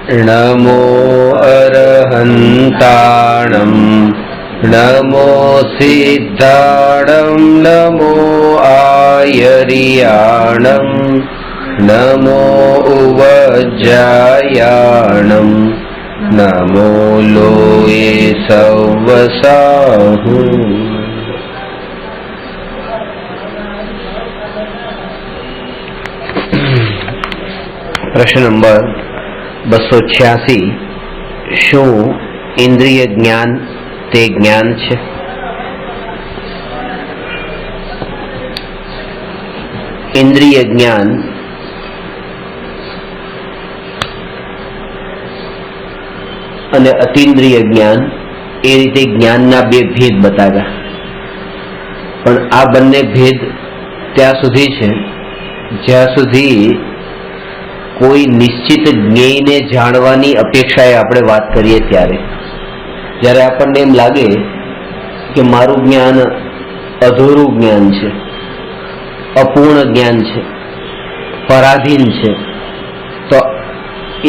नमो अरहन्ताणं नमो सिद्धाणं नमो आयर्याणं नमो उवज्जायाणं नमो लोये सवसाहु। प्रश्न नंबर 286 શું ઇન્દ્રિય જ્ઞાન તે જ્ઞાન છે? ઇન્દ્રિય જ્ઞાન અને અતિન્દ્રિય જ્ઞાન એ રીતે જ્ઞાનના બે ભેદ બતાવ્યા, પણ આ બંને ભેદ ત્યાં સુધી છે જ્યાં સુધી કોઈ નિશ્ચિત જ્ઞેયને જાણવાની અપેક્ષાએ આપણે વાત કરીએ ત્યારે. જ્યારે આપણને એમ લાગે કે મારું જ્ઞાન અધૂરું જ્ઞાન છે, અપૂર્ણ જ્ઞાન છે, પરાધીન છે, તો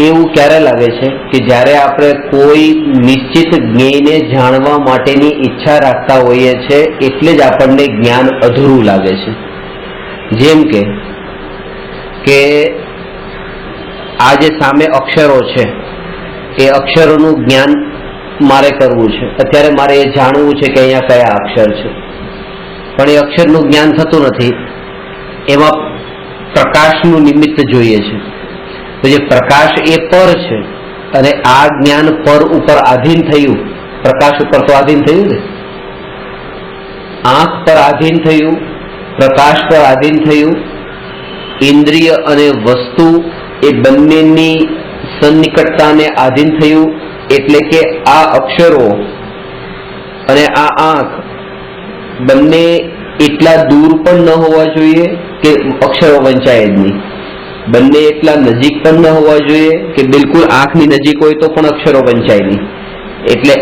એવું ક્યારે લાગે છે કે જ્યારે આપણે કોઈ નિશ્ચિત જ્ઞેયને જાણવા માટેની ઈચ્છા રાખતા હોઈએ છીએ એટલે જ આપણને જ્ઞાન અધૂરું લાગે છે. જેમ કે આ જે સામે અક્ષરો છે એ અક્ષરોનું જ્ઞાન મારે કરવું છે, અત્યારે મારે એ જાણવું છે કે અહીંયા કયા અક્ષર છે, પણ એ અક્ષરનું જ્ઞાન થતું નથી. એમાં પ્રકાશનું નિમિત્ત જોઈએ છે, તો જે પ્રકાશ એ પર છે અને આ જ્ઞાન પર ઉપર આધીન થયું, પ્રકાશ ઉપર તો આધીન થયું ને, આંખ પર આધીન થયું, પ્રકાશ પર આધીન થયું, ઇન્દ્રિય અને વસ્તુ એ બંનેની સન્નિકટતાને આધીન થયું. એટલે કે આ અક્ષરો અને આ આંખ બંને એટલા દૂર પણ ન હોવા જોઈએ કે અક્ષરો વંચાય જ નહીં, બંને એટલા નજીક પણ ન હોવા જોઈએ કે બિલકુલ આંખની નજીક હોય તો પણ અક્ષરો વંચાય નહીં. એટલે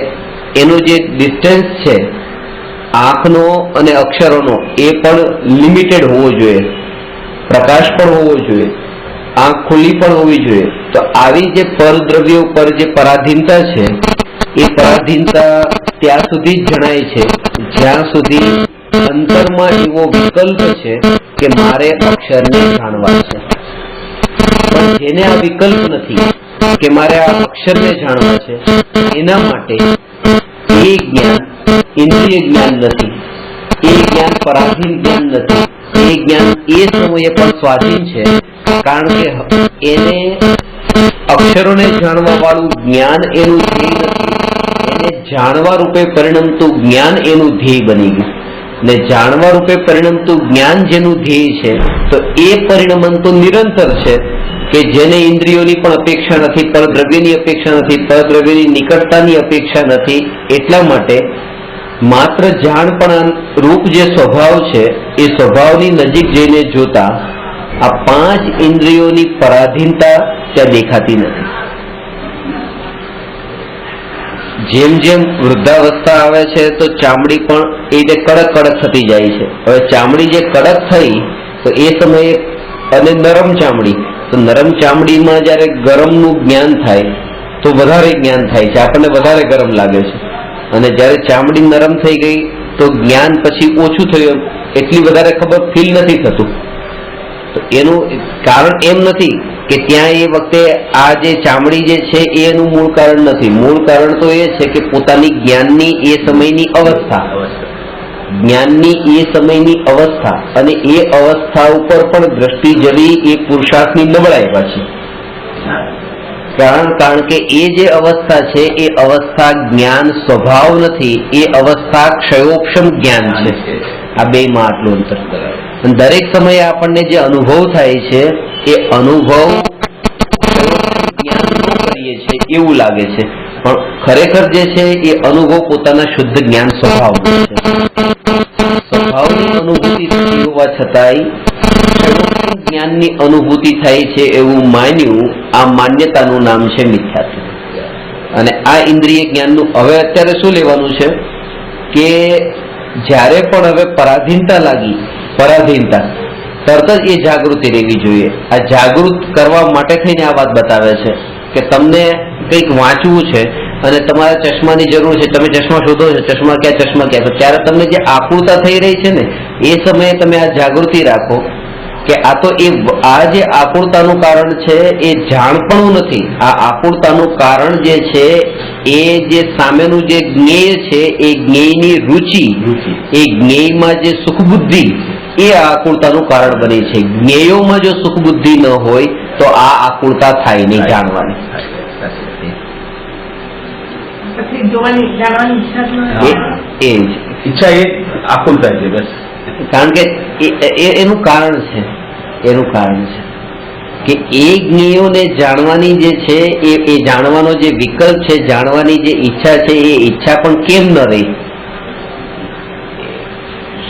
એનું જે ડિસ્ટન્સ છે આંખનો અને અક્ષરોનો એ પણ લિમિટેડ હોવો જોઈએ, પ્રકાશ પણ હોવો જોઈએ, આંખ ખુલ્લી પણ હોવી જોઈએ. તો આવી જે પરદ્રવ્યો પર જે પરાધીનતા છે એ પરાધીનતા ત્યાં સુધી જ જણાય છે જ્યાં સુધી અંતરમાં એવો વિકલ્પ છે કે મારે અક્ષરને જાણવા છે. પણ જેને આ વિકલ્પ નથી કે મારે આ અક્ષરને જાણવા છે, એના માટે એ જ્ઞાન ઇન્દ્રિય જ્ઞાન નથી, એ જ્ઞાન પરાધીન જ્ઞાન નથી, એ જ્ઞાન એ સમયે પણ સ્વાધીન છે, કારણ કે એને અક્ષરોને જાણવા વાળું જ્ઞાન એનું ધ્યેય નથી, એને જાણવા રૂપે પરિણમતું જ્ઞાન એનું ધ્યેય બની ગયું. ને જાણવા રૂપે પરિણમતું જ્ઞાન જેનું ધ્યેય છે તો એ પરિણમન તો નિરંતર છે કે જેને ઇન્દ્રિયોની પણ અપેક્ષા નથી, પરદ્રવ્યની અપેક્ષા નથી, પરદ્રવ્યની નિકટતાની અપેક્ષા નથી. એટલા માટે માત્ર જાણપણા રૂપ જે સ્વભાવ છે એ સ્વભાવની નજીક જઈને જોતા આ પાંચ ઇન્દ્રિયોની પરાધીનતા ત્યાં દેખાતી નથી. જેમ જેમ વૃદ્ધાવસ્થા આવે છે તો ચામડી પણ એ રીતે કડક કડક થતી જાય છે. હવે ચામડી જે કડક થઈ તો એ સમયે અને નરમ ચામડી, તો નરમ ચામડીમાં જયારે ગરમનું જ્ઞાન થાય તો વધારે જ્ઞાન થાય છે, આપણને વધારે ગરમ લાગે છે. અને જયારે ચામડી નરમ થઈ ગઈ તો જ્ઞાન પછી ઓછું થયું, એટલી વધારે ખબર ફીલ નથી થતું. તો એનું કારણ એમ નથી કે ત્યાં એ વખતે આ જે ચામડી જે છે એનું મૂળ કારણ નથી. મૂળ કારણ તો એ છે કે પોતાની જ્ઞાનની એ સમયની અવસ્થા, જ્ઞાનની એ સમયની અવસ્થા અને એ અવસ્થા ઉપર પણ દ્રષ્ટિ જવી એ પુરુષાર્થની નબળાઈ પાછી. કારણ કે એ જે અવસ્થા છે એ અવસ્થા જ્ઞાન સ્વભાવ નથી, એ અવસ્થા ક્ષયોક્ષમ જ્ઞાન છે. આ બે માં આટલું અંતર. દરેક સમયે આપણને જે અનુભવ થાય છે એ અનુભવ જ્ઞાન કરીએ છીએ એવું લાગે છે, પણ ખરેખર જે છે એ અનુભવ પોતાના શુદ્ધ જ્ઞાન સ્વભાવ છે. સ્વભાવની અનુભૂતિ થતી હોવા છતાંય જ્ઞાનની અનુભૂતિ થાય છે એવું માન્યું, આ માન્યતાનું નામ છે મિથ્યાત્વ. અને આ ઇન્દ્રિય જ્ઞાનનું હવે અત્યારે શું લેવાનું છે કે જ્યારે પણ હવે પરાધીનતા લાગી, પરાધીનતા તરત જ એ જાગૃતિ રહેવી જોઈએ. આ જાગૃત કરવા માટે થઈને આ વાત બતાવે છે કે તમને કંઈક વાંચવું છે અને તમારે ચશ્માની જરૂર છે, તમે ચશ્મા શોધો છો, ચશ્મા ક્યાં, તો ત્યારે તમને જે આકુળતા થઈ રહી છે ને એ સમયે તમે આ જાગૃતિ રાખો કે આ તો આ જે આકુળતાનું કારણ છે એ જાણપણું નથી. આ આકુળતાનું કારણ જે છે એ જે સામેનું જે જ્ઞેય છે એ જ્ઞેયની રુચિ, એ જ્ઞેયમાં જે સુખ બુદ્ધિ એ આકુળતાનું કારણ બને છે. જ્ઞેયોમાં જો સુખ બુદ્ધિ ન હોય તો આ આકુળતા થાય નહીં જાણવાની. ઈચ્છા એ આકુળતા છે બસ. કારણ કે એનું કારણ છે કે એ જ્ઞેયોને જાણવાની જે છે એ જાણવાનો જે વિકલ્પ છે, જાણવાની જે ઈચ્છા છે એ ઈચ્છા પણ કેમ ન રહી.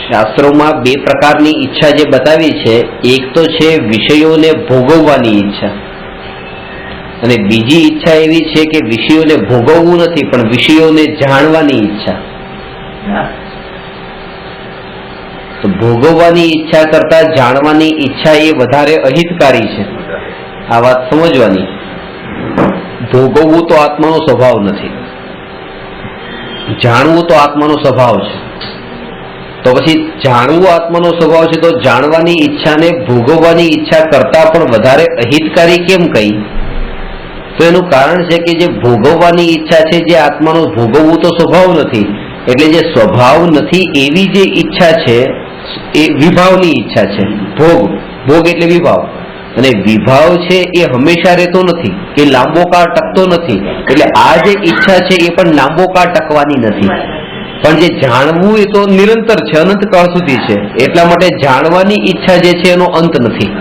શાસ્ત્રોમાં બે પ્રકારની ઈચ્છા જે બતાવી છે, એક તો છે વિષયોને ભોગવવાની ઈચ્છા અને બીજી ઈચ્છા એવી છે કે વિષયોને ભોગવવું નથી પણ વિષયોને જાણવાની ઈચ્છા. તો ભોગવવાની ઈચ્છા કરતા જાણવાની ઈચ્છા એ વધારે અહિતકારી છે. આ વાત સમજવાની. ભોગવવું તો આત્માનો સ્વભાવ નથી, જાણવું તો આત્માનો સ્વભાવ છે. તો પછી જાણવું આત્માનો સ્વભાવ છે તો જાણવાની ઈચ્છાને ભોગવવાની ઈચ્છા કરતા પણ વધારે અહિતકારી કેમ કહી? તો એનું કારણ છે કે જે ભોગવવાની ઈચ્છા છે, જે આત્માનો ભોગવવું તો સ્વભાવ નથી, એટલે જે સ્વભાવ નથી એવી જે ઈચ્છા છે એ વિભાવની ઈચ્છા છે. ભોગ એટલે વિભાવ, અને વિભાવ છે એ હંમેશા રહેતો નથી, એ લાંબો કાળ ટકતો નથી. એટલે આ જે ઈચ્છા છે એ પણ લાંબો કાળ ટકવાની નથી. પણ જે જાણવું એ તો નિરંતર છે, અનંત કાળ સુધી છે. એટલા માટે જાણવાની ઈચ્છા જે છે એનો અંત નથી.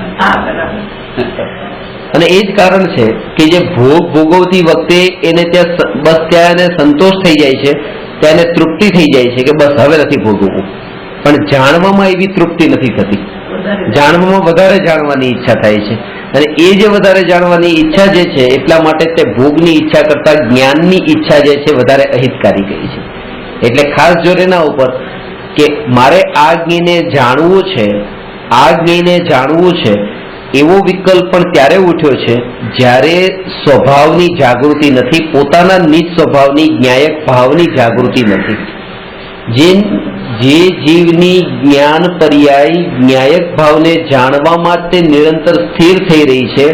અને એ જ કારણ છે કે જે ભોગવતી વખતે એને ત્યાં એને સંતોષ થઈ જાય છે, ત્યાં એને તૃપ્તિ થઈ જાય છે કે બસ હવે નથી ભોગવવું. પણ જાણવામાં એવી તૃપ્તિ નથી થતી, જાણવામાં વધારે જાણવાની ઈચ્છા થાય છે. અને એ જે વધારે જાણવાની ઈચ્છા જે છે એટલા માટે તે ભોગની ઈચ્છા કરતા જ્ઞાનની ઈચ્છા જે છે વધારે અહિતકારી કહી છે. એટલે ખાસ જોર એના ઉપર કે મારે આ જ્ઞેયને જાણવું છે, આ જ્ઞેયને જાણવું છે એવો વિકલ્પ પણ ત્યારે ઉઠ્યો છે જ્યારે સ્વભાવની જાગૃતિ નથી, પોતાના નિજ સ્વભાવની જ્ઞાયક ભાવની જાગૃતિ નથી. જે જીવની જ્ઞાન પર્યાય જ્ઞાયક ભાવને જાણવામાં તે નિરંતર સ્થિર થઈ રહી છે,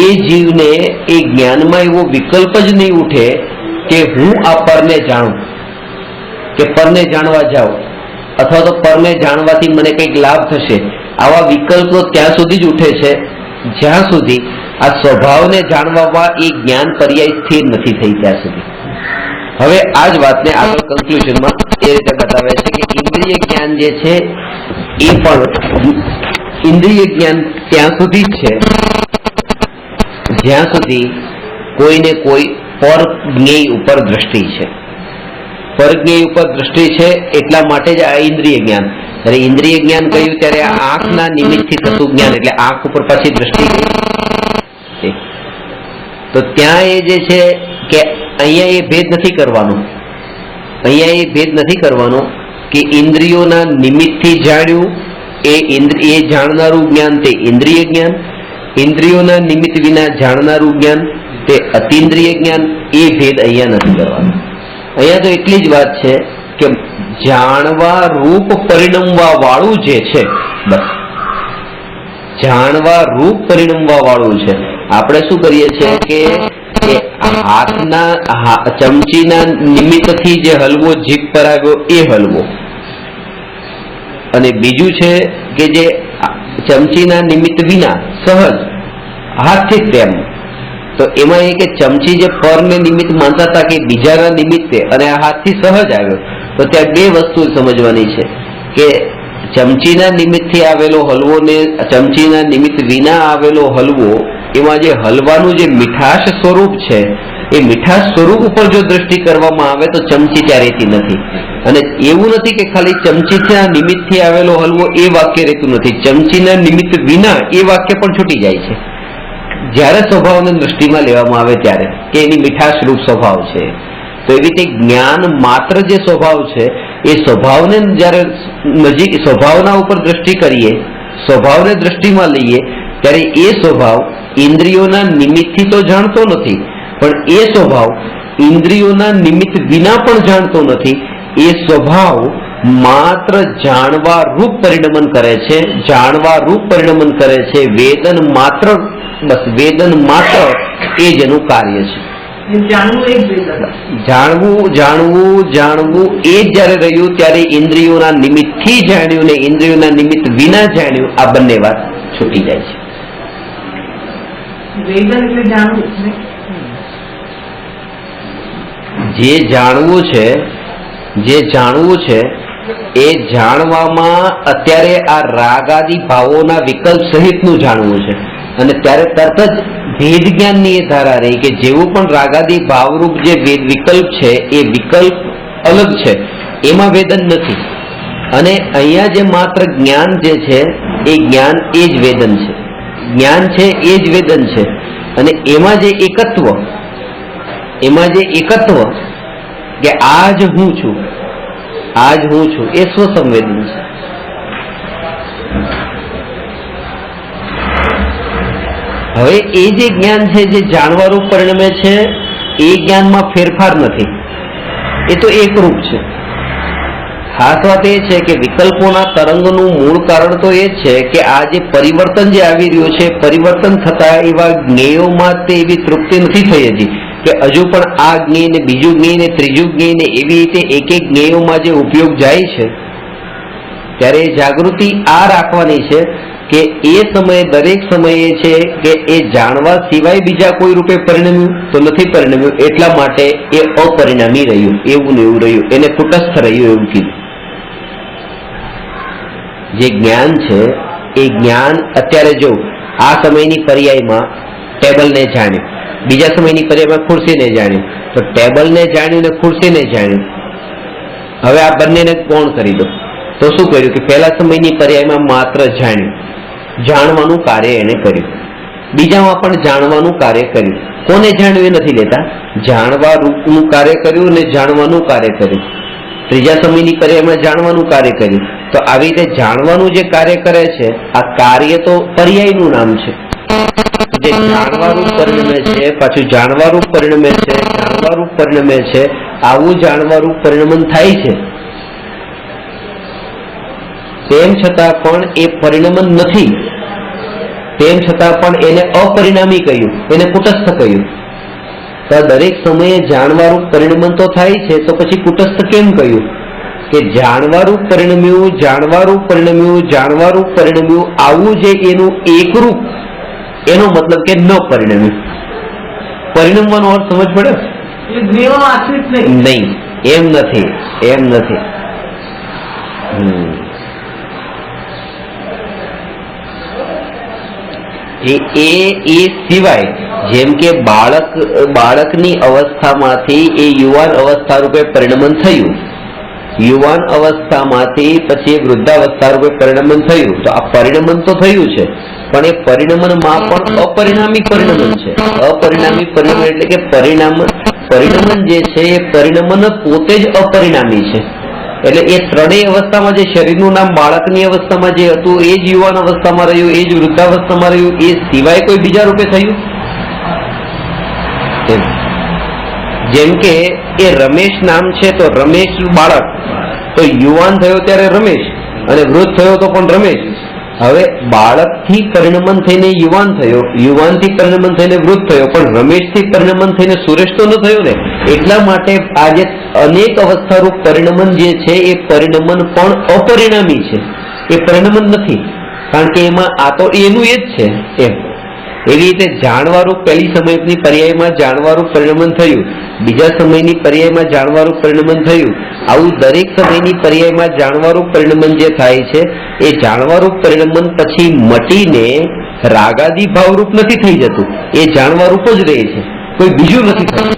એ જીવને એ જ્ઞાનમાં એવો વિકલ્પ જ નહીં ઉઠે કે હું આ પરને જાણું, કે પરને જાણવા જાઉં અથવા તો પરને જાણવાથી મને કંઈક લાભ થશે. આવા વિકલ્પો ત્યાં સુધી જ ઉઠે છે જ્યાં સુધી આ સ્વભાવને જાણવામાં એ જ્ઞાન પર્યાય સ્થિર નથી થઈ ત્યાં સુધી. હવે આ જ વાતને આગળ કન્ક્લુઝનમાં એ રીતે બતાવે છે કે ઇન્દ્રિય જ્ઞાન જે છે એ પણ ઇન્દ્રિય જ્ઞાન ત્યાં સુધી જ છે જ્યાં સુધી કોઈને કોઈ પર જ્ઞેય ઉપર દ્રષ્ટિ છે. પર જ્ઞેય ઉપર દ્રષ્ટિ છે એટલા માટે જ આ ઇન્દ્રિય જ્ઞાન. ત્યારે ઇન્દ્રિય જ્ઞાન કહ્યું ત્યારે આ આંખના નિમિત્તથી થતું જ્ઞાન, એટલે આંખ ઉપર પાછી દ્રષ્ટિ. તો ત્યાં એ જે છે કે અહીંયા એ ભેદ નથી કરવાનો, કે ઇન્દ્રિયોના નિમિત્તથી જાણ્યું એ જાણનારું જ્ઞાન તે ઇન્દ્રિય જ્ઞાન, ઇન્દ્રિયોના નિમિત્ત વિના જાણનારું જ્ઞાન તે અતિન્દ્રિય જ્ઞાન. એ ભેદ અહીંયા નથી કરવાનો. અહીંયા તો એટલી જ વાત છે કે જાણવા રૂપ પરિણમવા વાળું જે છે, બસ જાણવા રૂપ પરિણમવા વાળું છે. આપણે શું કરીએ છીએ કે હાથના ચમચીના નિમિત્તથી જે હલવો જીભ પર આવ્યો એ હલવો, અને બીજું છે કે જે ચમચીના નિમિત્ત વિના સહજ હાથથી જ તેમ. તો એમાં એ કે ચમચી જે પરને નિમિત્ત માનતા હતા કે બીજાના નિમિત્તે, અને આ હાથથી સહજ આવ્યો. તો ત્યાં બે વસ્તુ સમજવાની છે કે ચમચીના નિમિત્તથી આવેલો હલવો ને ચમચીના નિમિત્ત વિના આવેલો હલવો, એમાં જે હલવાનું જે મીઠાશ સ્વરૂપ છે એ મીઠાશ સ્વરૂપ ઉપર જો દ્રષ્ટિ કરવામાં આવે તો ચમચી ત્યાં રહેતી નથી. અને એવું નથી કે ખાલી ચમચીના નિમિત્તથી આવેલો હલવો એ વાક્ય રહેતું નથી, ચમચીના નિમિત્ત વિના એ વાક્ય પણ છૂટી જાય છે જ્યારે સ્વભાવને દ્રષ્ટિમાં લેવામાં આવે ત્યારે, કે એની મીઠાશ રૂપ સ્વભાવ છે. તો એવી રીતે જ્ઞાન માત્ર જે સ્વભાવ છે એ સ્વભાવને જ્યારે સ્વભાવના ઉપર દ્રષ્ટિ કરીએ, સ્વભાવને દ્રષ્ટિમાં લઈએ ત્યારે એ સ્વભાવ ઇન્દ્રિયોના નિમિત્તથી તો જાણતો નથી, પણ એ સ્વભાવ ઇન્દ્રિયોના નિમિત્ત વિના પણ જાણતો નથી. એ સ્વભાવ માત્ર જાણવા રૂપ પરિણમન કરે છે, જાણવા રૂપ પરિણમન કરે છે. વેદન માત્ર, બસ વેદન માત્ર એ જ એનું કાર્ય છે. જાણવું જાણવું જાણવું એ જ જયારે રહ્યું ત્યારે ઇન્દ્રિયોના નિમિત્તથી જાણ્યું ને ઇન્દ્રિયોના નિમિત્ત વિના જાણ્યું, આ બંને વાત છૂટી જાય છે. જે જાણવું છે, જે જાણવું છે એ જાણવામાં અત્યારે આ રાગાદી ભાવોના વિકલ્પ સહિતનું જાણવું છે. અને ત્યારે તરત જ ભેદ જ્ઞાનની એ ધારા રહી કે જેવું પણ રાગાદી ભાવરૂપ જે વિકલ્પ છે એ વિકલ્પ અલગ છે, એમાં વેદન નથી. અને અહીંયા જે માત્ર જ્ઞાન જે છે એ જ્ઞાન એ જ વેદન છે, જ્ઞાન છે એ જ વેદન છે. અને એમાં જે એકત્વ, એમાં જે એકત્વ કે આ જ હું છું, આ જ હું છું, એ સ્વસંવેદન છે. હવે એ જે જ્ઞાન છે જે જાણવારૂપ પરિણમે છે એ જ્ઞાનમાં ફેરફાર નથી, એ તો એકરૂપ છે. ખાસ વાત એ છે કે વિકલ્પોના તરંગનું મૂળ કારણ તો એ છે કે આ જે પરિવર્તન જે આવી રહ્યું છે, પરિવર્તન થતા એવા જ્ઞેયોમાં તે એવી તૃપ્તિ નથી થઈ હજી કે હજુ પણ આ જ્ઞેય ને બીજું જ્ઞેય ને ત્રીજું જ્ઞેય ને એવી રીતે એક એક જ્ઞેયોમાં જે ઉપયોગ જાય છે, ત્યારે જાગૃતિ આ રાખવાની છે કે એ સમયે દરેક સમયે છે કે એ જાણવા સિવાય બીજા કોઈ રૂપે પરિણમ્યું તો નથી પરિણમ્યું, એટલા માટે એ અપરિણામી રહ્યું, એવું ને એવું રહ્યું, એને કુટસ્થ રહ્યું એવું કીધું. જે જ્ઞાન છે એ જ્ઞાન અત્યારે જો આ સમયની પર્યાયમાં ટેબલને જાણ્યું, બીજા સમયની પર્યાયમાં ખુરશીને જાણ્યું, તો ટેબલને જાણ્યું ને ખુરશીને જાણ્યું. હવે આ બંનેને કોણ કરી દો તો શું કર્યું કે પહેલા સમયની પર્યાયમાં માત્ર જાણ્યું, જાણવાનું કાર્ય એને કર્યું, બીજામાં પણ જાણવાનું કાર્ય કર્યું. કોને જાણ્યું એ નથી લેતા, જાણવા રૂપનું કાર્ય કર્યું અને જાણવાનું કાર્ય કર્યું. ત્રીજા સમયની પર્યાયમાં જાણવાનું કાર્ય કર્યું. તો આવી રીતે જાણવાનું જે કાર્ય કરે છે આ કાર્ય તો પર્યાયનું નામ છે. જે જાણવારૂપ પરિણમે છે, પાછું જાણવારૂપ પરિણમે છે, જાણવારૂપ પરિણમે છે, આવું જાણવારૂપ પરિણમન થાય છે. તેમ છતાં પણ એ પરિણમન નથી, તેમ છતાં પણ એને અપરિણામી કહ્યું, એને કુટસ્થ કહ્યું. તો દરેક સમયે જાણવારૂપ પરિણમન તો થાય છે, તો પછી કુટસ્થ કેમ કહ્યું કે જાણવારૂપ પરિણમ્યું, જાણવારૂપ પરિણમ્યું, જાણવારૂપ પરિણમ્યું, આવું જે એનું એકરૂપ, એનો મતલબ કે ન પરિણમ્યું. પરિણમવાનો અર્થ સમજ પડે? નહીં, એમ નથી, એમ નથી. એ સિવાય જેમ કે બાળકની અવસ્થામાંથી એ યુવાન અવસ્થા રૂપે પરિણમન થયું, યુવાન અવસ્થામાંથી પછી વૃદ્ધાવસ્થા રૂપે પરિણમન થયું, તો આ પરિણમન તો થયું છે, પણ એ પરિણમનમાં પણ અપરિણામી પરિણમન છે. અપરિણામી પરિણમન એટલે કે પરિણમન જે છે એ પરિણમન પોતે જ અપરિણામી છે. એટલે એ ત્રણેય અવસ્થામાં જે શરીરનું નામ બાળકની અવસ્થામાં જે હતું એ જ યુવાન અવસ્થામાં રહ્યું, એ જ વૃદ્ધાવસ્થામાં રહ્યું, એ સિવાય કોઈ બીજા રૂપે થયું. જેમ કે એ રમેશ નામ છે તો રમેશ બાળક, તો યુવાન થયો ત્યારે રમેશ અને વૃદ્ધ થયો તો પણ રમેશ. હવે બાળકથી પરિણમન થઈને યુવાન થયો, યુવાનથી પરિણમન થઈને વૃદ્ધ થયો, પણ રમેશથી પરિણમન થઈને સુરેશ તો ન થયો ને. એટલા માટે આજે અનેક અવસ્થારૂપ પરિણમન જે છે એ પરિણમન પણ અપરિણામી છે, એ પરિણમન નથી, કારણ કે એમાં આ તો એનું એ જ છે. એમ એવી રીતે જાણવારૂપ પહેલી સમયની પર્યાયમાં જાણવારૂપ પરિણમન થયું, બીજા સમયની પર્યાયમાં જાણવારૂપ પરિણમન થયું, આવું દરેક સમયની પર્યાયમાં જાણવારૂપ પરિણમન જે થાય છે એ જાણવારૂપ પરિણમન પછી મટીને રાગાદી ભાવરૂપ નથી થઈ જતું, એ જાણવારૂપ જ રહે છે, કોઈ બીજું નથી થતું.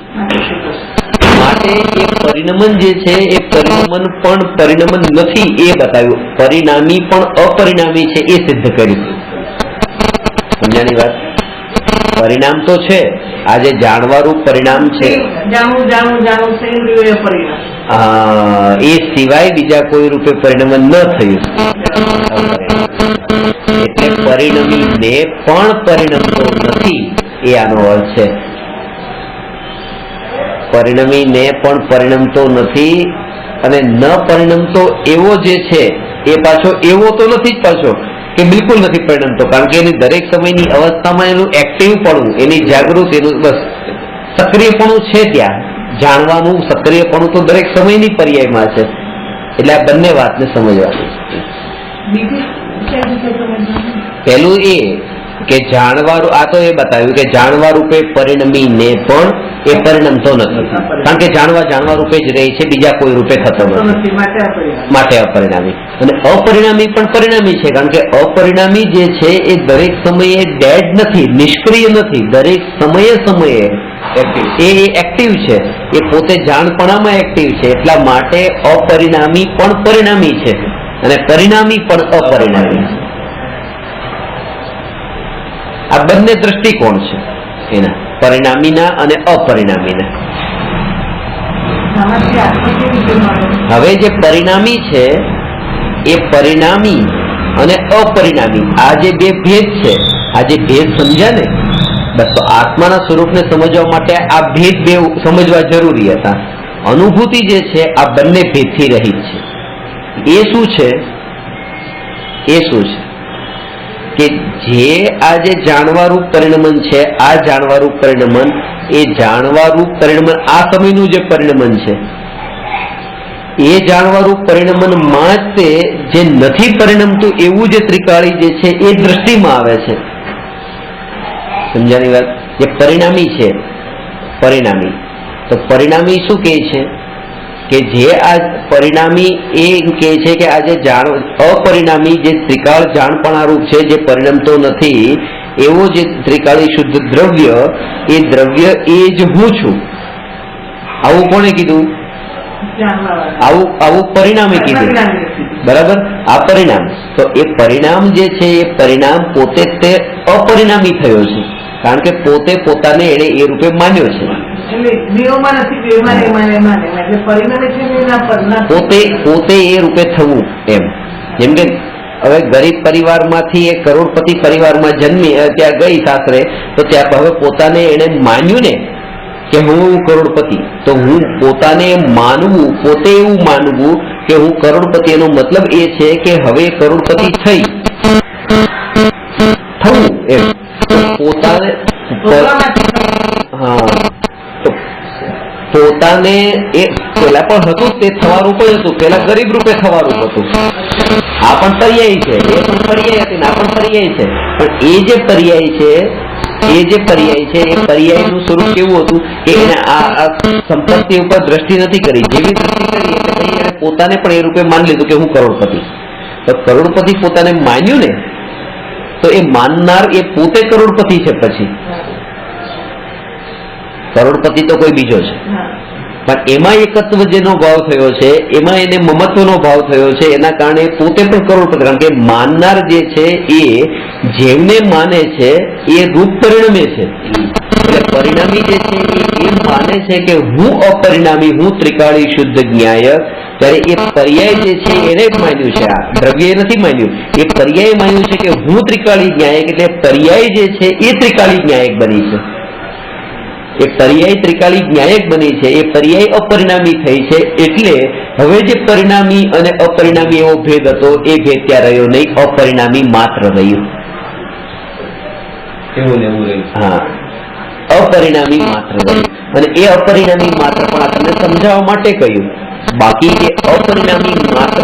માટે એ પરિણમન જે છે એ પરિણમન પણ પરિણમન નથી એ બતાવ્યું, પરિણામી પણ અપરિણામી છે એ સિદ્ધ કર્યું. સમજાની વાત? પરિણામ તો છે, આજે જાણવારૂપ પરિણામ છે, એ સિવાય બીજા કોઈ રૂપે પરિણમન ન થયું. એટલે પરિણમીને પણ પરિણમતો નથી, એ આનો અર્થ છે. પરિણમીને પણ પરિણમતો નથી અને ન પરિણમતો એવો જે છે એ પાછો એવો તો નથી જ પાછો કે બિલકુલ નથી પરિણમતો, કારણ કે એની દરેક સમયની અવસ્થામાં એનું એક્ટિવપણું, એની જાગૃતિ, એનું બસ સક્રિયપણું છે. ત્યાં જાણવાનું સક્રિયપણું તો દરેક સમયની પર્યાયમાં છે. એટલે આ બંને વાતને સમજવાની છે. પહેલું એ કે જાણવા, આ તો એ બતાવ્યું કે જાણવા રૂપે પરિણમીને પણ એ પરિણમતો નથી, કારણ કે જાણવા રૂપે જ રહે છે, બીજા કોઈ રૂપે થતો નથી, માટે અપરિણામી. અને અપરિણામી પણ પરિણામી છે, કારણ કે અપરિણામી જે છે એ દરેક સમયે ડેડ નથી, નિષ્ક્રિય નથી, દરેક સમયે એ એક્ટિવ છે, એ પોતે જાણપણામાં એક્ટિવ છે. એટલા માટે અપરિણામી પણ પરિણામી છે અને પરિણામી પણ અપરિણામી છે. આ બંને દ્રષ્ટિકોણ છે એના, પરિણામીના અને અપરિણામીના. હવે જે પરિણામી છે એ પરિણામી અને અપરિણામી, આ જે બે ભેદ છે, આ જે ભેદ સમજ્યા ને, બસ તો આત્માના સ્વરૂપને સમજવા માટે આ ભેદ બે સમજવા જરૂરી હતા. અનુભૂતિ જે છે આ બંને ભેદથી રહિત છે. એ શું છે? એ શું છે કે જે આ જે જાણવારૂપ પરિણમન છે, આ જાણવારૂપ પરિણમન, એ જાણવારૂપ પરિણમન આ સમયનું જે પરિણમન છે, એ જાણવારૂપ પરિણમન માં જ તે જે નથી પરિણમતું એવું જે ત્રિકાળી જે છે એ દ્રષ્ટિમાં આવે છે. સમજાની વાત? જે પરિણામી છે, પરિણામી, તો પરિણામી શું કહે છે કે જે આ પરિણામી એ કહે છે કે આ જે અપરિણામી જે ત્રિકાળ જાણપણારૂપ છે, જે પરિણમતો નથી, એવો જે ત્રિકાળી શુદ્ધ દ્રવ્ય, એ દ્રવ્ય એ જ હું છું. આવું કોણે કીધું? આવું પરિણામે કીધું, બરાબર? આ પરિણામ, તો એ પરિણામ જે છે એ પરિણામ પોતે તે અપરિણામી થયો છે, કારણ કે પોતે પોતાને એને એ રૂપે માન્યો છે. પોતે એ રૂપે થવું એમ. જેમ કે હવે ગરીબ પરિવારમાંથી એ કરોડપતિ પરિવારમાં જન્મી, ત્યાં ગઈ સાસરે, તો ત્યાં હવે પોતાને એને માન્યું ને કે હું કરોડપતિ, તો હું પોતાને માનવું, પોતે એવું માનવું કે હું કરોડપતિ, એનો મતલબ એ છે કે હવે કરોડપતિ થવું એમ. પોતાને પોતાને એ પેલા પણ હતું, તે થવાનું પણ હતું, પેલા ગરીબ રૂપે થવાનું હતું. આ પણ પર્યાય છે, એ પણ પર્યાય હતી, આ પણ પર્યાય છે. પણ એ જે પર્યાય છે, એ પર્યાયનું સ્વરૂપ કેવું હતું કે એને આ સંપત્તિ ઉપર દ્રષ્ટિ નથી કરી. જેવી દ્રષ્ટિ કરી એટલે પછી એને પોતાને પણ એ રૂપે માની લીધું કે હું કરોડપતિ. તો કરોડપતિ પોતાને માન્યું ને, તો એ માનનાર એ પોતે કરોડપતિ છે. પછી કરોડપતિ તો કોઈ બીજો છે, પણ એમાં એકત્વ જેનો ભાવ થયો છે, એમાં એને મમત્વનો ભાવ થયો છે, એના કારણે પોતે પણ કરોડપતિ. કારણ કે માનનાર જે છે એ જેમને માને છે એ રૂપ પરિણમે છે. એટલે પરિણામી જે છે એ માને છે કે હું અપરિણામી, હું ત્રિકાળી શુદ્ધ જ્ઞાયક. ત્યારે એ પર્યાય જે છે એને જ માન્યું છે, આ દ્રવ્ય નથી માન્યું, એ પર્યાય માન્યું છે કે હું ત્રિકાળી જ્ઞાયક. એટલે પર્યાય જે છે એ ત્રિકાળી જ્ઞાયક બની છે. એ પર્યાય ત્રિકાળી જ્ઞાયક બની છે, એ પર્યાય અપરિણામી થઈ છે. એટલે હવે જે પરિણામી અને અપરિણામી એવો ભેદ હતો, એ ભેદ ત્યાં રહ્યો નહીં, અપરિણામી માત્ર રહ્યું. હા, અપરિણામી માત્ર રહ્યું. અને એ અપરિણામી માત્ર પણ આ તમને સમજાવવા માટે કહ્યું. બાકી એ અપરિણામી માત્ર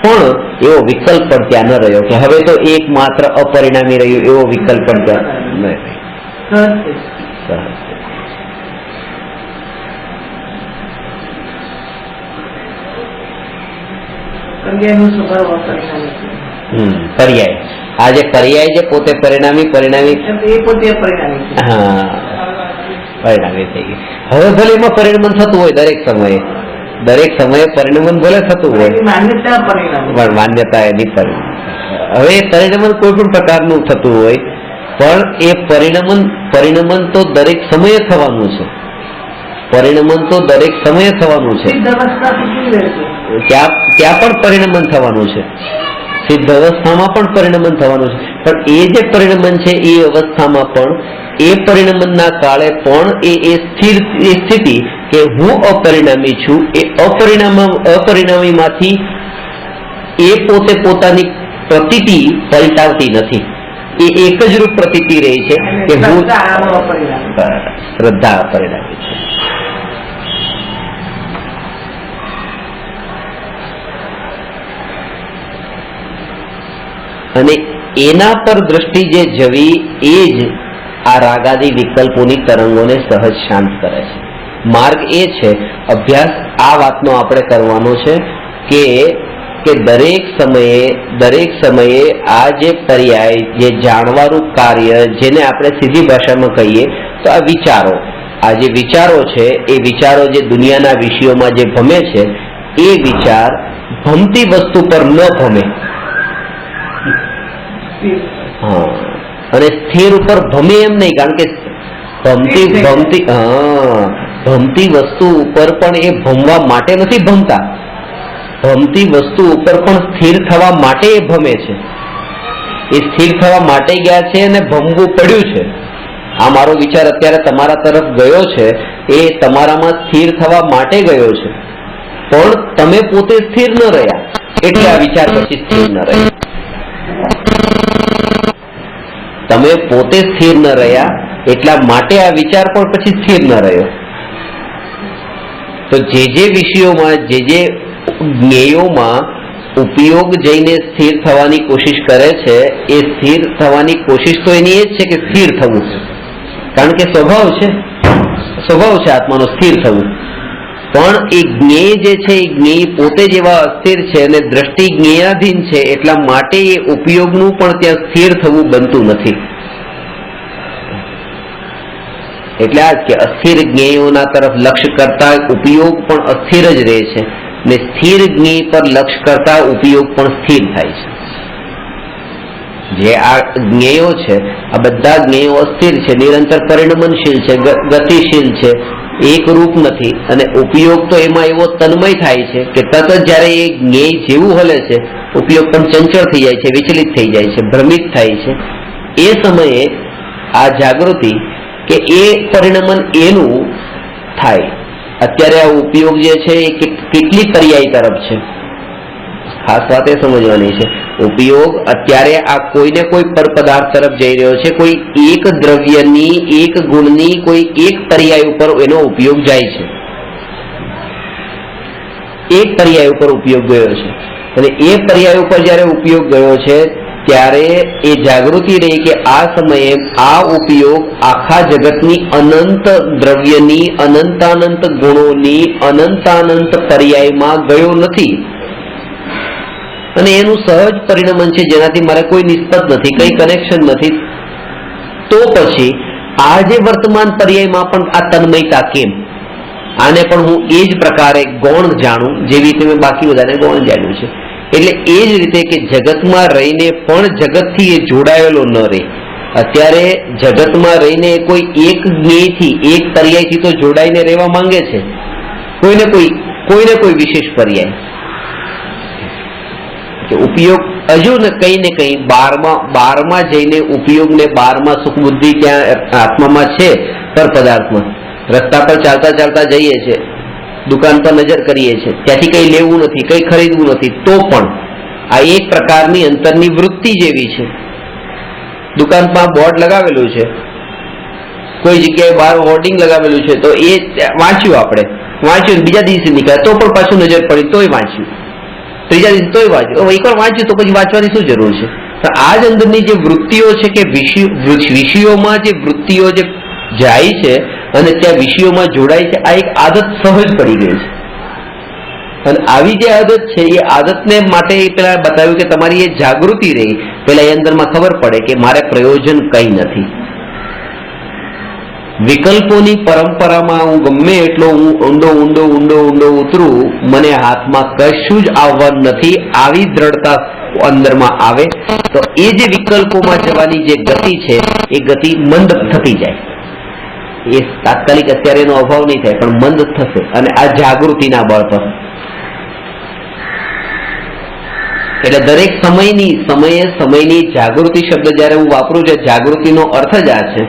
પણ એવો વિકલ્પ પણ ત્યાં ન રહ્યો કે હવે તો એક માત્ર અપરિણામી રહ્યું, એવો વિકલ્પ પણ ત્યાં ન રહ્યો. પર્યાય, આ જે પર્યાય છે પોતે પરિણામી હા પરિણામી થઈ ગઈ. હવે ભલે એમાં પરિણમન થતું હોય દરેક સમયે પરિણમન ભલે થતું હોય, પણ માન્યતા એની હવે પરિણમન કોઈ પણ પ્રકારનું થતું હોય, પણ એ પરિણમન તો દરેક સમયે થવાનું છે. પરિણમન તો દરેક સમયે થવાનું છે. ત્યાં પણ પરિણમન થવાનું છે. સિદ્ધ અવસ્થામાં પણ પરિણમન થવાનું છે, પણ એ જે પરિણમન છે એ અવસ્થામાં પણ એ પરિણમનના કાળે પણ એ સ્થિતિ કે હું અપરિણામી છું, એ અપરિણામીમાંથી એ પોતે પોતાની પ્રતીતિ પલટાવતી નથી, એ એક જ રૂપ પ્રતીતિ રહી છે કે હું શ્રદ્ધા અપરિણામી છે. અને એના પર દ્રષ્ટિ જે જવી એ જ આ રાગાદી વિકલ્પોની તરંગોને સહજ શાંત કરે છે. માર્ગ એ છે, અભ્યાસ આ વાતનો આપણે કરવાનો છે કે દરેક સમયે આ જે પર્યાય, જે જાણવાનું કાર્ય, જેને આપણે સીધી ભાષામાં કહીએ તો આ વિચારો, આ જે વિચારો છે એ વિચારો જે દુનિયાના વિષયોમાં જે ભમે છે એ વિચાર ભમતી વસ્તુ પર ન ભમે. હા, અને સ્થિર ઉપર ભમે એમ નહીં, કારણ કે ભમતી વસ્તુ ઉપર પણ એ ભમવા માટે નથી ભમતા, ભમતી વસ્તુ ઉપર પણ સ્થિર થવા માટે એ ભમે છે. એ સ્થિર થવા માટે ગયા છે અને ભમવું પડ્યું છે. આ મારો વિચાર અત્યારે તમારા તરફ ગયો છે, એ તમારામાં સ્થિર થવા માટે ગયો છે, પણ તમે પોતે સ્થિર ન રહ્યા એટલે આ વિચાર પછી સ્થિર ન રહ્યા. તમે પોતે સ્થિર ન રહ્યા એટલા માટે આ વિચાર પણ પછી સ્થિર ન રહ્યો. તો જે વિષયોમાં, જે જ્ઞેયોમાં ઉપયોગ જઈને સ્થિર થવાની કોશિશ કરે છે, એ સ્થિર થવાની કોશિશ તો એની એ જ છે કે સ્થિર થવું, કારણ કે સ્વભાવ છે આત્માનો સ્થિર થવું. પણ એ જ્ઞેય જે છે એ જ્ઞેય પોતે જ એવા અસ્થિર છે અને દ્રષ્ટિ જ્ઞેયાધીન છે, એટલા માટે એ ઉપયોગનું પણ ત્યાં સ્થિર થવું બનતું નથી. એટલે આ કે અસ્થિર જ્ઞેયોના તરફ લક્ષ્ય કરતા ઉપયોગ પણ અસ્થિર જ રહે છે, ને સ્થિર જ્ઞેય પર લક્ષ્ય કરતા ઉપયોગ પણ સ્થિર થાય છે. જે આ જ્ઞેયો છે, આ બધા જ્ઞેયો અસ્થિર છે, નિરંતર પરિણમનશીલ છે, ગતિશીલ છે, એક રૂપ નથી. અને ઉપયોગ તો એમાં એવો તન્મય થાય છે કે તરત જ જયારે એ જ્ઞેય જેવું હલે છે, ઉપયોગ પણ ચંચળ થઈ જાય છે, વિચલિત થઈ જાય છે, ભ્રમિત થાય છે. એ સમયે આ જાગૃતિ કે એ પરિણમન એનું થાય. અત્યારે આ ઉપયોગ જે છે એ કેટલી પર્યાય તરફ છે, ખાસ વાત એ સમજવાની છે. ઉપયોગ અત્યારે આ કોઈને કોઈ પર પદાર્થ તરફ જઈ રહ્યો છે, કોઈ એક દ્રવ્યની, એક ગુણની કોઈ એક પર્યાય ઉપર એનો ઉપયોગ જાય છે, એક પર્યાય ઉપર ઉપયોગ ગયો છે. અને એ પર્યાય ઉપર જયારે ઉપયોગ ગયો છે ત્યારે એ જાગૃતિ રહી કે આ સમયે આ ઉપયોગ આખા જગતની અનંત દ્રવ્યની, અનંતાનંત ગુણોની, અનંતાનંત પર્યાયમાં ગયો નથી, અને એનું સહજ પરિણમન છે, જેનાથી મારે કોઈ નિસ્બત નથી, કઈ કનેક્શન નથી. તો પછી આ જે વર્તમાન પર્યાયમાં પણ આ તન્મયતા કેમ? આને પણ હું એ જ પ્રકારે ગૌણ જાણું જેવી રીતે મેં બાકી બધાને ગૌણ જાણ્યું છે. એટલે એ જ રીતે કે જગતમાં રહીને પણ જગતથી એ જોડાયેલો ન રહે. અત્યારે જગતમાં રહીને કોઈ એક જ્ઞેયથી, એક પર્યાયથી તો જોડાઈને રહેવા માંગે છે, કોઈને કોઈ વિશેષ પર્યાય કે ઉપયોગ હજુ ને કઈ બારમાં જઈને ઉપયોગને, બારમાં સુખ બુદ્ધિ ત્યાં આત્મામાં છે, પર પદાર્થમાં રસ્તા પર ચાલતા જઈએ છે, દુકાન પર નજર કરીએ છીએ, ત્યાંથી કઈ લેવું નથી, કઈ ખરીદવું નથી, તો પણ આ એક પ્રકારની અંતરની વૃત્તિ જેવી છે. દુકાનમાં બોર્ડ લગાવેલું છે, કોઈ જગ્યાએ બહાર હોર્ડિંગ લગાવેલું છે, તો એ વાંચ્યું બીજા દિવસે નીકળ્યા તો પણ પાછું નજર પડી તોય વાંચ્યું, ત્રીજા દિવસે તોય વાંચ્યું, એકવાર વાંચ્યું તો પછી વાંચવાની શું જરૂર છે? આ જ અંદરની જે વૃત્તિઓ છે કે વિષયોમાં જે વૃત્તિઓ જે જાય છે અને ત્યાં વિષયોમાં જોડાય છે, આ એક આદત સહજ પડી ગઈ છે. અને આવી જે આદત છે એ આદતને માટે પેલા બતાવ્યું કે તમારી એ જાગૃતિ રહી, પેલા એ અંદરમાં ખબર પડે કે મારે પ્રયોજન કઈ નથી. વિકલ્પોની પરંપરામાં હું ગમે એટલો ઊંડો ઉતરું, મને હાથમાં કશું જ આવવાનું નથી, આવી દ્રઢતા અંદરમાં આવે તો એ જે વિકલ્પોમાં જવાની જે ગતિ છે એ ગતિ મંદ થતી જાય. એ તાત્કાલિક અત્યારે એનો અભાવ નહીં થાય, પણ મંદ થશે. અને આ જાગૃતિના બળ પર, એટલે દરેક સમયની જાગૃતિ શબ્દ જયારે હું વાપરું છું, જાગૃતિનો અર્થ જ આ છે.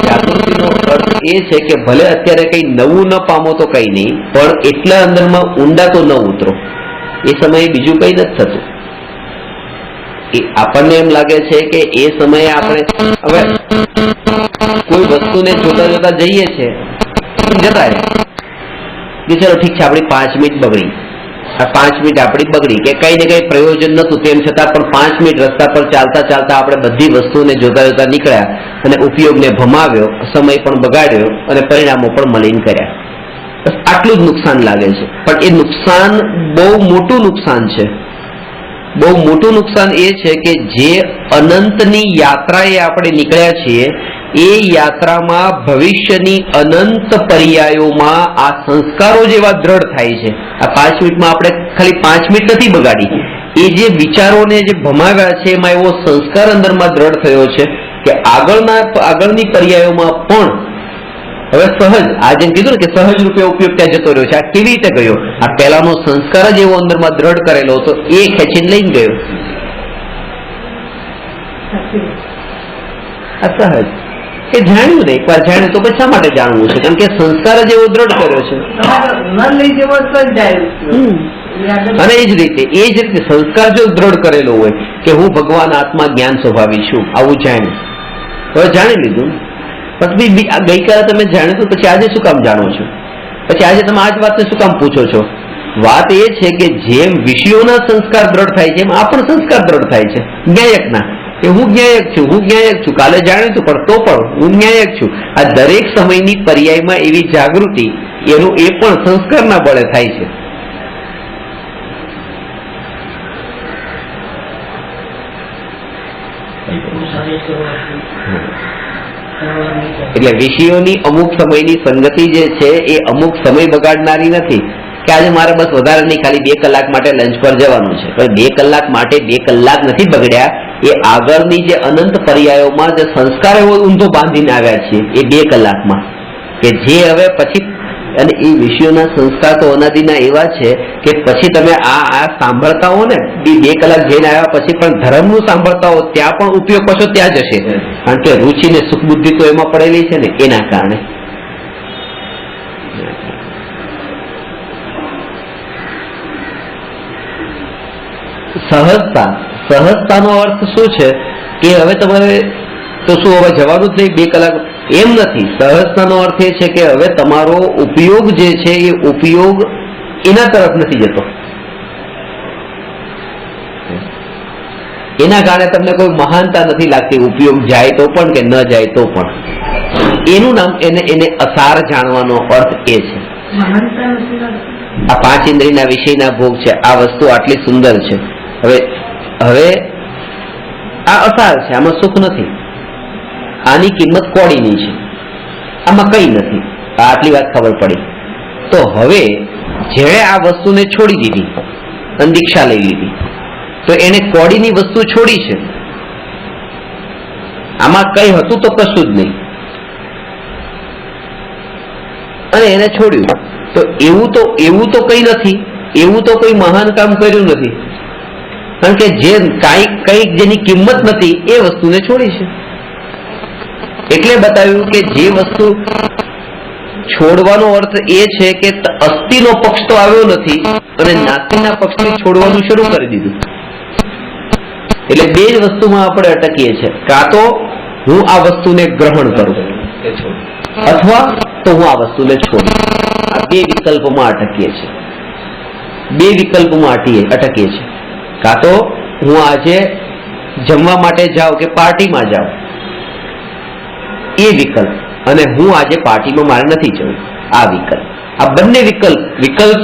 જાગૃતિનો અર્થ એ છે કે ભલે અત્યારે કઈ નવું ન પામો તો કઈ નહીં, પણ એટલા અંદરમાં ઊંડા તો ન ઉતરો. એ સમયે બીજું કઈ નથી થતું. આપણને એમ લાગે છે કે એ સમયે આપણે હવે કોઈ વસ્તુને જોતા જોતા જઈએ છે, જતા રહ્યા કે ચલો ઠીક છે, આપણી 5 મિનિટ બગડી, આ 5 મિનિટ આપણી બગડી કે કઈ ને કઈ પ્રયોજન નતું, તેમ છતાં પણ 5 મિનિટ રસ્તા પર ચાલતા ચાલતા આપણે બધી વસ્તુને જોતા જોતા નીકળ્યા અને ઉપયોગને ભમાવ્યો, સમય પણ બગાડ્યો અને પરિણામો પણ મલિન કર્યા. બસ આટલું જ નુકસાન લાગે છે. પણ એ નુકસાન બહુ મોટું નુકસાન છે. બહુ મોટું નુકસાન એ છે કે જે અનંતની યાત્રાએ આપણે નીકળ્યા છીએ, એ યાત્રામાં ભવિષ્યની અનંત પર્યાયોમાં આ સંસ્કારો જેવા દ્રઢ થાય છે. આ 5 મિનિટમાં આપણે ખાલી 5 મિનિટ નથી બગાડી, એ જે વિચારોને જે ભમાવ્યા છે એમાં એવો સંસ્કાર અંદરમાં દ્રઢ થયો છે કે આગળની પર્યાયોમાં પણ હવે સહજ, આ જેમ કીધું ને કે સહજ રૂપે ઉપયોગ ત્યાં જતો રહ્યો છે. આ કેવી રીતે ગયો? આ પહેલાનો સંસ્કાર જ એવો અંદરમાં દ્રઢ કરેલો હતો, એ ખેંચીને લઈને ગયો. આ સહજ એ જાણ્યું ને, એકવાર જાણ્યું તો પછી શા માટે જાણવું છે? કારણ કે સંસ્કાર જ એવો દ્રઢ કર્યો છે. અને એ જ રીતે સંસ્કાર જો દ્રઢ કરેલો હોય કે હું ભગવાન આત્મા જ્ઞાન સ્વભાવી છું, આવું જાણ્યું, હવે જાણી લીધું. પછી ગઈકાલે તમે જાણ્યું તો પછી આજે શું કામ જાણો છો? પછી આજે તમે આ જ વાતને શું કામ પૂછો છો? વાત એ છે કે જેમ વિષયોના સંસ્કાર દ્રઢ થાય છે, એમ આ પણ સંસ્કાર દ્રઢ થાય છે જ્ઞાયકના, કે હું જ્ઞાયક છું. કાલે જાણ્યું હતું પણ તો પણ હું જ્ઞાયક છું. આ દરેક સમયની પર્યાયમાં એવી જાગૃતિ, એનું એ પણ સંસ્કારના બળે થાય છે. એટલે વિષયોની અમુક સમયની સંગતિ જે છે એ અમુક સમય બગાડનારી નથી કે આજે મારે બસ વધારે નહીં, ખાલી 2 કલાક માટે લંચ પર જવાનું છે. પણ 2 કલાક માટે 2 કલાક નથી બગડ્યા, એ આગળની જે અનંત પર્યાયોમાં જે સંસ્કાર એવો ઊંધો બાંધીને આવ્યા છે એ 2 કલાકમાં, કે જે હવે પછી, અને એ વિષયોના સંસ્કાર તો અનાદિના એવા છે કે પછી તમે આ સાંભળતા હો ને, 2 કલાક જઈને આવ્યા પછી પણ ધર્મનું સાંભળતા હો, ત્યાં પણ ઉપયોગ પાછો ત્યાં જ હશે. કારણ કે રુચિ ને સુખ બુદ્ધિ તો એમાં પડેલી છે ને, એના કારણે. સહજતાનો અર્થ શું છે કે હવે તમારે તો શું હવે જવાનું જ નહીં 2 કલાક, એમ નથી. સહજતાનો અર્થ એ છે કે હવે તમારો ઉપયોગ જે છે એ ઉપયોગ એના તરફ નથી જતો. એના કારણે તમને કોઈ મહાનતા નથી લાગતી, ઉપયોગ જાય તો પણ કે ન જાય તો પણ. એનું નામ, એને અસાર જાણવાનો અર્થ એ છે. આ 5 ઇન્દ્રિયના વિષયના ભોગ છે, આ વસ્તુ આટલી સુંદર છે, હવે આ અસાર છે, આમાં સુખ નથી, આની કિંમત કોડીની છે, આમાં કઈ નથી. આટલી વાત ખબર પડી. તો હવે જેણે આ વસ્તુને છોડી દીધી અને દીક્ષા લઈ લીધી, તો એને કોડીની વસ્તુ છોડી છે, આમાં કઈ હતું તો કશું જ નહીં, અને એને છોડ્યું. તો એવું તો કઈ નથી, એવું તો કોઈ મહાન કામ કર્યું નથી. કારણ કે જે કઈક જેની કિંમત નથી એ વસ્તુને છોડી છે. એટલે બતાવ્યું કે જે વસ્તુ છોડવાનો અર્થ એ છે કે અસ્થિનો પક્ષ તો આવ્યો નથી અને નાસ્તિના પક્ષને છોડવાનું શરૂ કરી દીધું. એટલે 2 જ વસ્તુમાં આપણે અટકીએ છીએ, કાં તો હું આ વસ્તુને ગ્રહણ કરું અથવા તો હું આ વસ્તુને છોડું. આ 2 વિકલ્પોમાં અટકીએ છીએ. 2 વિકલ્પોમાં અટકીએ છીએ. કાં તો હું આજે જમવા માટે જાઉં કે પાર્ટીમાં જાઉં, એ વિકલ્પ, અને હું આજે પાર્ટીમાં મારે નથી જવું, આ વિકલ્પ. આ બંને વિકલ્પ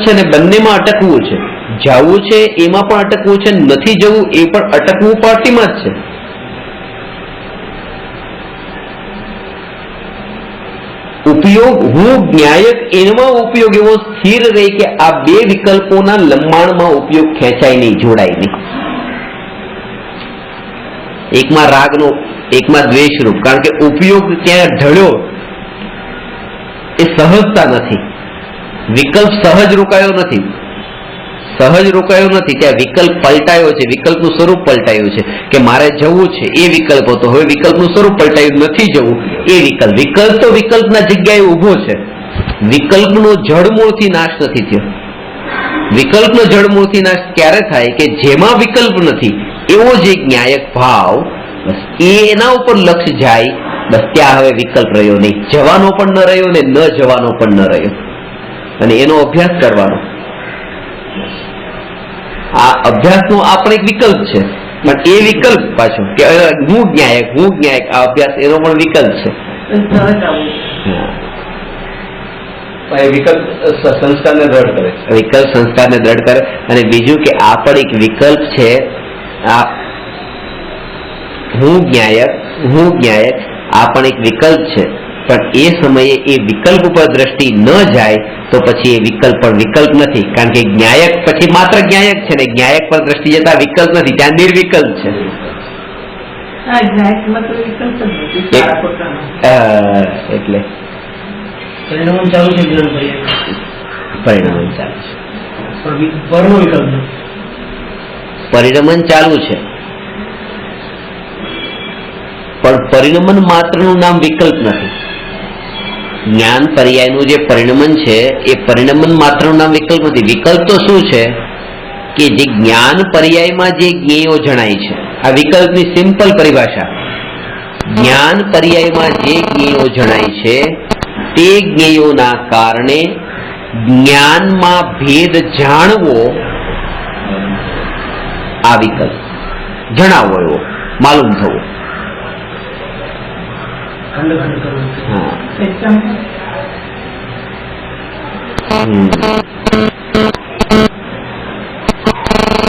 છે ને બંનેમાં અટકવું છે. જવું છે એમાં પણ અટકવું છે, નથી જવું એ પણ અટકવું પાર્ટીમાં જ છે. ઉપયોગ, હું જ્ઞાયક, એમાં ઉપયોગ એવો સ્થિર રહે કે આ 2 વિકલ્પોના લંબાણમાં ઉપયોગ ખેંચાય નહીં, જોડાય નહીં. એકમાં રાગનો, એકમાં દ્વેષરૂપ. કારણ કે ઉપયોગ ત્યાં ઢળ્યો એ સહજતા નથી, વિકલ્પ સહજ રોકાયો નથી. સહજ રોકાયો નથી, ત્યાં વિકલ્પ પલટાયો છે, વિકલ્પનું સ્વરૂપ પલટાયું છે કે મારે જવું છે એ વિકલ્પ હતો, હવે વિકલ્પનું સ્વરૂપ પલટાયું, નથી જવું એ વિકલ્પ. વિકલ્પ તો વિકલ્પના જગ્યાએ ઉભો છે, વિકલ્પનો જડમૂળથી નાશ નથી થયો. વિકલ્પનો જડમૂળથી નાશ ક્યારે થાય કે જેમાં વિકલ્પ નથી એવો જે ન્યાયક ભાવ, બસ એના ઉપર લક્ષ્ય જાય, બસ ત્યાં હવે વિકલ્પ રહ્યો નહીં, જવાનો પણ ન રહ્યો ને ન જવાનો પણ ન રહ્યો, અને એનો અભ્યાસ કરવાનો. આ અભ્યાસનો આ પણ એક વિકલ્પ છે, પણ એ વિકલ્પ પાછો કે હું ન્યાયક આ અભ્યાસ એનો પણ વિકલ્પ છે. વિકલ્પ સંસ્કારને દ્રઢ કરે છે, વિકલ્પ સંસ્કારને દ્રઢ કરે. અને બીજું કે આ પણ એક વિકલ્પ છે, આ હું ન્યાયક આ પણ એક વિકલ્પ છે, પણ એ સમયે એ વિકલ્પ ઉપર દ્રષ્ટિ ન જાય તો પછી એ વિકલ્પ પણ વિકલ્પ નથી, કારણ કે ન્યાયક પછી માત્ર ન્યાયક છે ને ન્યાયક પર દ્રષ્ટિ જતા વિકલ્પ નથી, ત્યાં નિર્વિકલ્પ છે. એટલે પરિણામ ચાલુ છે, પરિણમન ચાલુ છે, પણ પરિણમન માત્રનું નામ વિકલ્પ નથી. જ્ઞાન પર્યાયનું જે પરિણમન છે એ પરિણમન માત્રનું નામ વિકલ્પ નથી. વિકલ્પ તો શું છે કે જે જ્ઞાન પર્યાયમાં જે જ્ઞેયો જણાય છે, આ વિકલ્પની સિમ્પલ પરિભાષા. જ્ઞાન પર્યાયમાં જે જ્ઞેયો જણાય છે તે જ્ઞેયોના કારણે જ્ઞાનમાં ભેદ જાણવો આ વિકલ્પ, જણાવવો એવો, માલુમ થવો.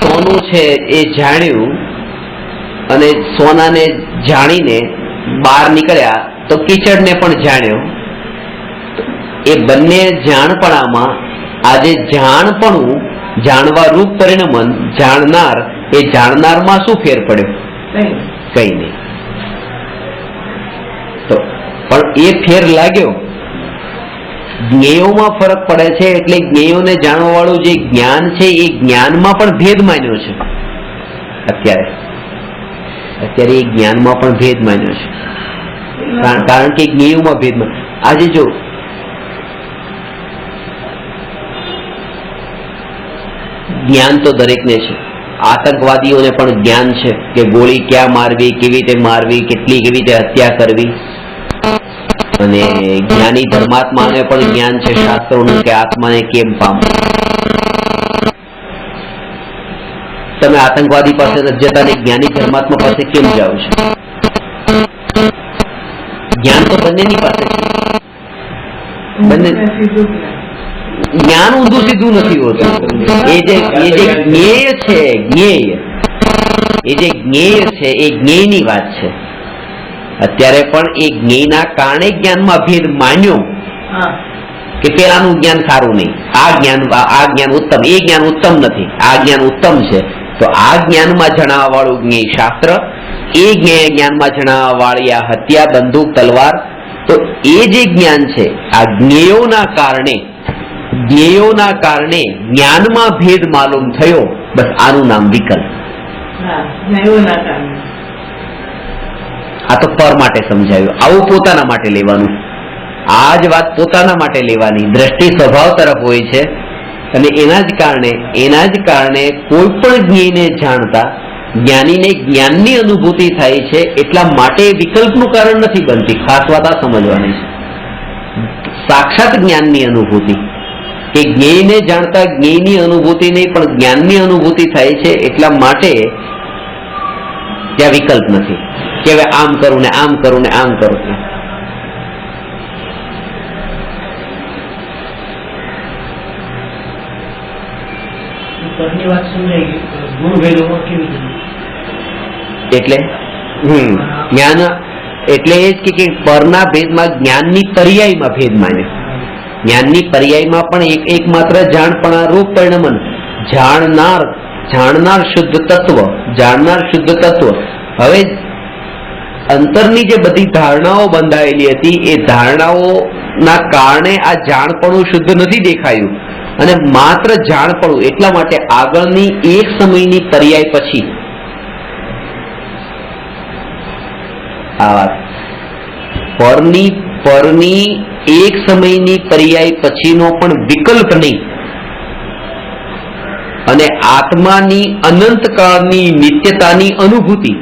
સોનું છે એ જાણ્યું અને સોનાને જાણીને બહાર નીકળ્યા તો કીચડને પણ જાણ્યો. એ બંને જાણપણામાં આજે જાણપણું, જાણવા રૂપ પરિણમન, જાણનાર, એ જાણનારમાં શું ફેર પડ્યો? કઈ નહીં. તો પણ એ ફેર લાગ્યો, જ્ઞેયોમાં ફરક પડે છે, એટલે જ્ઞેયોને જાણવા વાળું જે જ્ઞાન છે એ જ્ઞાનમાં પણ ભેદ માન્યો છે. અત્યારે એ જ્ઞાનમાં પણ ભેદ માન્યો છે, કારણ કે જ્ઞેયોમાં ભેદ. આજે જો જ્ઞાન તો દરેકને છે, આતંકવાદીઓને પણ જ્ઞાન છે કે ગોળી ક્યાં મારવી, કેવી રીતે મારવી, કેવી રીતે હત્યા કરવી. અને જ્ઞાની ધર્માત્માને પણ જ્ઞાન છે શાસ્ત્રોનું કે આત્માને કેમ પામવું. તમે આતંકવાદી પાસે નથી જતા ને જ્ઞાની ધર્માત્મા પાસે કેમ જાઓ છો? જ્ઞાન તો બંનેની પાસે છે. બંને જ્ઞાન ઊંધું સીધું નથી હોતું. એ જે જ્ઞેય છે, એ જ્ઞેયની વાત છે. અત્યારે પણ એ જ્ઞેયના કારણે જ્ઞાનમાં ભેદ માન્યો કે પેલાનું જ્ઞાન સારું નહીં, આ જ્ઞાન ઉત્તમ, એ જ્ઞાન ઉત્તમ નથી, આ જ્ઞાન ઉત્તમ છે. તો આ જ્ઞાનમાં જણાવવા વાળું જ્ઞેય શાસ્ત્ર, એ જ્ઞાનમાં જણાવવા વાળી આ હત્યા, બંદૂક, તલવાર, તો એ જે જ્ઞાન છે આ જ્ઞેયોના કારણે જ્ઞાનમાં ભેદ માલુમ થયો, બસ આનું નામ વિકલ્પ. આ તો પર માટે સમજાયું, આવું પોતાના માટે લેવાનું. આ જ વાત પોતાના માટે લેવાની. દ્રષ્ટિ સ્વભાવ તરફ હોય છે, અને એના જ કારણે કોઈ પણ જ્ઞેયને જાણતા જ્ઞાનીને જ્ઞાનની અનુભૂતિ થાય છે. એટલા માટે વિકલ્પનું કારણ નથી બનતી. ખાસ વાત આ સમજવાની છે, સાક્ષાત જ્ઞાનની અનુભૂતિ. કે જ્ઞેયને જાણતા જ્ઞેયની અનુભૂતિ નહીં પણ જ્ઞાનની અનુભૂતિ થાય છે. એટલા માટે ત્યાં વિકલ્પ નથી કે હવે આમ કરું ને આમ કરું ને આમ કરું. એટલે જ્ઞાન એટલે એ જ કે પરના ભેદમાં જ્ઞાનની પર્યાયમાં ભેદ માન્યો. જ્ઞાનની પર્યાયમાં પણ એક માત્ર જાણપણા રૂપ પરિણમન, જાણનાર શુદ્ધ તત્વ. હવે અંતરની જે બધી ધારણાઓ બંધાયેલી હતી એ ધારણાઓના કારણે આ જાણપણું શુદ્ધ નથી દેખાયું, અને માત્ર જાણપણું. એટલા માટે આગળની એક સમયની પર્યાય પછી આ વાત પરની એક સમયની પર્યાય પછીનો પણ વિકલ્પ નહીં, અને આત્માની અનંતકાળની નિત્યતાની અનુભૂતિ.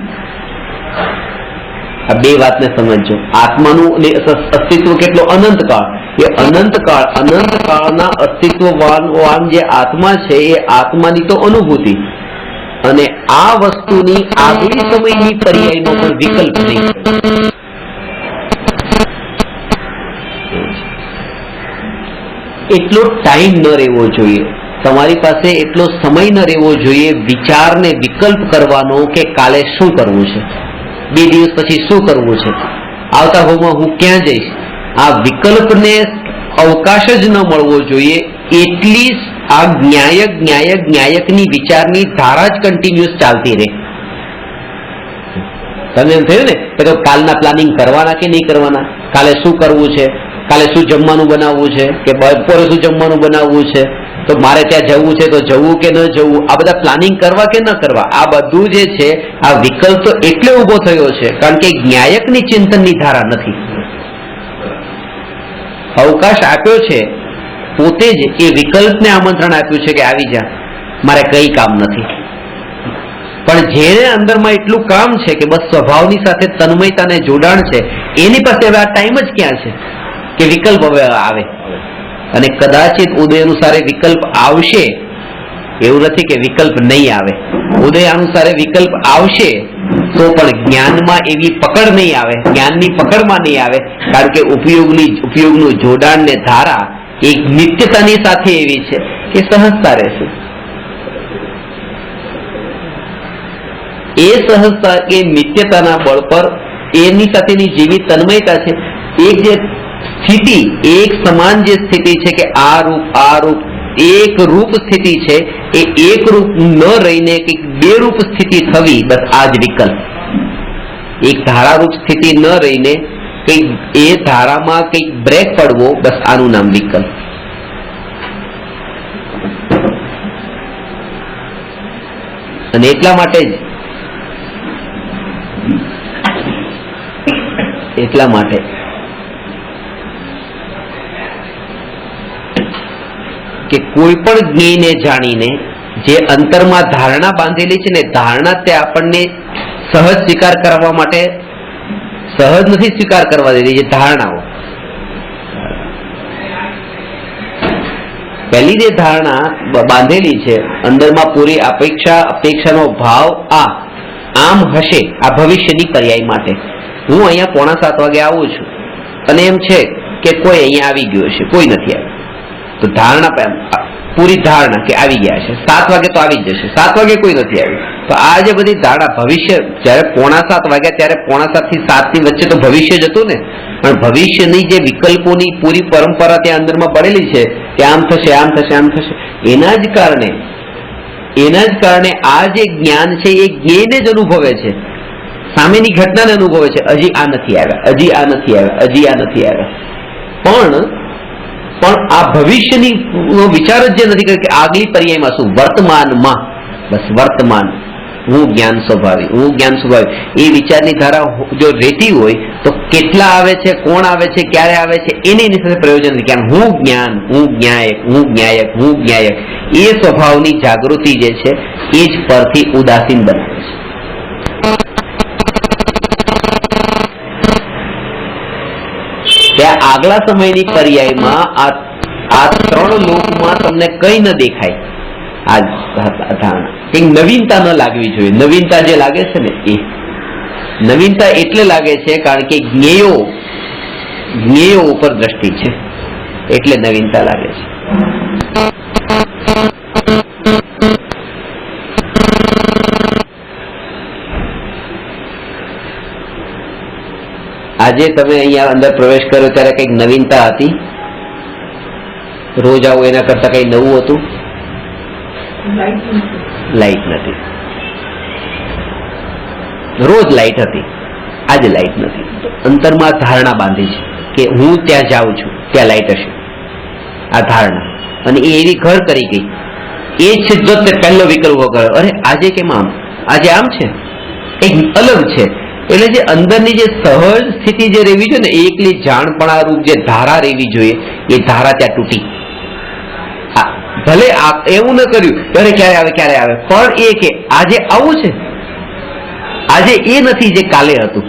આ બે વાતને સમજો. આત્માનું અસ્તિત્વ કેટલો અનંતકાળ, એ અનંતકાળના અસ્તિત્વવાન જે આત્મા છે એ આત્માની તો અનુભૂતિ, અને આ વસ્તુની આગલી સમયની પર્યાયનો પણ વિકલ્પ નહીં. એટલો ટાઈમ ન રહેવો જોઈએ તમારી પાસે, એટલો સમય ન રહેવો જોઈએ વિચારને વિકલ્પ કરવાનો કે કાલે શું કરવું છે, 2 દિવસ પછી શું કરવું છે, આવતા ભાવમાં હું ક્યાં જઈશ. આ વિકલ્પને અવકાશ જ ન મળવો જોઈએ. એટલી આ ન્યાયકની વિચારની ધારા જ કન્ટિન્યુઅસ ચાલતી રહે. તમને એમ થયું ને કે તો કાલના પ્લાનિંગ કરવાના કે નહીં કરવાના, કાલે શું કરવું છે, કાલે શું જમવાનું બનાવવું છે, કે બપોરે શું જમવાનું બનાવવું છે, તો મારે ત્યાં જવું છે તો જવું કે ન જવું, આ બધા પ્લાનિંગ કરવા કે ન કરવા, આ બધું જે છે આ વિકલ્પ તો એટલે ઉભો થયો છે કારણ કે ન્યાયકની ચિંતનની ધારા નથી. અવકાશ આપ્યો છે પોતે જ, એ વિકલ્પને આમંત્રણ આપ્યું છે કે આવી જા, મારે કઈ કામ નથી. પણ જેને અંદરમાં એટલું કામ છે કે બસ સ્વભાવની સાથે તન્મયતાને જોડાણ છે, એની પાસે હવે આ ટાઈમ જ ક્યાં છે કે વિકલ્પ હવે આવે. અને કદાચિત ઉદય અનુસારે વિકલ્પ આવશે, એવું નથી કે વિકલ્પ નહીં આવે. ઉદય અનુસારે વિકલ્પ આવશે તો પણ જ્ઞાનમાં એવી પકડ નહીં આવે, જ્ઞાનની પકડમાં નહીં આવે, કારણ કે ઉપયોગનું જોડાણ ને ધારા એક નિત્યતાની સાથે એવી છે કે સહજતા રહેશે. એ સહજતા કે નિત્યતાના બળ પર એની સાથેની જેવી તન્મયતા છે, એક જે સ્થિતિ, એક સમાન જે સ્થિતિ છે કે આ રૂપ એક રૂપ સ્થિતિ છે, એ એક રૂપ ન રહીને કંઈક 2 રૂપ સ્થિતિ થવી, બસ આ જ વિકલ્પ. એક ધારારૂપ સ્થિતિ ન રહીને કંઈક એ ધારામાં કંઈક બ્રેક પડવો, બસ આનું નામ વિકલ્પ. અને એટલા માટે કે કોઈ પણ જ્ઞેયને જાણીને જે અંતરમાં ધારણા બાંધેલી છે ને, ધારણા તે આપણને સહજ સ્વીકાર કરવા માટે સહજ નથી સ્વીકાર કરવા દેતી. જે ધારણાઓ પહેલી જે ધારણા બાંધેલી છે અંદરમાં, પૂરી અપેક્ષાનો ભાવ આમ હશે, આ ભવિષ્યની પર્યાય માટે. હું અહીંયા 6:45 વાગે આવું છું અને એમ છે કે કોઈ અહીંયા આવી ગયો છે, કોઈ નથી આવ્યું, તો ધારણા પૂરી ધારણા કે આવી ગયા છે, 7 વાગે તો આવી જશે, 7 વાગે કોઈ નથી આવ્યું. તો આ જે બધી ધારણા ભવિષ્ય, જયારે 6:45 વાગ્યા ત્યારે 6:45 થી 7 ની વચ્ચે તો ભવિષ્ય જ હતું ને. પણ ભવિષ્યની જે વિકલ્પોની પૂરી પરંપરા ત્યાં અંદરમાં પડેલી છે કે આમ થશે, આમ થશે, આમ થશે, એના જ કારણે આ જે જ્ઞાન છે એ જ્ઞેયને જ અનુભવે છે, સામેની ઘટનાને અનુભવે છે. હજી આ નથી આવ્યા, હજી આ નથી આવ્યા, હજી આ નથી આવ્યા, પણ આ ભવિષ્યની વિચાર જ જે નથી કે આગલી પર્યાયમાં શું, વર્તમાનમાં, બસ વર્તમાન, હું જ્ઞાન સ્વભાવી, એ વિચારની ધારા જો રહેતી હોય તો કેટલા આવે છે, કોણ આવે છે, ક્યારે આવે છે, એની સાથે પ્રયોજન નથી. કારણ હું જ્ઞાન, હું ન્યાયક, એ સ્વભાવની જાગૃતિ જે છે એ જ પરથી ઉદાસીન બનાવે છે. ત્યાં આગલા સમયની પર્યાયમાં આ 3 લોકમાં તમને કઈ ન દેખાય. આ ધારણા કઈ નવીનતા ન લાગવી જોઈએ. નવીનતા જે લાગે છે ને, એ નવીનતા એટલે લાગે છે કારણ કે જ્ઞેયો ઉપર દ્રષ્ટિ છે, એટલે નવીનતા લાગે છે. આજે તમે અહીંયા અંદર પ્રવેશ કર્યો ત્યારે કઈક નવીનતા હતી? રોજ આવું એના કરતા કઈ નવું હતું? લાઈટ નથી. રોજ લાઈટ હતી, આજે લાઈટ નથી. અંતરમાં ધારણા બાંધી છે કે હું ત્યાં જાઉં છું, ત્યાં લાઈટ હશે. આ ધારણા અને એ એવી ઘર કરી ગઈ. એ છે જો તે પહેલો વિકલ્પ ઉભો કર્યો, અરે આજે કેમ આમ, આજે આમ છે, એક અલગ છે. એટલે જે અંદરની જે સહજ સ્થિતિ જે રહેવી જોઈએ ને, એકલી જાણપણા રૂપ જે ધારા રહેવી જોઈએ, એ ધારા ત્યાં તૂટી. ભલે એવું ન કર્યું અરે ક્યારે આવે ક્યારે આવે, પણ એ કે આજે આવું છે, આજે એ નથી જે કાલે હતું,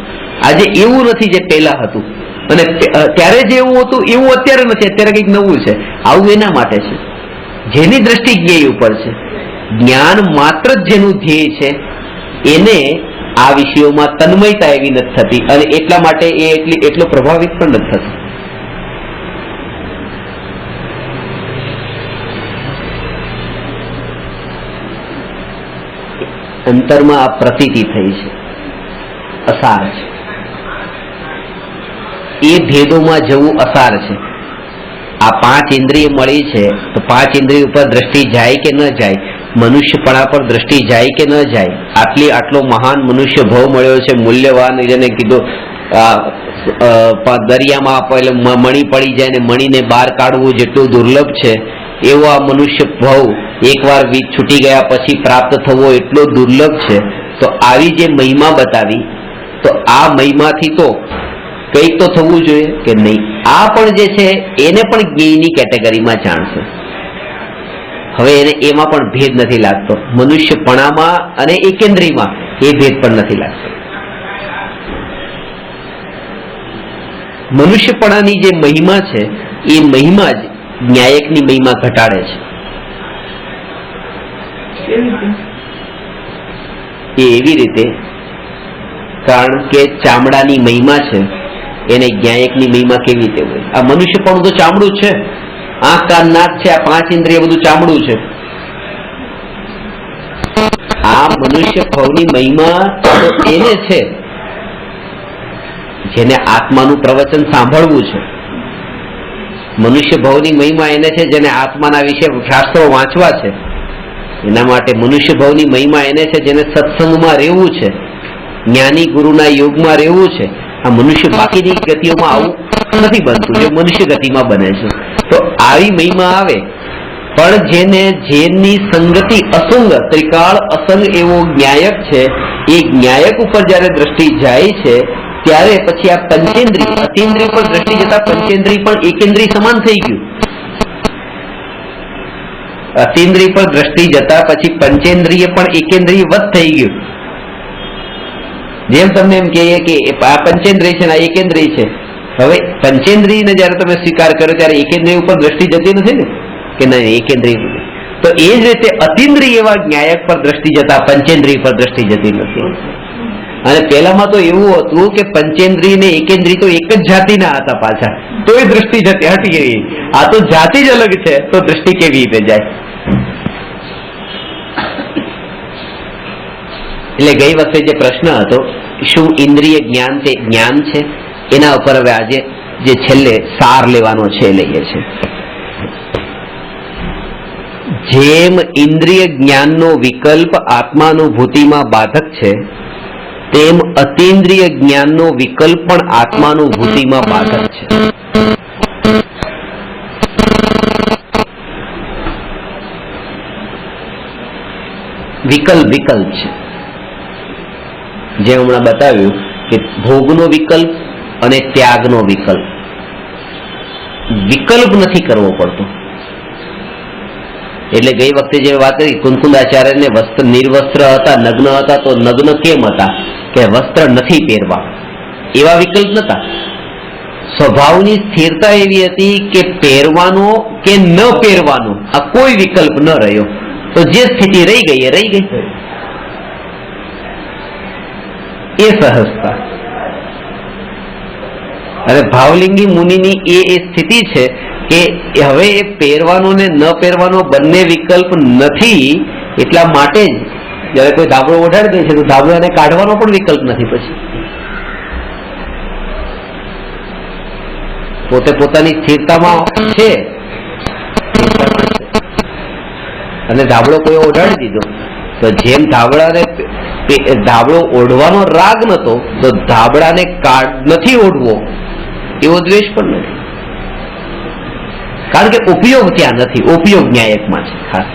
આજે એવું નથી જે પહેલા હતું, અને ત્યારે જે એવું હતું એવું અત્યારે નથી, અત્યારે કંઈક નવું છે. આવું એના માટે છે જેની દ્રષ્ટિ જ્ઞેય ઉપર છે. જ્ઞાન માત્ર જ જેનું ધ્યેય છે એને આ વિષયોમાં તન્મયતા એવી નથી થતી, અને એટલા માટે એ એટલો પ્રભાવિત પણ નથી થતો. અંતરમાં આ પ્રતીતિ થઈ છે, અસાર છે. એ ભેદોમાં જવું અસાર છે. આ 5 ઇન્દ્રિય મળી છે તો 5 ઇન્દ્રિય ઉપર દ્રષ્ટિ જાય કે ન જાય, મનુષ્યપણા પર દ્રષ્ટિ જાય કે ન જાય. આટલો મહાન મનુષ્ય ભાવ મળ્યો છે, મૂલ્યવાન, જેને કીધું દરિયામાં એટલે મણી પડી જાય ને મણીને બહાર કાઢવું જેટલું દુર્લભ છે, એવો આ મનુષ્ય ભાવ એકવાર છૂટી ગયા પછી પ્રાપ્ત થવો એટલો દુર્લભ છે. તો આવી જે મહિમા બતાવી, તો આ મહિમાથી તો કંઈક તો થવું જોઈએ કે નહીં. આ પણ જે છે એને પણ જ્ઞેયની કેટેગરીમાં જાણશે. હવે એને એમાં પણ ભેદ નથી લાગતો, મનુષ્યપણામાં અને એકેન્દ્રીયમાં એ ભેદ પણ નથી લાગતો. મનુષ્યપણાની જે મહિમા છે એ મહિમા જ ન્યાયકની મહિમા ઘટાડે છે. એ એવી રીતે, કારણ કે ચામડાની મહિમા છે એને ન્યાયકની મહિમા કેવી રીતે હોય? આ મનુષ્યપણું તો ચામડું છે, આંખ કાન નાક છે, આ 5 ઇન્દ્રિય બધું ચામડું છે. આ મનુષ્ય ભાવની મહિમા એને છે જેને આત્માનું પ્રવચન સાંભળવું છે. મનુષ્ય ભાવની મહિમા એને છે જેને આત્માના વિશે શાસ્ત્રો વાંચવા છે. એના માટે મનુષ્ય ભાવની મહિમા એને છે જેને સત્સંગમાં રહેવું છે, જ્ઞાની ગુરુના યોગમાં રહેવું છે. આ મનુષ્ય બાકીની ગતિઓમાં આવું નથી બનતું જે મનુષ્ય ગતિમાં બને છે. તો આવી મહિમા આવે, પણ જેની સંગતિ અસંગ, ત્રિકાળ અસંગ એવો જ્ઞાયક છે, એ જ્ઞાયક ઉપર જયારે દ્રષ્ટિ જાય છે ત્યારે પછી આ પંચેન્દ્રિય, અતિન્દ્રિય પર દ્રષ્ટિ જતા પંચેન્દ્રિય પણ એકેન્દ્રિય સમાન થઈ ગયું. અતિન્દ્રિય પર દ્રષ્ટિ જતા પછી પંચેન્દ્રિય પણ એકેન્દ્રિય વધ થઈ ગયું. જેમ તમને એમ કહીએ કે આ પંચેન્દ્રિય છે ને આ એકેન્દ્રિય છે. હવે પંચેન્દ્રિયને જયારે તમે સ્વીકાર કરો ત્યારે એકેન્દ્રિય ઉપર દ્રષ્ટિ જતી નથી ને, કે નહીં એકેન્દ્રિય. તો એ જ રીતે અતિન્દ્રિય એવા જ્ઞાયક પર દ્રષ્ટિ જતા પંચેન્દ્રિય પર દ્રષ્ટિ જતી નથી. અને પેલામાં તો એવું હતું કે પંચેન્દ્રિય ને એકેન્દ્રિય તો એક જ જાતિના હતા પાછા, તો એ દ્રષ્ટિ જતી હટી ગઈ. આ તો જાતિ જ અલગ છે, તો દ્રષ્ટિ કેવી રીતે જાય? એટલે ગઈ વખતે જે પ્રશ્ન હતો શું ઇન્દ્રિય જ્ઞાન તે જ્ઞાન છે, એના ઉપર હવે આજે જે છેલ્લે સાર લેવાનો છે લઈએ છે. જેમ ઇન્દ્રિય જ્ઞાનનો વિકલ્પ આત્માનુભૂતિમાં બાધક છે, તેમ અતિન્દ્રિય જ્ઞાનનો વિકલ્પ પણ આત્માનુભૂતિમાં બાધક છે. વિકલ્પ છે, જેમ હમણાં બતાવ્યું કે ભોગનો વિકલ્પ અને ત્યાગનો વિકલ્પ નથી કરવો પડતો. એટલે ગઈ વખતે જે વાત કરી કુંકુંદાચાર્યને વસ્ત્ર નિર્વસ્ત્ર હતા, નગ્ન હતા, તો નગ્ન કેમ હતા? કે વસ્ત્ર નથી પહેરવા, એવા વિકલ્પ નતા. સ્વભાવની સ્થિરતા એવી હતી કે પહેરવાનો કે ન પહેરવાનો આ કોઈ વિકલ્પ ન રહ્યો, તો જે સ્થિતિ રહી ગઈ એ રહી ગઈ. એ સહજતા. અને ભાવલિંગી મુનિની એ સ્થિતિ છે કે હવે એ પહેરવાનો ને ન પહેરવાનો બંને વિકલ્પ નથી. એટલા માટે જ જયારે કોઈ ધાબળો ઓઢાડી દે છે તો ધાબળાને કાઢવાનો પણ વિકલ્પ નથી. પછી પોતે પોતાની સ્થિરતામાં છે અને ધાબળો કોઈ ઓઢાડી દીધો, તો જેમ ધાબળો ઓઢવાનો રાગ નતો, તો ધાબળાને નથી ઓઢવો એવો દ્વેષ પણ નથી. કારણ કે ઉપયોગ ત્યાં નથી, ઉપયોગ ન્યાયકમાં છે, ખાસ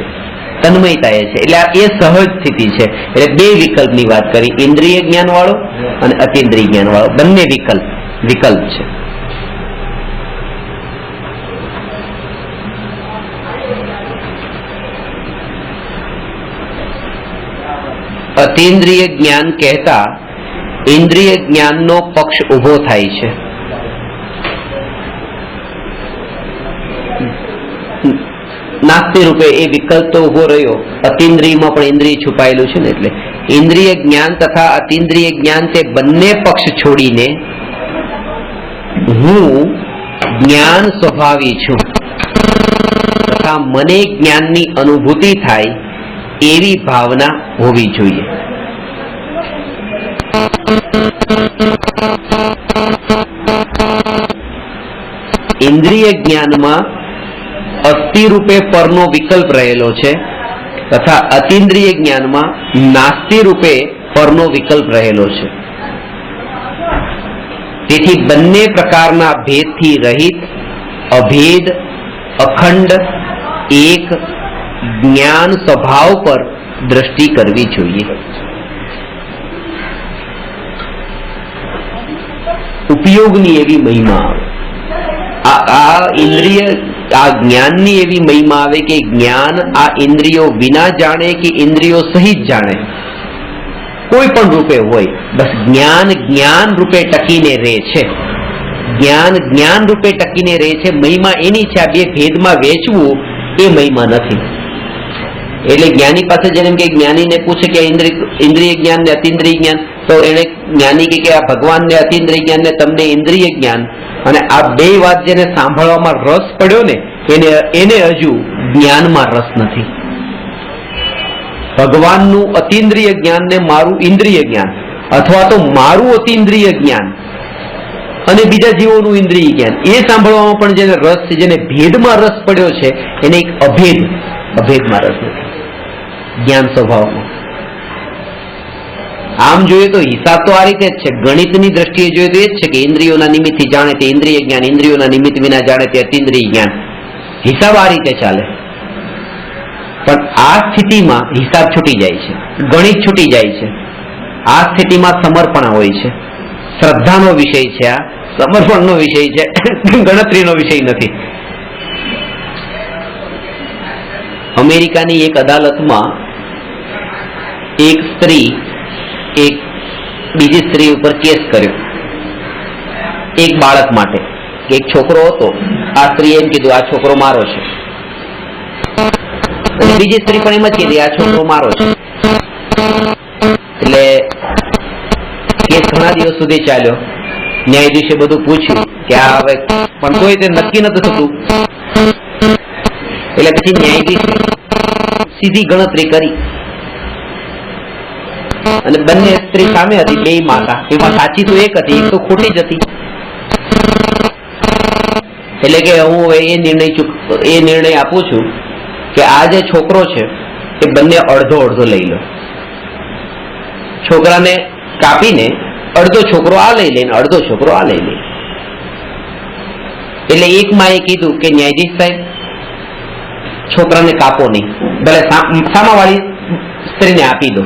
તન્મયતા એ છે. એટલે એ સહજ સ્થિતિ છે. એટલે બે વિકલ્પની વાત કરી, ઇન્દ્રિય જ્ઞાન વાળો અને અતિન્દ્રિય જ્ઞાન વાળો, બંને વિકલ્પ છે. અતિન્દ્રિય જ્ઞાન કહેતા ઇન્દ્રિય જ્ઞાનનો પક્ષ ઉભો થાય છે. નાસ્તિ રૂપે એ વિકલ્પ તો ઉભો રહ્યો, અતિન્દ્રિયમાં પણ ઇન્દ્રિય છુપાયેલું છે ને, એટલે ઇન્દ્રિય જ્ઞાન તથા અતિન્દ્રિય જ્ઞાન તે બંને પક્ષ છોડીને હું જ્ઞાન સ્વભાવી છું તથા મને જ્ઞાનની અનુભૂતિ થાય એવી ભાવના હોવી જોઈએ. ઇન્દ્રિય જ્ઞાનમાં અસ્થિ રૂપે પરનો વિકલ્પ રહેલો છે તથા અતિન્દ્રિય જ્ઞાનમાં નાસ્તિ રૂપે પરનો વિકલ્પ રહેલો છે. તેથી બંને પ્રકારના ભેદથી રહિત અભેદ અખંડ એક જ્ઞાન સ્વભાવ પર દ્રષ્ટિ કરવી જોઈએ. ઉપયોગની એવી મહિમા આવે, આ ઇન્દ્રિય આ જ્ઞાનની એવી મહિમા આવે કે જ્ઞાન આ ઇન્દ્રિયો વિના જાણે કે ઇન્દ્રિયો સહિત જાણે, કોઈ પણ રૂપે હોય, બસ જ્ઞાન જ્ઞાન રૂપે ટકીને રહે છે. જ્ઞાન જ્ઞાન રૂપે ટકીને રહે છે. મહિમા એની છે. આ બે ભેદમાં વેચવું એ મહિમા નથી. એટલે જ્ઞાની પાસે જેમ કે જ્ઞાનીને પૂછે કે ઇન્દ્રિય જ્ઞાન ને અતિન્દ્રિય જ્ઞાન, તો એને જ્ઞાની કે આ ભગવાન ને અતિન્દ્રિય જ્ઞાન ને તમને ઇન્દ્રિય જ્ઞાન, અને આ બે વાત જેને સાંભળવામાં રસ પડ્યો ને એને હજુ જ્ઞાનમાં રસ નથી. ભગવાનનું અતિન્દ્રિય જ્ઞાન ને મારું ઇન્દ્રિય જ્ઞાન, અથવા તો મારું અતિન્દ્રિય જ્ઞાન અને બીજા જીવોનું ઇન્દ્રિય જ્ઞાન, એ સાંભળવામાં પણ જેને રસ છે, જેને ભેદમાં રસ પડ્યો છે, એને એક અભેદમાં રસ નથી, જ્ઞાન સ્વભાવમાં. આમ જોઈએ તો હિસાબ તો આ રીતે જ છે. ગણિતની દ્રષ્ટિએ જોઈએ તો એ જ છે કે ઇન્દ્રિયોના નિમિત્તથી જાણે તે ઇન્દ્રિય જ્ઞાન, ઇન્દ્રિયોના નિમિત્ત વિના જાણે તે અતિન્દ્રિય જ્ઞાન. હિસાબ આ રીતે ચાલે. પણ આ સ્થિતિમાં હિસાબ છૂટી જાય છે, ગણિત છૂટી જાય છે. આ સ્થિતિમાં સમર્પણ હોય છે. શ્રદ્ધાનો વિષય છે, આ સમર્પણનો વિષય છે, ગણતરીનો વિષય નથી. અમેરિકાની એક અદાલતમાં એક સ્ત્રી એક બીજી સ્ત્રી ઉપર કેસ કર્યો એક બાળક માટે. એક છોકરો હતો, આ સ્ત્રીએ એમ કીધું આ છોકરો મારો છે, બીજી સ્ત્રી પણ એમ જ કીધી આ છોકરો મારો છે. એટલે કેસ ઘણા દિવસ સુધી ચાલ્યો. ન્યાયાધીશે બધું પૂછ્યું કે આ હવે, પણ કોઈ તે નક્કી નતું થતું. એટલે પછી ન્યાયાધીશે સીધી ગણતરી કરી અને બંને સ્ત્રી સામે હતી, બે માતા. એમાં સાચી તો એક હતી, એક તો ખોટી જ હતી. એટલે કે હું હવે એ નિર્ણય આપું છું કે આ જે છોકરો છે એ બંને અડધો અડધો લઈ લો. છોકરાને કાપીને અડધો છોકરો આ લઈ લે, અડધો છોકરો આ લઈ લે. એટલે એક માએ કીધું કે ન્યાયાધીશ સાહેબ, છોકરાને કાપો નહીં, ભલે સામાવાળી સ્ત્રીને આપી દો,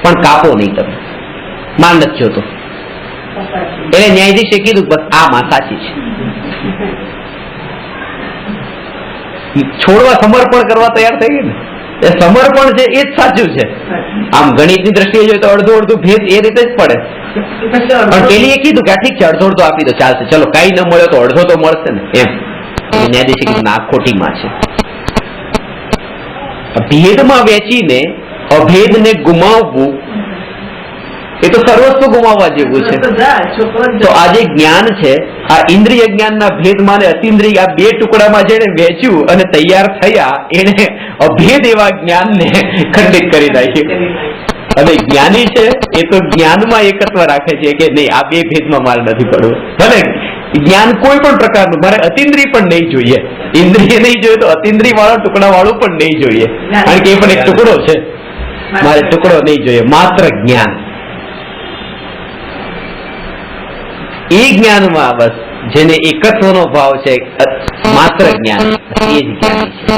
પણ કાપો નહીં તમે, માન નથી જોતો. એટલે ન્યાયાધીશે કીધું બસ આ માં સાચી છે. છોડવા સમર્પણ કરવા તૈયાર થઈ ગઈ ને, એ સમર્પણ છે એ જ સાચું છે. આમ ગણિતની દ્રષ્ટિએ જોઈએ તો અડધો અડધું ભેદ એ રીતે જ પડે. પણ પેલી એ કીધું કે ઠીક છે અડધો અડધો આપી દો, ચાલશે, ચલો કઈ ન મળ્યો તો અડધો તો મળશે ને એમ. ન્યાયાધીશે કીધું ના, ખોટી માં છે. ભેદમાં વેચીને અભેદને ગુમાવવું એ તો સર્વસ્વ ગુમાવવા જેવું છે. તો આ જે જ્ઞાન છે, આ ઇન્દ્રિય જ્ઞાનના ભેદમાં ને અતિન્દ્રિય આ બે ટુકડામાં જેને વેચ્યું અને તૈયાર થયા, એને અભેદ એવા જ્ઞાનને ખંડિત કરી નાખ્યું. અને જ્ઞાની છે એ તો જ્ઞાનમાં એકત્વ રાખે છે કે નહીં, આ બે ભેદમાં મારે નથી પડવું. ભલે જ્ઞાન કોઈ પણ પ્રકારનું, મારે અતિન્દ્રિય પણ નહીં જોઈએ, ઇન્દ્રિય નહીં જોઈએ તો અતિન્દ્રિય વાળો ટુકડા વાળું પણ નહીં જોઈએ, કારણ કે એ પણ એક ટુકડો છે. મારે ટુકડો નહીં જોઈએ, માત્ર જ્ઞાન. એ જ્ઞાનમાં બસ જેને એકત્વનો ભાવ છે, માત્ર જ્ઞાન, એ જ જ્ઞાની છે.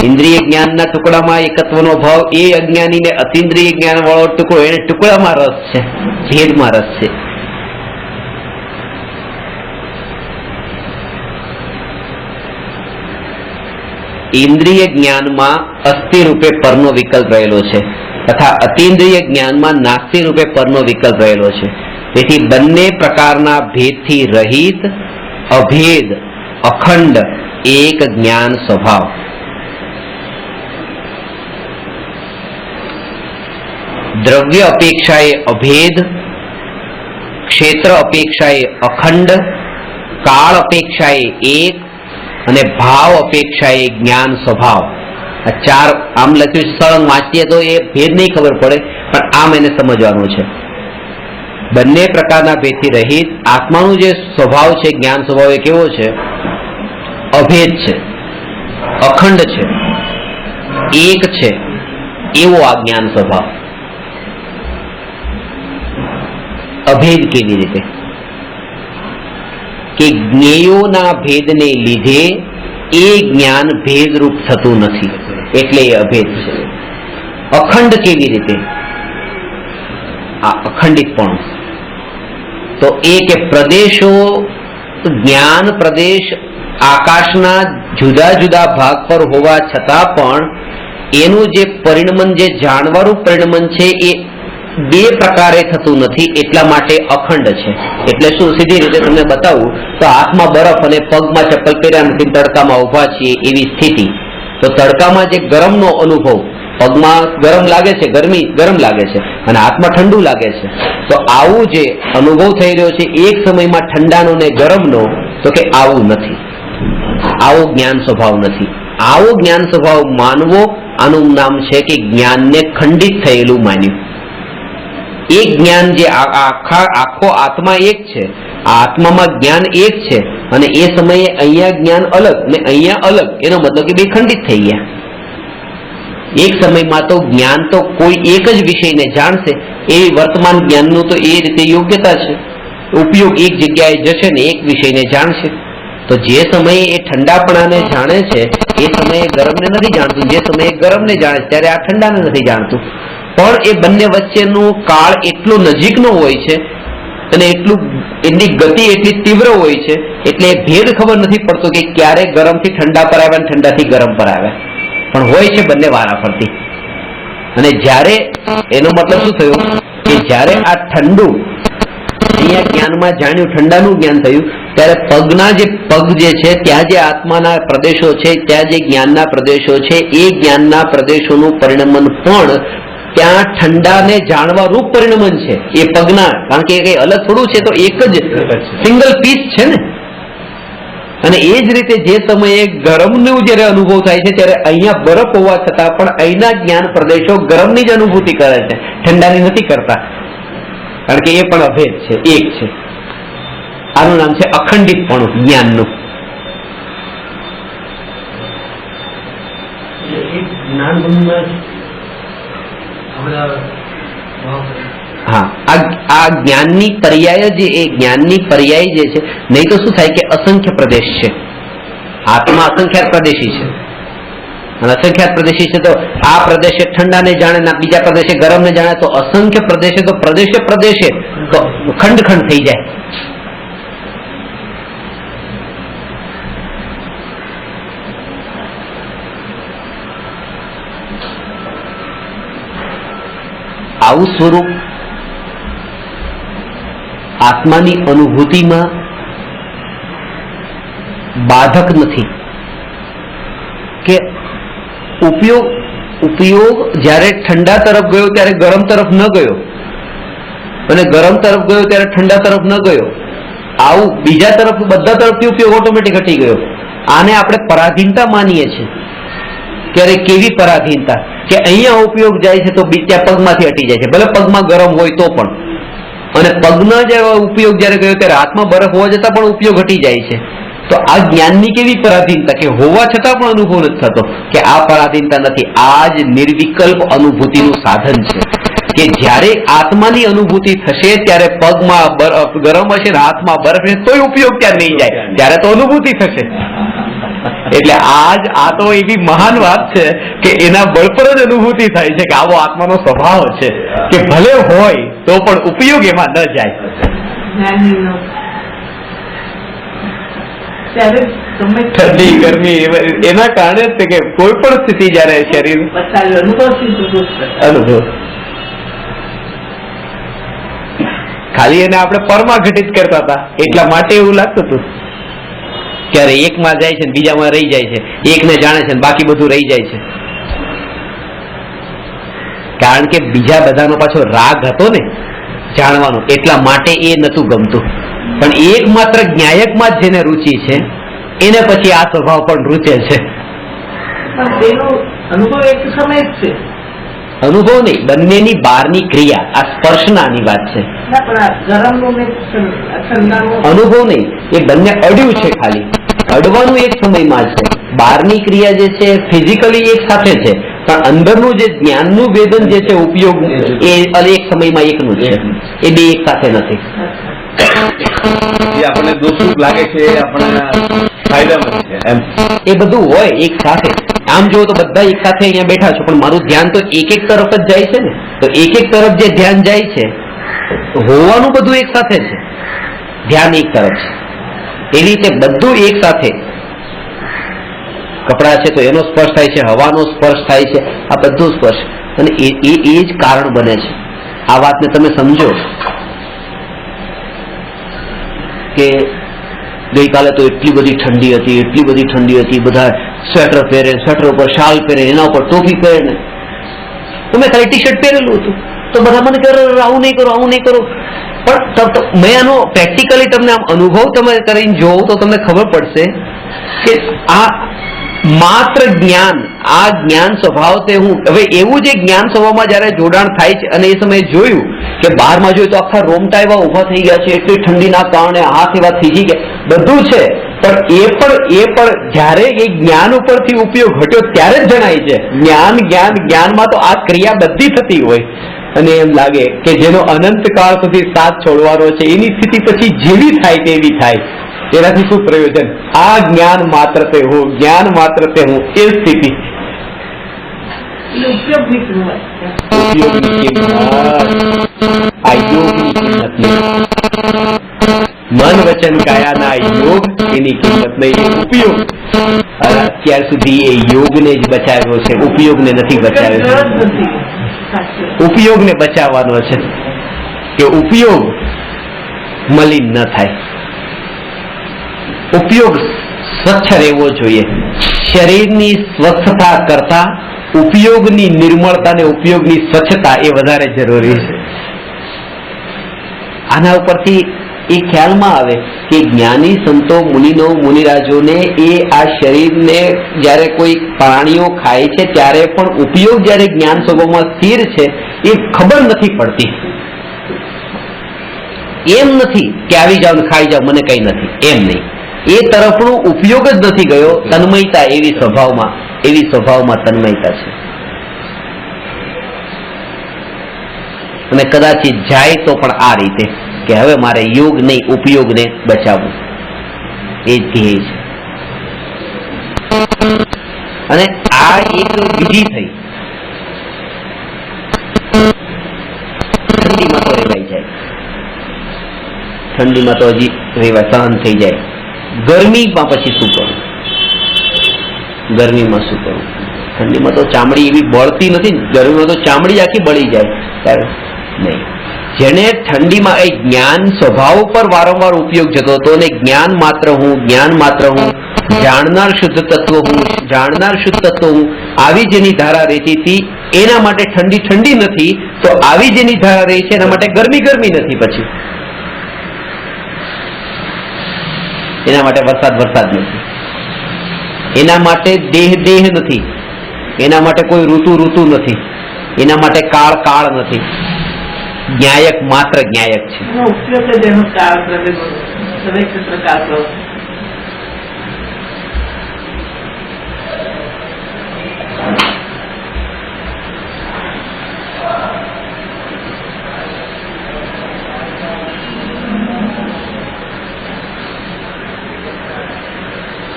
ઇન્દ્રિય જ્ઞાનના ટુકડામાં એકત્વનો ભાવ, એ અજ્ઞાની ને અતિન્દ્રિય જ્ઞાન વાળો ટુકડો, એને ટુકડામાં રસ છે, ભેદમાં રસ છે. ઇન્દ્રિય જ્ઞાનમાં અસ્થિ રૂપે પરનો વિકલ્પ રહેલો છે તથા અતિન્દ્રિય જ્ઞાનમાં નાસ્તિ રૂપે પરનો વિકલ્પ રહેલો છે. તેથી બંને પ્રકારના ભેદથી રહિત, અભેદ, અખંડ એક જ્ઞાન સ્વભાવ. દ્રવ્ય અપેક્ષાએ અભેદ, ક્ષેત્ર અપેક્ષાએ અખંડ, કાળ અપેક્ષાએ એક અને ભાવ અપેક્ષાએ જ્ઞાન સ્વભાવ. આ ચાર આમ લખ્યું છે, સળંગ વાંચીએ તો એ ભેદ નહીં ખબર પડે, પણ આમ એને સમજવાનું છે. બંને પ્રકારના ભેદથી રહિત આત્માનું જે સ્વભાવ છે, જ્ઞાન સ્વભાવ, એ કેવો છે? અભેદ છે, અખંડ છે, એક છે, એવો આ જ્ઞાન સ્વભાવ. અભેદ કેવી રીતે? કે જ્ઞેયોના ભેદને લીધે એ જ્ઞાન ભેદરૂપ થતું નથી, એટલે એ અભેદ છે. અખંડ કેવી રીતે? આ અખંડિતપણું. તો એ કે પ્રદેશો, જ્ઞાન પ્રદેશ આકાશના જુદા જુદા ભાગ પર હોવા છતાં પણ એનું જે પરિણમન, જે જાણવાનું પરિણમન છે, એ બે પ્રકારે થતું નથી, એટલા માટે અખંડ છે. એટલે શું? સીધી રીતે તમને બતાવું તો હાથમાં બરફ અને પગમાં ચપ્પલ પહેર્યા નથી, તડકામાં ઉભા છીએ એવી સ્થિતિ. તો તડકામાં જે ગરમનો અનુભવ, પગમાં ગરમ લાગે છે, ગરમ લાગે છે, અને હાથમાં ઠંડુ લાગે છે. તો આવું જે અનુભવ થઈ રહ્યો છે એક સમયમાં ઠંડાનો ને ગરમનો, તો કે આવું નથી, આવો જ્ઞાન સ્વભાવ નથી. આવો જ્ઞાન સ્વભાવ માનવો, આનું નામ છે કે જ્ઞાનને ખંડિત થયેલું માન્યું. એક જ્ઞાન જે આખો આત્મા એક છે, આ આત્મામાં જ્ઞાન એક છે, અને એ સમયે અહીંયા જ્ઞાન અલગ ને અહીંયા અલગ, એનો મતલબ કે બે ખંડિત થઈ ગયા. એક સમયમાં તો જ્ઞાન તો કોઈ એક જ વિષયને જાણશે, એવી વર્તમાન જ્ઞાનનું તો એ રીતે યોગ્યતા છે, ઉપયોગ એક જગ્યાએ જશે ને એક વિષયને જાણશે. તો જે સમયે એ ઠંડાપણાને જાણે છે એ સમયે ગરમને નથી જાણતું, જે સમયે ગરમને જાણે છે ત્યારે આ ઠંડાને નથી જાણતું. પણ એ બંને વચ્ચેનો કાળ એટલો નજીકનો હોય છે અને એની ગતિ એટલી તીવ્ર હોય છે, એટલે ભેદ ખબર નથી પડતો કે ક્યારે ગરમથી ઠંડા પર આવ્યા અને ઠંડાથી ગરમ પર આવ્યા, પણ હોય છે બંને વારાફરતી. અને જ્યારે એનો મતલબ શું થયો કે જ્યારે આ ઠંડુ અહીંયા જ્ઞાનમાં જાણ્યું, ઠંડાનું જ્ઞાન થયું, ત્યારે પગના જે પગ જે છે ત્યાં જે આત્માના પ્રદેશો છે, ત્યાં જે જ્ઞાનના પ્રદેશો છે, એ જ્ઞાનના પ્રદેશોનું પરિણમન પણ ત્યાં ઠંડાને જાણવા રૂપ પરિણમન છે એ પગના. કારણ કે કઈ અલગ થોડું છે, તો એક જ સિંગલ પીસ છે ને. અને એ જ રીતે જે સમયે ગરમનું જયારે અનુભવ થાય છે ત્યારે અહીંયા બરફ હોવા છતાં પણ અહીંના જ્ઞાન પ્રદેશો ગરમની જ અનુભૂતિ કરે છે, ઠંડાની નથી કરતા, કારણ કે એ પણ અભેદ છે, એક છે. આનું નામ છે અખંડિતપણું જ્ઞાનનું. હા, આ જ્ઞાનની પર્યાય જે, એ જ્ઞાનની પર્યાય જે છે, નહીં તો શું થાય કે અસંખ્ય પ્રદેશ છે. આત્મા અસંખ્યાત પ્રદેશી છે, અને અસંખ્યાત પ્રદેશી છે, તો આ પ્રદેશે ઠંડાને જાણે ના બીજા પ્રદેશે ગરમને જાણે, તો અસંખ્ય પ્રદેશે તો પ્રદેશે તો ખંડ ખંડ થઈ જાય. આવું સ્વરૂપ આત્માની અનુભૂતિમાં બાધક નથી. કે ઉપયોગ જ્યારે ઠંડા તરફ ગયો ત્યારે ગરમ તરફ ન ગયો, અને ગરમ તરફ ગયો ત્યારે ઠંડા તરફ ન ગયો. આવું બીજા તરફ, બધા તરફથી ઉપયોગ ઓટોમેટિક હટી ગયો. આને આપણે પરાધીનતા માનીએ છીએ. ત્યારે કેવી પરાધીનતા કે અહીંયા ઉપયોગ જાય છે તો બીજા પગમાંથી હટી જાય છે, ભલે પગમાં ગરમ હોય તો પણ. અને પગનો જે ઉપયોગ જયારે ગયો ત્યારે હાથમાં બરફ હોવા છતાં પણ ઉપયોગ હટી જાય છે. તો આ જ્ઞાનની કેવી પરાધીનતા કે હોવા છતાં પણ અનુભવ નથી થતો, કે આ પરાધીનતા નથી, આ જ નિર્વિકલ્પ અનુભૂતિનું સાધન છે. કે જ્યારે આત્માની અનુભૂતિ થશે ત્યારે પગમાં ગરમ હશે ને હાથમાં બરફ હશે તોય ઉપયોગ ત્યાં નહીં જાય, ત્યારે તો અનુભૂતિ થશે. એટલે આ તો એવી મહાન વાત છે કે એના બળ પર જ અનુભૂતિ થાય છે કે આવો આત્માનો સ્વભાવ છે કે ભલે હોય તો પણ ઉપયોગ એમાં ન જાય. ઠંડી ગરમી એના કારણે જ કે કોઈ પણ સ્થિતિ જયારે શરીર અનુભવ ખાલી એને આપણે પરમાં ઘટિત કરતા હતા એટલા માટે એવું લાગતું હતું ક્યારે એકમાં જાય છે બીજામાં રહી જાય છે, એકને જાણે છે બાકી બધું રહી જાય છે. કારણ કે બીજા બધાનો પાછો રાગ હતો ને જાણવાનો, એટલા માટે એ નતું ગમતું. પણ એકમાત્ર જ્ઞાયકમાં જ જેને રુચિ છે એને પછી આ સ્વભાવ પણ રૂચે છે. અનુભવ એક સમય જ છે, અનુભવ નહીં, બંનેની બહારની ક્રિયા. આ સ્પર્શનાની વાત છે, અનુભવ નહીં. એ બંને અડ્યું છે, ખાલી અડવાનું એક સમયમાં છે. બહારની ક્રિયા જે છે ફિઝિકલી એક સાથે છે, પણ અંદરનું જે જ્ઞાનનું વેદન જે છે ઉપયોગ એ એક સમયમાં એકનું છે, એ બે એક સાથે નથી. આપણને દોષરૂપ લાગે છે એ આપણા ફાયદામાં છે એમ. એ બધું હોય એક સાથે. આમ જોવો તો બધા એક સાથે અહીંયા બેઠા છો, પણ મારું ધ્યાન તો એક એક તરફ જ જાય છે ને. તો એક એક તરફ જે ધ્યાન જાય છે હોવાનું બધું એક સાથે છે, ધ્યાન એક તરફ છે. એવી રીતે બધું એક સાથે. કપડા છે તો એનો સ્પર્શ થાય છે, હવાનો સ્પર્શ થાય છે, આ બધું સ્પર્શ. અને એ જ કારણ બને છે. આ વાતને તમે સમજો કે ગઈકાલે તો એટલી બધી ઠંડી હતી, બધા સ્વેટર પહેરે, સ્વેટર ઉપર શાલ પહેરે, એના ઉપર ટોપી પહેરે ને તમે ખાલી ટી શર્ટ પહેરેલું હતું તો બધા મને કહે આવું નહીં કરો. પણ મેં આનો પ્રેક્ટિકલી તમને આમ અનુભવ તમે કરીને જોવો તો તમને ખબર પડશે કે આ માત્ર જ્ઞાન, આ જ્ઞાન સ્વભાવ તે હું હવે એવું જે જ્ઞાન સ્વભાવમાં જયારે જોડાણ થાય છે અને એ સમયે જોયું કે બહારમાં જોયું તો આખા રોમટા એવા ઉભા થઈ ગયા છે, એટલી ઠંડીના કારણે હાથ એવા થીજી ગયા, બધું છે. પણ એ પણ જયારે એ જ્ઞાન ઉપરથી ઉપયોગ હટ્યો ત્યારે જ જણાય છે. જ્ઞાનમાં તો આ ક્રિયા બધી થતી હોય અને એમ લાગે કે જેનો અનંતકાળ સુધી સાથ છોડવાનો છે એની સ્થિતિ પછી જેવી થાય તેવી થાય. એનાથી શું પ્રયોજન? આ જ્ઞાન માત્ર તે હું, જ્ઞાન માત્ર તે હું, એ સ્થિતિ મન વચન કાયાના યોગ એની કિંમત નહીં, ઉપયોગ. અત્યાર સુધી એ યોગને જ બચાવ્યો છે, ઉપયોગને નથી બચાવ્યો. ઉપયોગને બચાવવાનો છે કે ઉપયોગ મલિન ન થાય. ઉપયોગ સ્વચ્છ રહેવો જોઈએ. શરીરની સ્વચ્છતા કરતા ઉપયોગની નિર્મળતા ને ઉપયોગની સ્વચ્છતા એ વધારે જરૂરી છે. આના ઉપરથી એ ખ્યાલમાં આવે કે જ્ઞાની સંતો મુનિરાજોને એ આ શરીરને જ્યારે કોઈ પ્રાણીઓ ખાય છે ત્યારે પણ ઉપયોગ જ્યારે જ્ઞાન સ્વભાવમાં સ્થિર છે એ ખબર નથી પડતી. એમ નથી કે આવી જાવ ને ખાઈ જાવ મને કઈ નથી, એમ નહીં. એ તરફનો ઉપયોગ જ નથી ગયો. તન્મયતા એવી સ્વભાવમાં તન્મયતા છે. અને કદાચિત જાય તો પણ આ રીતે કે હવે મારે યોગ નહીં ઉપયોગને બચાવવું, એ ધ્યેય છે. અને આ એક વિધિ થઈ. ઠંડીમાં તો રેવાઈ જાય, ઠંડીમાં તો હજી રેવાય, સહન થઈ જાય. ગરમીમાં પછી શું કરવું? ઠંડીમાં તો ચામડી એવી બળતી નથી, ગરમીમાં તો ચામડી આખી બળી જાય. ત્યારે નહીં. જેને ઠંડીમાં એ જ્ઞાન સ્વભાવ પર વારંવાર ઉપયોગ જતો હતો અને જ્ઞાન માત્ર હું, જાણનાર શુદ્ધ તત્વ હું, આવી જેની ધારા રહેતી હતી એના માટે ઠંડી નથી, તો આવી જેની ધારા રહી છે એના માટે ગરમી નથી. પછી એના માટે વરસાદ નથી, એના માટે દેહ નથી, એના માટે કોઈ ઋતુ નથી, એના માટે કાળ નથી. જ્ઞાયક માત્ર જ્ઞાયક છે.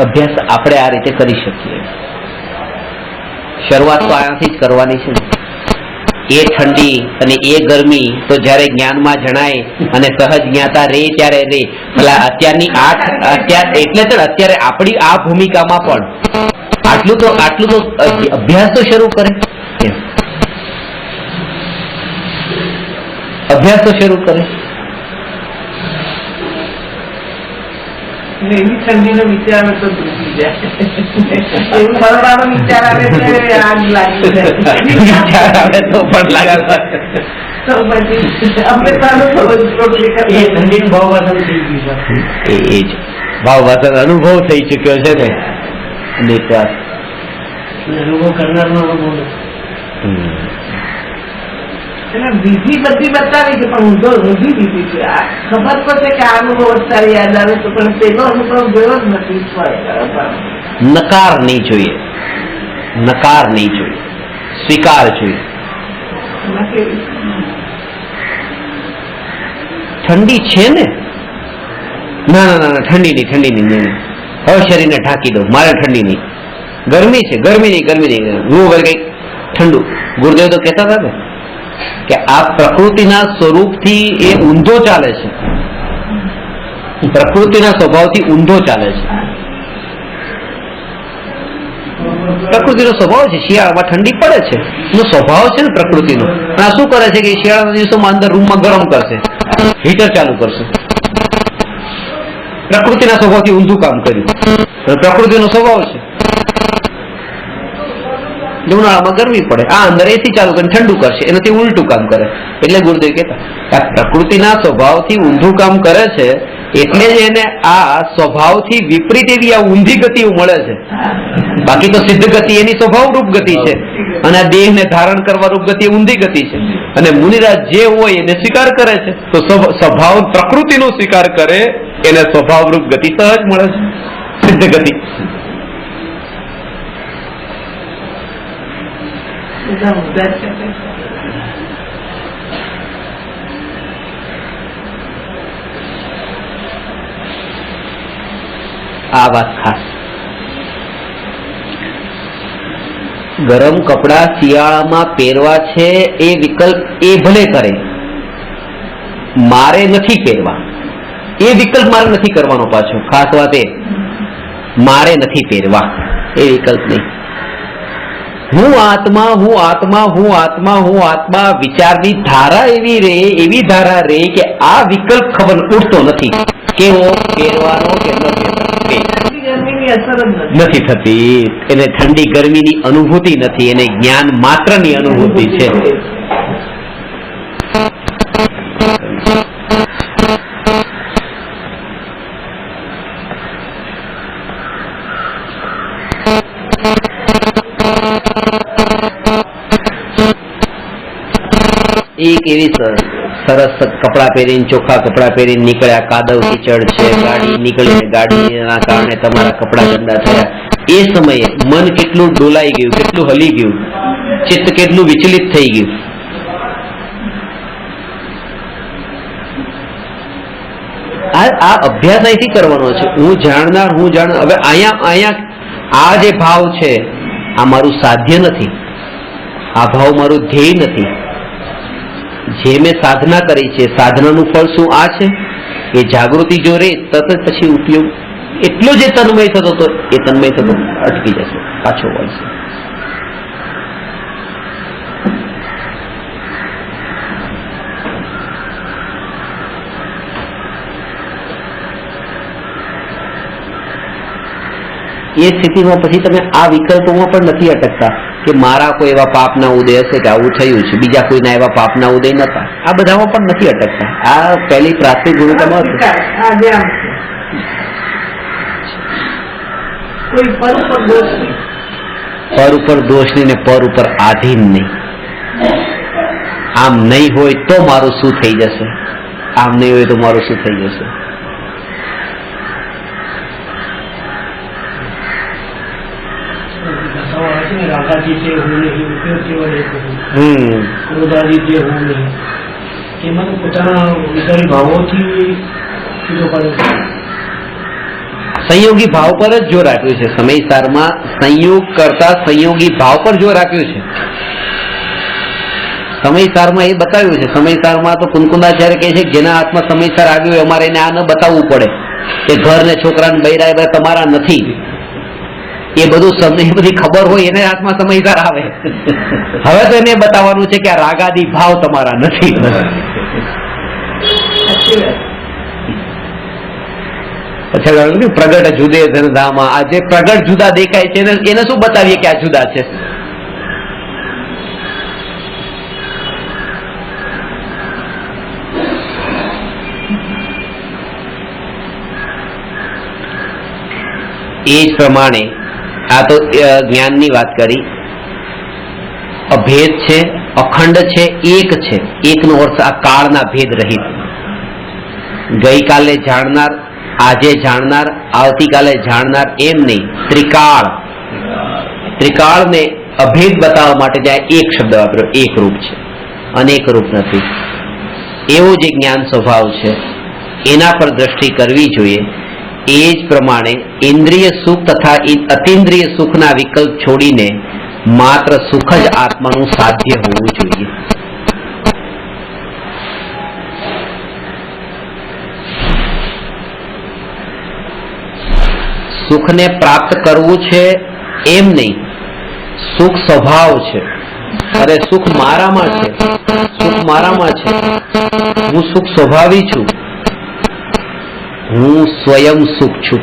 અભ્યાસ આપણે આ રીતે કરી શકીએ. શરૂઆત તો આનાથી જ કરવાની છે ને. એ ઠંડી અને એ ગરમી તો જયારે જ્ઞાનમાં જણાય અને સહજ જ્ઞાતા રે ત્યારે રે. અત્યારની એટલે તો અત્યારે આપણી આ ભૂમિકામાં પણ આટલું તો અભ્યાસ તો શરૂ કરે. અભ્યાસ તો શરૂ કરે. એવી ઠંડીનો વિચાર આવે તો તૂટી જાય. એવું મરવાનો વિચાર આવે એટલે આગ લાગી જાય. વિચાર આવે તો પણ લાગે. તો પછી આપણે તાનો એ ઠંડીનું ભાવ વાસન થઈ ગયું છે. એ જ ભાવ વાસન અનુભવ થઈ ચુક્યો છે ને. અનુભવ કરનારનો અનુભવ એટલે વિધિ બધી બતાવી છે પણ ઊંધો ઊંધી વિધિ છે. આ ખબર તો છે કે આ અનુભવ અત્યારે યાદ આવે તો પણ પેલો અનુભવ ગયો જ નથી. નકાર નહીં જોઈએ, નકાર નહીં જોઈએ, સ્વીકાર જોઈએ. ઠંડી છે ને? ના ના ના ઠંડી નહીં, ઠંડી નહીં. હવે શરીરને ઢાંકી દો, મારે ઠંડી નહીં. ગરમી છે, ગરમી નહીં, ગરમી નહીં. હું વગર કઈ ઠંડુ. ગુરુદેવ તો કહેતા હતા ને કે આ પ્રકૃતિના સ્વરૂપથી એ ઊંધો ચાલે છે. પ્રકૃતિના સ્વભાવથી ઊંધો ચાલે છે. પ્રકૃતિનો સ્વભાવ છે શિયાળામાં ઠંડી પડે છે, એનો સ્વભાવ છે ને પ્રકૃતિનો. આ શું કરે છે કે શિયાળાના દિવસોમાં અંદર રૂમમાં ગરમ કરશે, હીટર ચાલુ કરશે. પ્રકૃતિના સ્વભાવથી ઊંધું કામ કર્યું. પ્રકૃતિનો સ્વભાવ છે ઉનાળામાં ગરમી પડે, આ અંદર એસી ચાલુ કરીને ઠંડુ કરશે, એનાથી ઉલટું કામ કરે. એટલે ગુરુદેવ કહેતા પ્રકૃતિના સ્વભાવથી ઊંધું કામ કરે છે એટલે જ એને આ સ્વભાવથી વિપરીત એવી આ ઊંધી ગતિઓ મળે છે. બાકી તો સિદ્ધ ગતિ એની સ્વભાવ રૂપ ગતિ છે અને આ દેહને ધારણ કરવા રૂપ ગતિ ઊંધી ગતિ છે. અને મુનિરાજ જે હોય એને સ્વીકાર કરે છે તો સ્વભાવ પ્રકૃતિનો સ્વીકાર કરે એને સ્વભાવ રૂપ ગતિ સહજ મળે છે, સિદ્ધ ગતિ. આ વાત ખાસ. ગરમ કપડા શિયાળામાં પહેરવા છે એ વિકલ્પ એ ભલે કરે, મારે નથી પહેરવા. એ વિકલ્પ મારે નથી કરવાનો. પાછો ખાસ વાત એ મારે નથી પહેરવા એ વિકલ્પ નહીં. હું આત્મા, હું આત્મા, હું આત્મા, હું આત્મા વિચારની ધારા એવી ધારા રે કે આ વિકલ્પ ખબર ઉઠતો નથી કેવો પહેરવાનો કે ન પહેરવાનો નથી થતી. એને ઠંડી ગરમીની અનુભૂતિ નથી, એને જ્ઞાન માત્રની અનુભૂતિ છે. એક એવી સરસ કપડા પહેરીને, ચોખ્ખા કપડા પહેરીને નીકળ્યા, કાદવ કીચડ છે, ગાડી નીકળી, ગાડીના કારણે તમારા કપડા ગંદા થયા. એ સમયે મન કેટલું ડોલાઈ ગયું, કેટલું હલી ગયું, ચિત્ત કેટલું વિચલિત થઈ ગયું. આ અભ્યાસ અહીંથી કરવાનો છે. હું જાણનાર, હું જાણ. હવે અહીંયા આ જે ભાવ છે આ મારું સાધ્ય નથી, આ ભાવ મારું ધ્યેય નથી. જે મેં સાધના કરી છે, સાધનાનું ફળ શું આ છે? એ જાગૃતિ જો રે તરત પછી ઉપયોગ એટલો જે તન્મય થતો તો એ તન્મય થતો અટકી જશે, પાછો વળશે. એ સ્થિતિમાં પછી તમે આ વિકલ્પોમાં પણ નથી અટકતા કે મારા કોઈ એવા પાપના ઉદય હશે કે આવું થયું છે, બીજા કોઈના એવા પાપના ઉદય નતા. આ બધામાં પણ નથી અટકતા. આ પહેલી પ્રાથમિક ભૂમિકામાં પર ઉપર દોષ નહીં ને પર ઉપર આધીન નહીં. આમ નહીં હોય તો મારું શું થઈ જશે, આમ નહીં હોય તો મારું શું થઈ જશે. રાગાજી છે હું નહીં, ક્રોધાજી છે હું નહીં, એમાં પોતાના વિચારી ભાવોથી સીધો પડે. સંયોગી ભાવ પર જ જોર આપ્યું છે. સમયસારમાં સંયોગ કરતા સંયોગી ભાવ પર જોર આપ્યું છે. સમયસારમાં એ બતાવ્યું છે. સમયસારમાં તો કુનકુંદાચાર્ય કહે છે કે જેના હાથમાં સમયસાર આવ્યું હોય અમારે એને આ ન બતાવવું પડે કે ઘર ને છોકરા ને બૈરા તમારા નથી. એ બધું સમય બધી ખબર હોય એને હાથમાં સમયસાર આવે. હવે તો એને બતાવવાનું છે કે આ રાગાદી ભાવ તમારા નથી. પછી પ્રગટ જુદે ધનધામાં આ જે પ્રગટ જુદા દેખાય છે એને શું બતાવીએ કે આ જુદા છે. એ જ પ્રમાણે આ તો જ્ઞાનની વાત કરી. અભેદ છે, અખંડ છે, એક છે. એકનો અર્થ આ કાળના ભેદ રહિત. ગઈકાલે જાણનાર, આજે જાણનાર, આવતીકાલે જાણનાર એમ નહીં. ત્રિકાળ. ત્રિકાળને અભેદ બતાવવા માટે ત્યાં એક શબ્દ વાપર્યો, એક રૂપ છે, અનેક રૂપ નથી. એવો જે જ્ઞાન સ્વભાવ છે એના પર દ્રષ્ટિ કરવી જોઈએ. એ જ પ્રમાણે ઇન્દ્રિય સુખ તથા અતિન્દ્રિય સુખના વિકલ્પ છોડીને માત્ર સુખ જ આત્માનું સાધ્ય હોવું જોઈએ. સુખને પ્રાપ્ત કરવું છે એમ નહીં. સુખ સ્વભાવ છે. અરે સુખ મારામાં છે, સુખ મારામાં છે. હું સુખ સ્વભાવી છું. હું સ્વયં સુખ છું.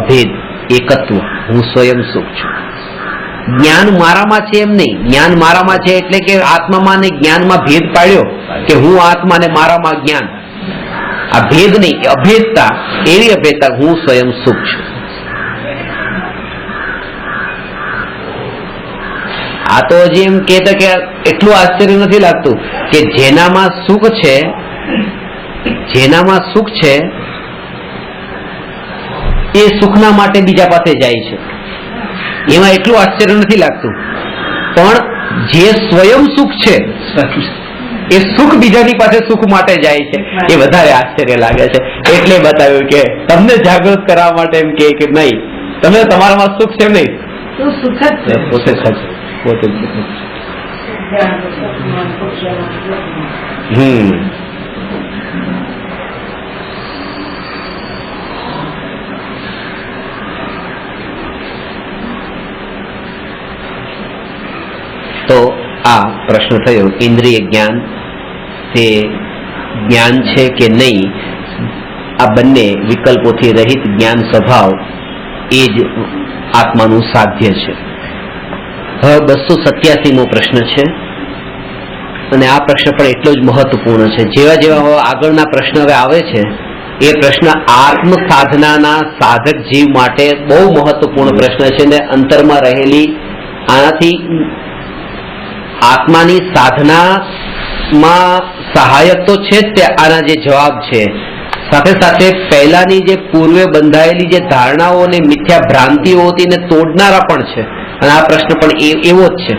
અભેદ, એકત્વ. હું સ્વયં સુખ છું. જ્ઞાન મારામાં છે એમ નહીં. જ્ઞાન મારામાં છે એટલે કે આત્મામાં ને જ્ઞાનમાં ભેદ પાડ્યો કે હું આત્મા ને મારામાં જ્ઞાન. આ ભેદ નહીં, અભેદતા. એવી અભેદતા હું સ્વયં સુખ છું. આ તો હજી એમ કહેતા કે એટલું આશ્ચર્ય નથી લાગતું કે જેનામાં સુખ છે, જેનામાં સુખ છે એ સુખના માટે બીજા પાસે જાય છે. એમાં એટલું આશ્ચર્ય નથી લાગતું. પણ જે સ્વયં સુખ છે એ સુખ બીજાની પાસે સુખ માટે જાય છે એ વધારે આશ્ચર્ય લાગે છે. એટલે બતાવ્યું કે તમને જાગૃત કરવા માટે એમ કે નહીં, તમે તમારામાં સુખ છે નહીં, સુખ જ છે. પોતે જ પોતે જ. તો આ પ્રશ્ન થયો ઇન્દ્રિય જ્ઞાન તે જ્ઞાન છે કે નહીં. આ બંને વિકલ્પોથી રહિત જ્ઞાન સ્વભાવ એ જ આત્માનું સાધ્ય છે. હવે 287મો પ્રશ્ન છે અને આ પ્રશ્ન પણ એટલો જ મહત્વપૂર્ણ છે. જેવા જેવા હવે આગળના પ્રશ્ન હવે આવે છે એ પ્રશ્ન આત્મ સાધનાના સાધક જીવ માટે બહુ મહત્વપૂર્ણ પ્રશ્ન છે ને અંતરમાં રહેલી આનાથી આત્માની સાધનામાં સહાયક તો છે જ તે આના જે જવાબ છે. સાથે સાથે પહેલાની જે પૂર્વે બંધાયેલી જે ધારણાઓ અને મિથ્યા ભ્રાંતિઓ હતી ને તોડનારા પણ છે. અને આ પ્રશ્ન પણ એવો જ છે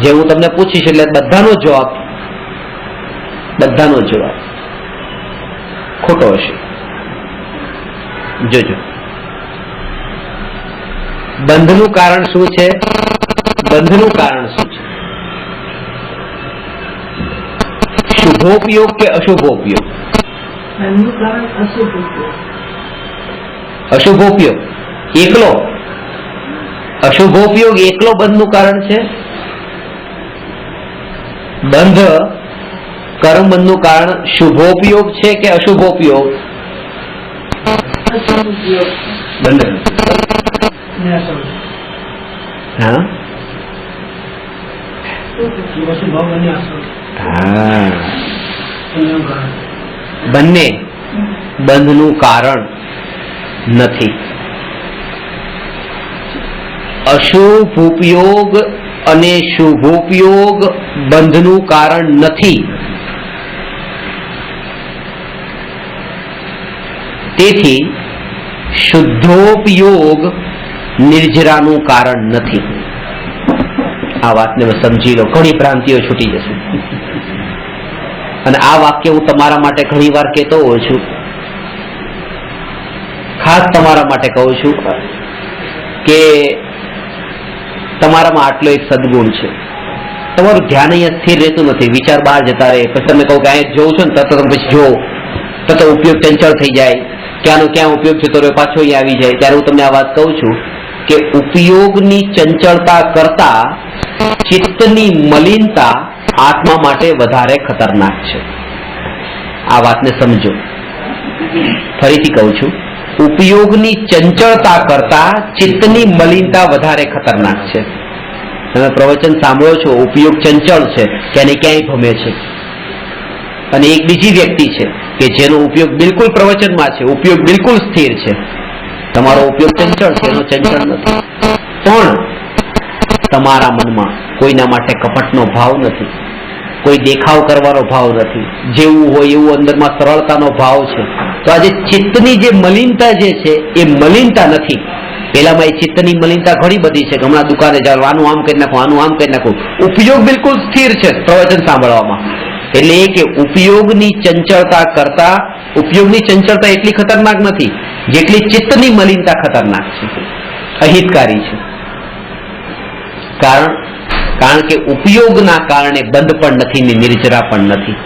જે હું તમને પૂછીશ એટલે બધાનો જવાબ ખોટો હશે. જોજો. બંધનું કારણ શું છે? બંધનું કારણ શું છે? શુભોપયોગ કે અશુભોપયોગ? અશુભોપયોગ એકલો. અશુભોપયોગ એકલો બંધનું કારણ છે. બંધ કર્મ બંધનું કારણ શુભોપયોગ છે કે અશુભોપયોગ? બંધ. હા, બંને બંધનું કારણ નથી. અશુભોપયોગ અને શુભોપયોગ બંધનું કારણ નથી. તેથી શુદ્ધોપયોગ નિર્જરાનું કારણ નથી. આ વાતને સમજી લો, ઘણી ભ્રાંતિઓ છૂટી જશે. અને આ વાક્ય હું તમારા માટે ઘણી વાર કહેતો હોઉં છું ખાસ તમારા માટે કહું છું કે તમારામાં આટલો એક સદગુણ છે, તમારું ધ્યાન અહીંયા સ્થિર રહેતું નથી, વિચાર બહાર જતા રહે. પછી તમે કહો કે અહીંયા જોઉં છું ને તરત પછી જો તો ઉપયોગ ચંચળ થઈ જાય, ક્યાંનો ક્યાં ઉપયોગ જતો રહ્યો પાછો અહીંયા આવી જાય. ત્યારે હું તમને આ વાત કહું છું કે ઉપયોગની ચંચળતા કરતા ચિત્તની મલિનતા આત્મા માટે વધારે ખતરનાક છે. આ વાતને સમજો. ફરીથી કહું છું, ઉપયોગની ચંચળતા કરતા ચિત્તની મલિનતા વધારે ખતરનાક છે. તમે પ્રવચન સાંભળો છો, ઉપયોગ ચંચળ છે, ક્યાંય ક્યાંય ભમે છે, અને એક બીજી વ્યક્તિ છે કે જેનો ઉપયોગ બિલકુલ પ્રવચનમાં છે, ઉપયોગ બિલકુલ સ્થિર છે. તમારો ઉપયોગ ચંચળ છે, એનો ચંચળ નથી. પણ તમારા મનમાં કોઈના માટે કપટનો ભાવ નથી, કોઈ દેખાવ કરવાનો ભાવ નથી, જેવું હોય એવું અંદરમાં સરળતાનો ભાવ છે. તો આજે ચિત્તની જે મલિનતા જે છે એ મલિનતા નથી. પેલામાં એ ચિત્તની મલિનતા ઘણી બધી છે કે હમણાં દુકાને જાવ, આનું આમ કરી નાખું, આનું આમ કરી નાખું. ઉપયોગ બિલકુલ સ્થિર છે પ્રવચન સાંભળવામાં. એટલે એ કે ઉપયોગની ચંચળતા કરતા ઉપયોગની ચંચળતા એટલી ખતરનાક નથી જેટલી ચિત્તની મલિનતા ખતરનાક છે, અહિતકારી છે. કારણ કે ઉપયોગના કારણે બંધ પણ નથી ને નિર્જરા પણ નથી.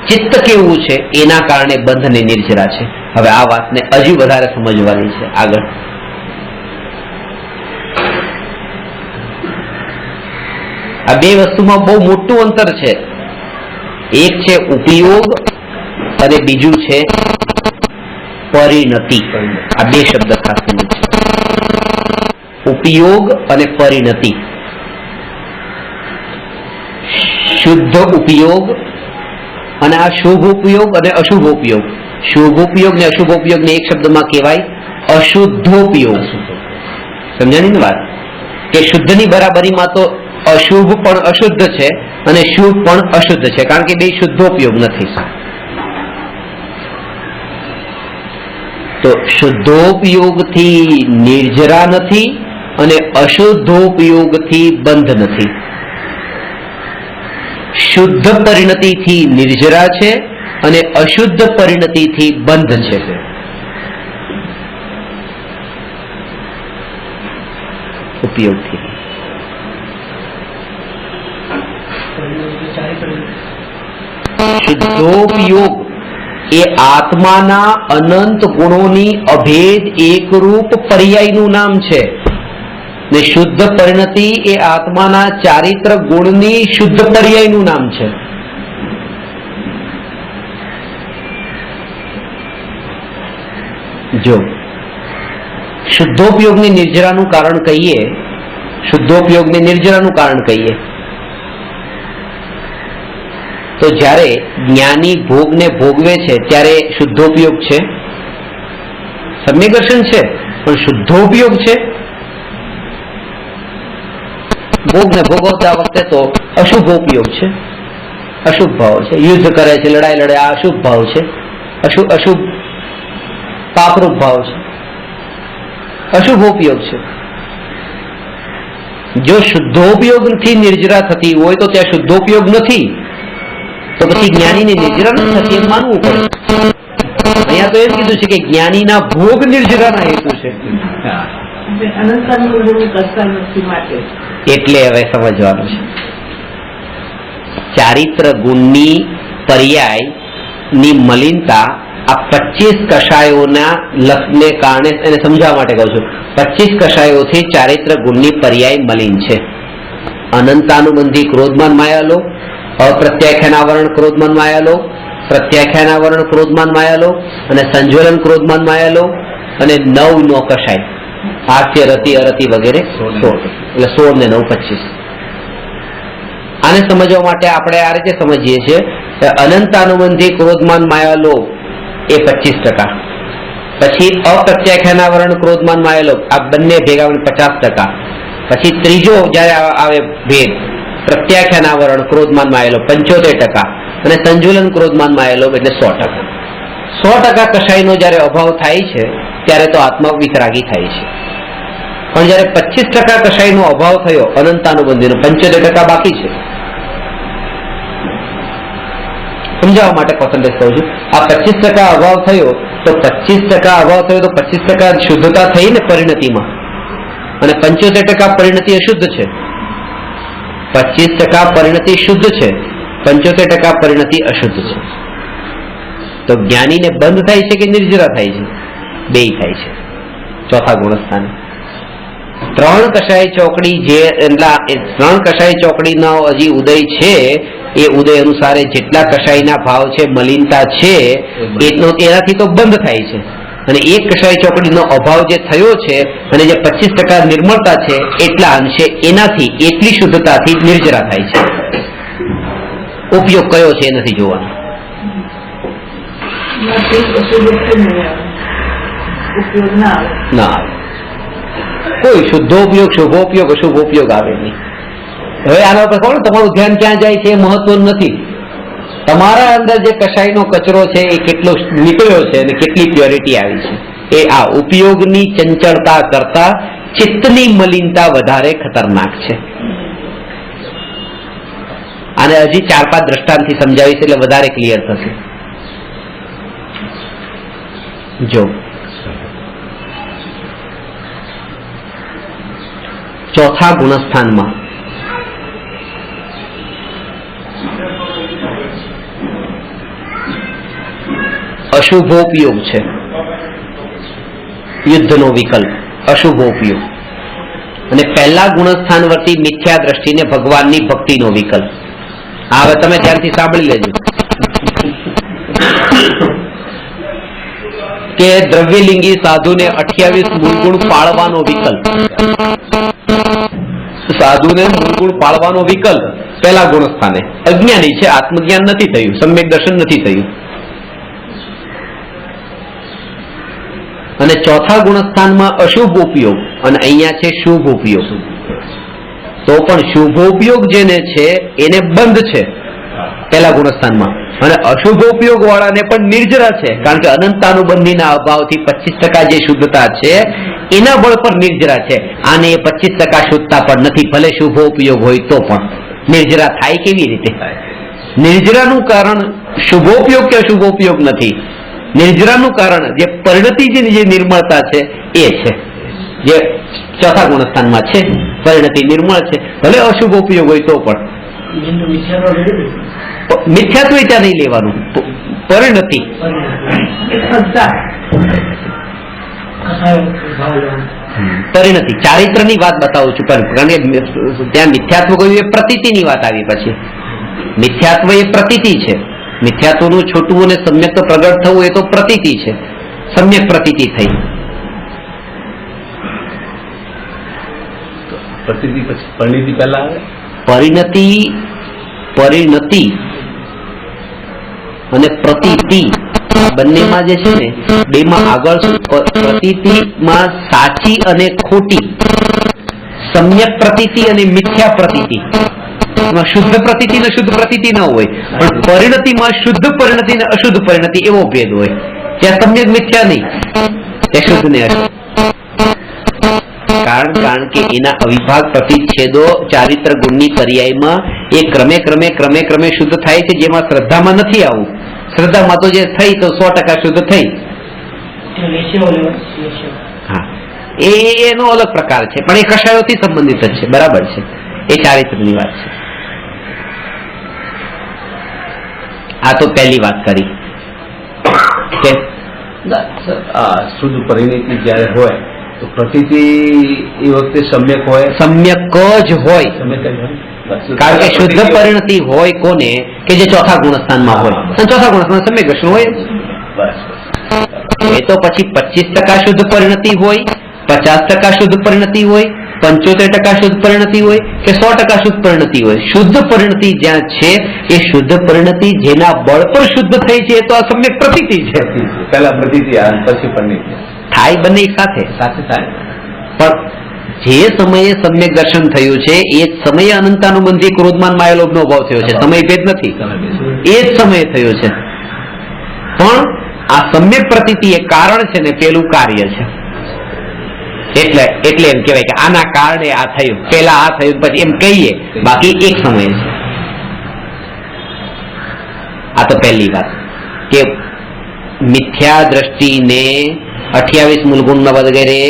ચિત્ત કેવું છે એના કારણે બંધ ને નિર્જરા છે. હવે આ વાતને હજી વધારે સમજવાની છે આગળ. આ બે વસ્તુમાં બહુ મોટું અંતર છે. એક છે ઉપયોગ અને બીજું છે પરિણતિ. આ બે શબ્દ ખાસ છે, ઉપયોગ અને પરિણતિ. શુદ્ધ ઉપયોગ અને આ શુભ ઉપયોગ અને અશુભ ઉપયોગ. શુભ ઉપયોગ ને અશુભ ઉપયોગ ને એક શબ્દમાં કહેવાય અશુદ્ધોપયોગ. સમજાણી ને વાત? કે શુદ્ધની બરાબરીમાં તો અશુભ પણ અશુદ્ધ છે અને શુભ પણ અશુદ્ધ છે, કારણ કે બે શુદ્ધોપયોગ નથી. તો શુદ્ધોપયોગથી નિર્જરા નથી અને અશુદ્ધોપયોગથી બંધ નથી. શુદ્ધ પરિણતિથી નિર્જરા છે અને અશુદ્ધ પરિણતિથી બંધ છે. ઉપયોગથી શુદ્ધોપયોગ એ આત્માના અનંત ગુણોની અભેદ એકરૂપ પર્યાયનું નામ છે, ને શુદ્ધ પરિણતિ એ આત્માના ચારિત્ર ગુણની શુદ્ધ પર્યાયનું નામ છે. જો શુદ્ધોપયોગની નિર્જરાનું કારણ કહીએ, શુદ્ધોપયોગની નિર્જરાનું કારણ કહીએ તો જ્યારે જ્ઞાની ભોગને ભોગવે છે ત્યારે શુદ્ધોપયોગ છે, સમ્યક દર્શન છે, પણ શુદ્ધોપયોગ છે. ભોગને ભોગવતા વખતે તો અશુભોપયોગ છે, અશુભ ભાવ છે. યુદ્ધ કરે છે, લડાઈ લડે, આ અશુભ ભાવ છે, અશુભ પાપરૂપ ભાવ છે, અશુભોપયોગ છે. જો શુદ્ધોપયોગથી નિર્જરા થતી હોય તો ત્યાં શુદ્ધોપયોગ નથી, તો પછી જ્ઞાનીની નિર્જરા નથી થતી એમ માનવું પડે. અહીંયા તો એમ કીધું છે કે જ્ઞાનીના ભોગ નિર્જરાના હેતુ છે. એટલે હવે સમજવાનું છે ચારિત્ર ગુણની પર્યાય ની મલિનતા આ 25 કષાયોના લક્ષને કારણે એને સમજાવવા માટે કહું છું. 25 કષાયોથી ચારિત્ર ગુણની પર્યાય મલિન છે. અનંતાનુબંધી ક્રોધમાન માયાલો, અપ્રત્યાખ્યાનાવરણ ક્રોધમાન માયાલો, પ્રત્યાખ્યાનાવરણ ક્રોધમાન માયાલો અને સંજ્વલન ક્રોધમાન માયાલો અને 9 નો કષાય હાસ્ય રતિ અરતિ વગેરે 16. એટલે 16 ને 9 25. આને સમજવા માટે આપણે આ રીતે સમજીએ છીએ કે અનંતાનુબંધી ક્રોધમાન માયાલો એ 25%, પછી અપ્રત્યાખ્યાનાવરણ ક્રોધમાન માયાલો આ બંને ભેગા 50%, પછી ત્રીજો જયારે આવે ભેદ પ્રત્યાખ્યાનાવરણ ક્રોધમાન માયેલો 75% અને સંજુલન ક્રોધમાન માયેલો એટલે 100%. 100% કષાયનો જયારે અભાવ થાય છે ત્યારે તો આત્મા વિતરાગી થાય છે. પણ જયારે 25% કષાયનો અભાવ થયો અનંતાનુબંધીનો, 75% બાકી છે. સમજાવવા માટે પર્સન્ટેજ કહું છું. આ 25% અભાવ થયો તો 25% અભાવ થયો તો 25% શુદ્ધતા થઈ ને પરિણતિમાં, અને 75% પરિણતિ અશુદ્ધ છે. 25% પરિણતિ શુદ્ધ છે, 75% પરિણતિ અશુદ્ધ છે. તો જ્ઞાનીને બંધ થાય છે કે નિર્જરા થાય છે? બેય થાય છે. ચોથા ગુણસ્થાન 3 કષાય ચોકડી જે 3 કષાય ચોકડીનો હજી ઉદય છે, એ ઉદય અનુસારે જેટલા કષાયના ભાવ છે, મલિનતા છે, એનાથી તો બંધ થાય છે. અને એક કષાય ચોકડીનો અભાવ જે થયો છે અને જે 25% નિર્મળતા છે એટલા અંશે એનાથી એટલી શુદ્ધતાથી નિર્જરા થાય છે. ઉપયોગ કયો છે એ નથી જોવાનો. ના આવે કોઈ શુદ્ધો ઉપયોગ, શુભો ઉપયોગ, અશુભ ઉપયોગ આવે નહીં. હવે આના પર કોણ તમારું ધ્યાન ક્યાં જાય છે એ મહત્વનું નથી. તમારા અંદર જે કષાયનો કચરો છે એ કેટલો નીકળ્યો છે અને કેટલી પ્યોરિટી આવી છે, એ આ ઉપયોગની ચંચળતા કરતા ચિત્તની મલિનતા વધારે ખતરનાક છે. આને હજી 4-5 દ્રષ્ટાંતથી સમજાવીશ એટલે વધારે ક્લિયર થશે. જો ચોથા ગુણસ્થાનમાં અશુભોપયોગ છે, યુદ્ધનો વિકલ્પ, અશુભોપયોગ. અને પહેલા ગુણસ્થાન વર્તી મિથ્યા દ્રષ્ટિને ભગવાનની ભક્તિનો વિકલ્પ. હવે તમે ધ્યાનથી સાંભળી લેજો કે દ્રવ્યલિંગી સાધુને 28 મૂળગુણ પાળવાનો વિકલ્પ. સાધુને મૂળગુણ પાળવાનો વિકલ્પ પહેલા ગુણસ્થાને. અજ્ઞાની છે, આત્મજ્ઞાન નથી થયું, સમ્યક દર્શન નથી થયું. અને ચોથા ગુણસ્થાનમાં અશુભ ઉપયોગ અને અહીંયા છે શુભ ઉપયોગ. તો પણ શુભોપયોગ જેને છે એને બંધ છે પહેલા ગુણસ્થાનમાં, અને અશુભોપયોગ વાળાને પણ નિર્જરા છે, કારણ કે અનંતાનુબંધીના અભાવથી 25% જે શુદ્ધતા છે એના બળ પર નિર્જરા છે. આને 25% શુદ્ધતા પણ નથી, ભલે શુભોપયોગ હોય તો પણ નિર્જરા થાય કેવી રીતે? નિર્જરાનું કારણ શુભોપયોગ કે અશુભોપયોગ નથી. નિર્જરાનું કારણ જે પરિણતિની જે નિર્મળતા છે એ છે, જે ચોથા ગુણસ્થાનમાં છે. પરિણતિ નિર્મળ છે, ભલે અશુભ ઉપયોગ હોય તો પણ. મિથ્યાત્વ ત્યાં નહીં લેવાનું, પરિણતિ. પરિણતિ ચારિત્રની વાત બતાવું છું, કારણ કે ત્યાં મિથ્યાત્વ કહ્યું એ પ્રતીતિની વાત આવી. પછી મિથ્યાત્વ એ પ્રતીતિ છે. મિથ્યાત્વનું છોટું અને સમ્યક પ્રગટ થવું એ તો પ્રતીતિ છે, સમ્યક પ્રતીતિ થઈ. પ્રતીતિ પછી પરિણતિ પહેલા આવે. પરિણતિ અને પ્રતીતિ બંનેમાં જે છે ને, બેમાં આગળ પ્રતીતિમાં સાચી અને ખોટી, સમ્યક પ્રતીતિ અને મિથ્યા પ્રતીતિ. શુદ્ધ પ્રતીતિ ને શુદ્ધ પ્રતીતિ ન હોય, પણ પરિણતિમાં શુદ્ધ પરિણતિ ને અશુદ્ધ પરિણતિ એવો ભેદ હોય. ત્યાં સમ્યક મિથ્યા નહીં, એ શુદ્ધ ને અશુદ્ધ. કારણ કે એના અવિભાગ પ્રતિચ્છેદો ચારિત્ર ગુણની પર્યાયમાં એ ક્રમે ક્રમે શુદ્ધ થાય છે, જેમાં શ્રદ્ધામાં નથી આવું. શ્રદ્ધામાં તો જે થઈ તો 100% શુદ્ધ થઈ. હા, એનો અલગ પ્રકાર છે, પણ એ કષાયોથી સંબંધિત જ છે. બરાબર છે, એ ચારિત્રની વાત છે. આ તો પહેલી વાત કરી કે શુદ્ધ પરિણતિ જયારે હોય તો પ્રતીતિ એ વખતે સમ્યક હોય. સમ્યક જ હોય, કારણ કે શુદ્ધ પરિણતિ હોય કોને? કે જે ચોથા ગુણસ્થાનમાં હોય. ચોથા ગુણસ્થાન સમ્યક દર્શન હોય. એ તો પછી 25% શુદ્ધ પરિણતિ હોય, 50% શુદ્ધ પરિણતિ હોય, 75% શુદ્ધ પરિણતિ હોય કે 100% શુદ્ધ પરિણતિ હોય. શુદ્ધ પરિણતિ જ્યાં છે એ શુદ્ધ પરિણતિ જેના બળ પર શુદ્ધ થઈ છે, એ તો આ સમ્યક પ્રતીતિ છે. પહેલા પ્રતીતિ પછી પરિણતિ થાય, બંને એક સાથે થાય. પણ જે સમયે સમ્યક દર્શન થયું છે એ જ સમયે અનંતાનુબંધી ક્રોધમાન માયાલોભનો ભાવ થયો છે. સમય ભેદ નથી, એ જ સમયે થયો છે. પણ આ સમ્યક પ્રતીતિ એ કારણ છે ને પેલું કાર્ય છે. એટલે એમ કહેવાય કે આના કારણે આ થયું, પેલા આ થયું, પછી એમ કહીએ, બાકી એક સમય છે. આ તો પહેલી વાત કે મિથ્યા દ્રષ્ટિને 28 મૂળગુણ વગેરે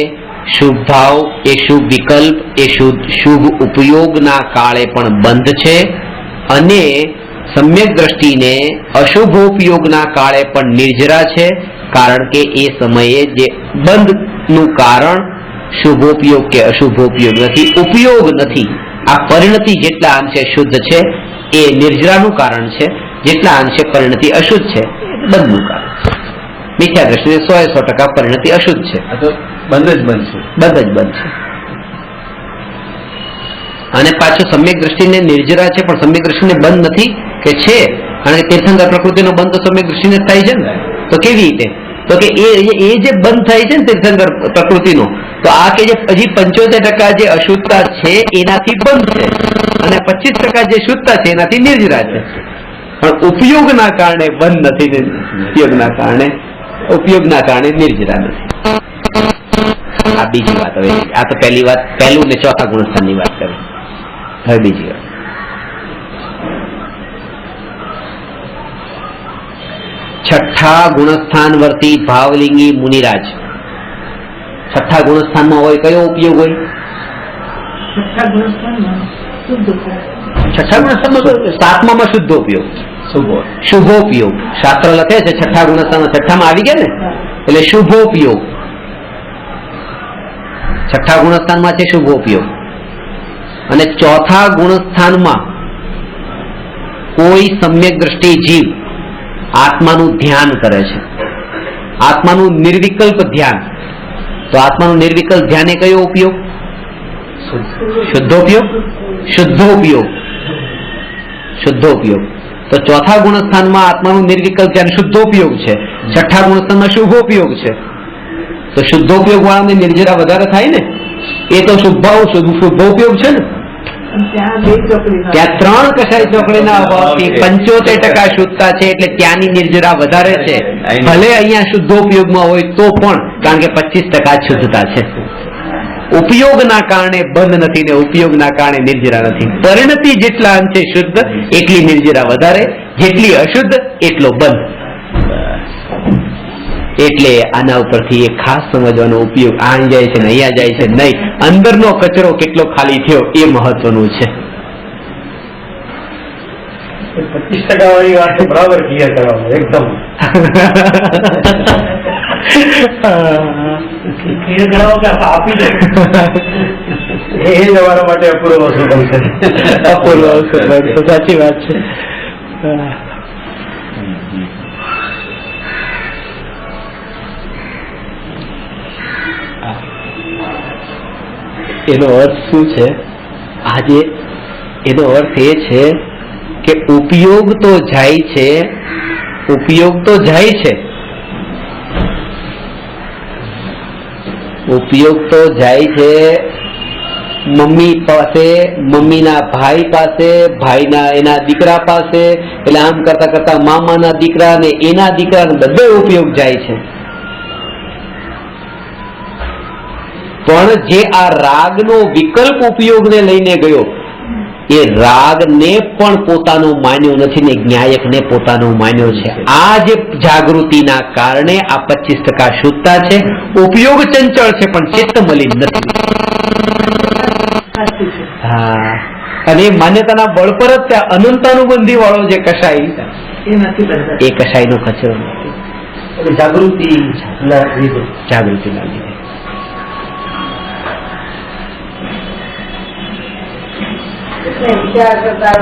શુભ ભાવ એ શુભ વિકલ્પ એ શુભ ઉપયોગના કાળે પણ બંધ છે અને સમ્યક દ્રષ્ટિને અશુભોપયોગના કાળે પણ નિર્જરા છે, કારણ કે એ સમયે જે બંધનું કારણ શુભોપયોગ કે અશુભોપયોગ નથી, ઉપયોગ નથી. આ પરિણતિ જેટલા અંશે શુદ્ધ છે એ નિર્જરાનું કારણ છે, જેટલા અંશે પરિણતિ અશુદ્ધ છે બંધનું કારણ. મિથ્યા દ્રષ્ટિને 100% પરિણતિ અશુદ્ધ છે, બંધ જ બંધ છે, બંધ જ બંધ છે. અને પાછું સમ્યક દ્રષ્ટિને નિર્જરા છે પણ સમ્યક દ્રષ્ટિને બંધ નથી કે છે, કારણ કે તીર્થંકર પ્રકૃતિનો બંધ તો સમ્યક દ્રષ્ટિને થાય છે ને. તો કેવી રીતે? તો કે એ જે બંધ થાય છે ને તીર્થંકર પ્રકૃતિનો, તો આ કે જે હજી 75% જે અશુદ્ધતા છે એનાથી બંધ છે અને 25% જે શુદ્ધતા છે એનાથી નિર્જરા છે, પણ ઉપયોગના કારણે બંધ નથી, ઉપયોગના કારણે નિર્જરા નથી. આ બીજી વાત. હવે આ તો પહેલી વાત, પહેલું ને ચોથા ગુણસ્થાનની વાત કરી. હવે બીજી વાત, છઠ્ઠા ગુણસ્થાન વર્તી ભાવલિંગી મુનિરાજ. છઠ્ઠા ગુણસ્થાનમાં હોય કયો ઉપયોગ હોય? છઠ્ઠા ગુણસ્થાનમાં સાતમામાં શુદ્ધ ઉપયોગ, શુભોપયોગ. શાસ્ત્ર લખે છે છઠ્ઠા ગુણસ્થાનમાં, છઠ્ઠામાં આવી ગયા ને એટલે શુભોપયોગ. છઠ્ઠા ગુણસ્થાનમાં છે શુભોપયોગ. અને ચોથા ગુણસ્થાનમાં કોઈ સમ્યક દ્રષ્ટિ જીવ આત્માનું ધ્યાન કરે છે, આત્માનું નિર્વિકલ્પ ધ્યાન. તો આત્માનું નિર્વિકલ્પ ધ્યાન એ કયો ઉપયોગ? શુદ્ધોપયોગ. શુદ્ધોપયોગ, શુદ્ધોપયોગ. તો ચોથા ગુણસ્થાનમાં આત્માનું નિર્વિકલ્પ ધ્યાન શુદ્ધોપયોગ છે, છઠ્ઠા ગુણસ્થાનમાં શુભોપયોગ છે. તો શુદ્ધોપયોગ વાળાને નિર્જરા વધારે થાય ને, એ તો શુભોપયોગ છે ને. ત્યાં 3 કસાઈ ચોકડીના અભાવથી 75% શુદ્ધતા છે, એટલે ત્યાંની નિર્જરા વધારે છે. ભલે અહીંયા શુદ્ધોપયોગમાં હોય તો પણ, કારણ કે 25% શુદ્ધતા છે. ઉપયોગના કારણે બંધ નથી ને ઉપયોગના કારણે નિર્જરા નથી. પરિણતિ જેટલા અંશે શુદ્ધ એટલી નિર્જરા વધારે, જેટલી અશુદ્ધ એટલો બંધ. એટલે આના ઉપરથી એક ખાસ સમજવાનો ઉપયોગ અહીં જાય છે ને અહીંયા જાય છે નહીં, અંદરનો કચરો કેટલો ખાલી થયો એ મહત્વનું છે. 25% વાળી વાત બરાબર ક્લિયર કરવાનું એકદમ ક્લિયર કરાવો કે આપી દે એ તમારા માટે અપૂર્વ વસ્તુ બનશે. અપૂર્વ વસ્તુ બનશે, સાચી વાત છે. એનો અર્થ શું છે? આજે એનો અર્થ એ છે કે ઉપયોગ તો જાય છે, ઉપયોગ તો જાય છે, ઉપયોગ તો જાય છે મમ્મી પાસે, મમ્મીના ભાઈ પાસે, ભાઈના એના દીકરા પાસે, એટલે આમ કરતા કરતા મામાના દીકરા ને એના દીકરા ને બધો ઉપયોગ જાય છે. પણ જે આ રાગનો વિકલ્પ ઉપયોગને લઈને ગયો એ રાગને પણ પોતાનો માન્યો નથી ને જ્ઞાયકને પોતાનો માન્યો છે. આ જે જાગૃતિના કારણે આ 25% શુદ્ધતા છે. ઉપયોગ ચંચળ છે પણ ચિત્ત મલિન નથી. હા, અને એ માન્યતાના બળ પર જ ત્યાં અનંતાનુબંધી વાળો જે કસાઈ એ કસાઈનો કચરો નથી. જાગૃતિના લીધે વિચાર કરતા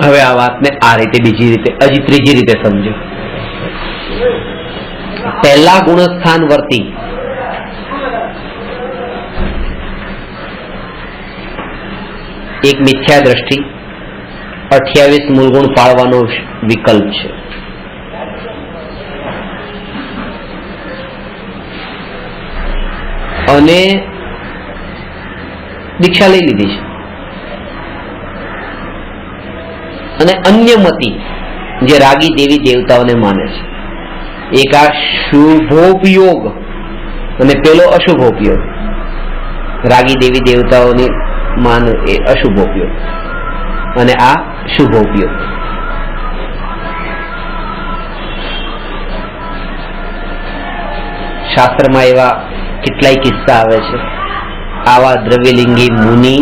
હવે આ વાતને આ રીતે, બીજી રીતે, હજી ત્રીજી રીતે સમજો. પહેલા ગુણસ્થાન વર્તી એક મિથ્યા દ્રષ્ટિ, 28 મૂળગુણ પાળવાનો વિકલ્પ છે. અને દીક્ષા લઈ લીધી છે, અને અન્યમતી જે રાગી દેવી દેવતાઓને માને છે, એક આ શુભોપયોગ અને પેલો અશુભોપયોગ. રાગી દેવી દેવતાઓની માન એ અશુભોપયોગ અને આ શુભોપયોગ. શાસ્ત્રમાં એવા કેટલાય કિસ્સા આવે છે. આવા દ્રવ્યલિંગી મુનિ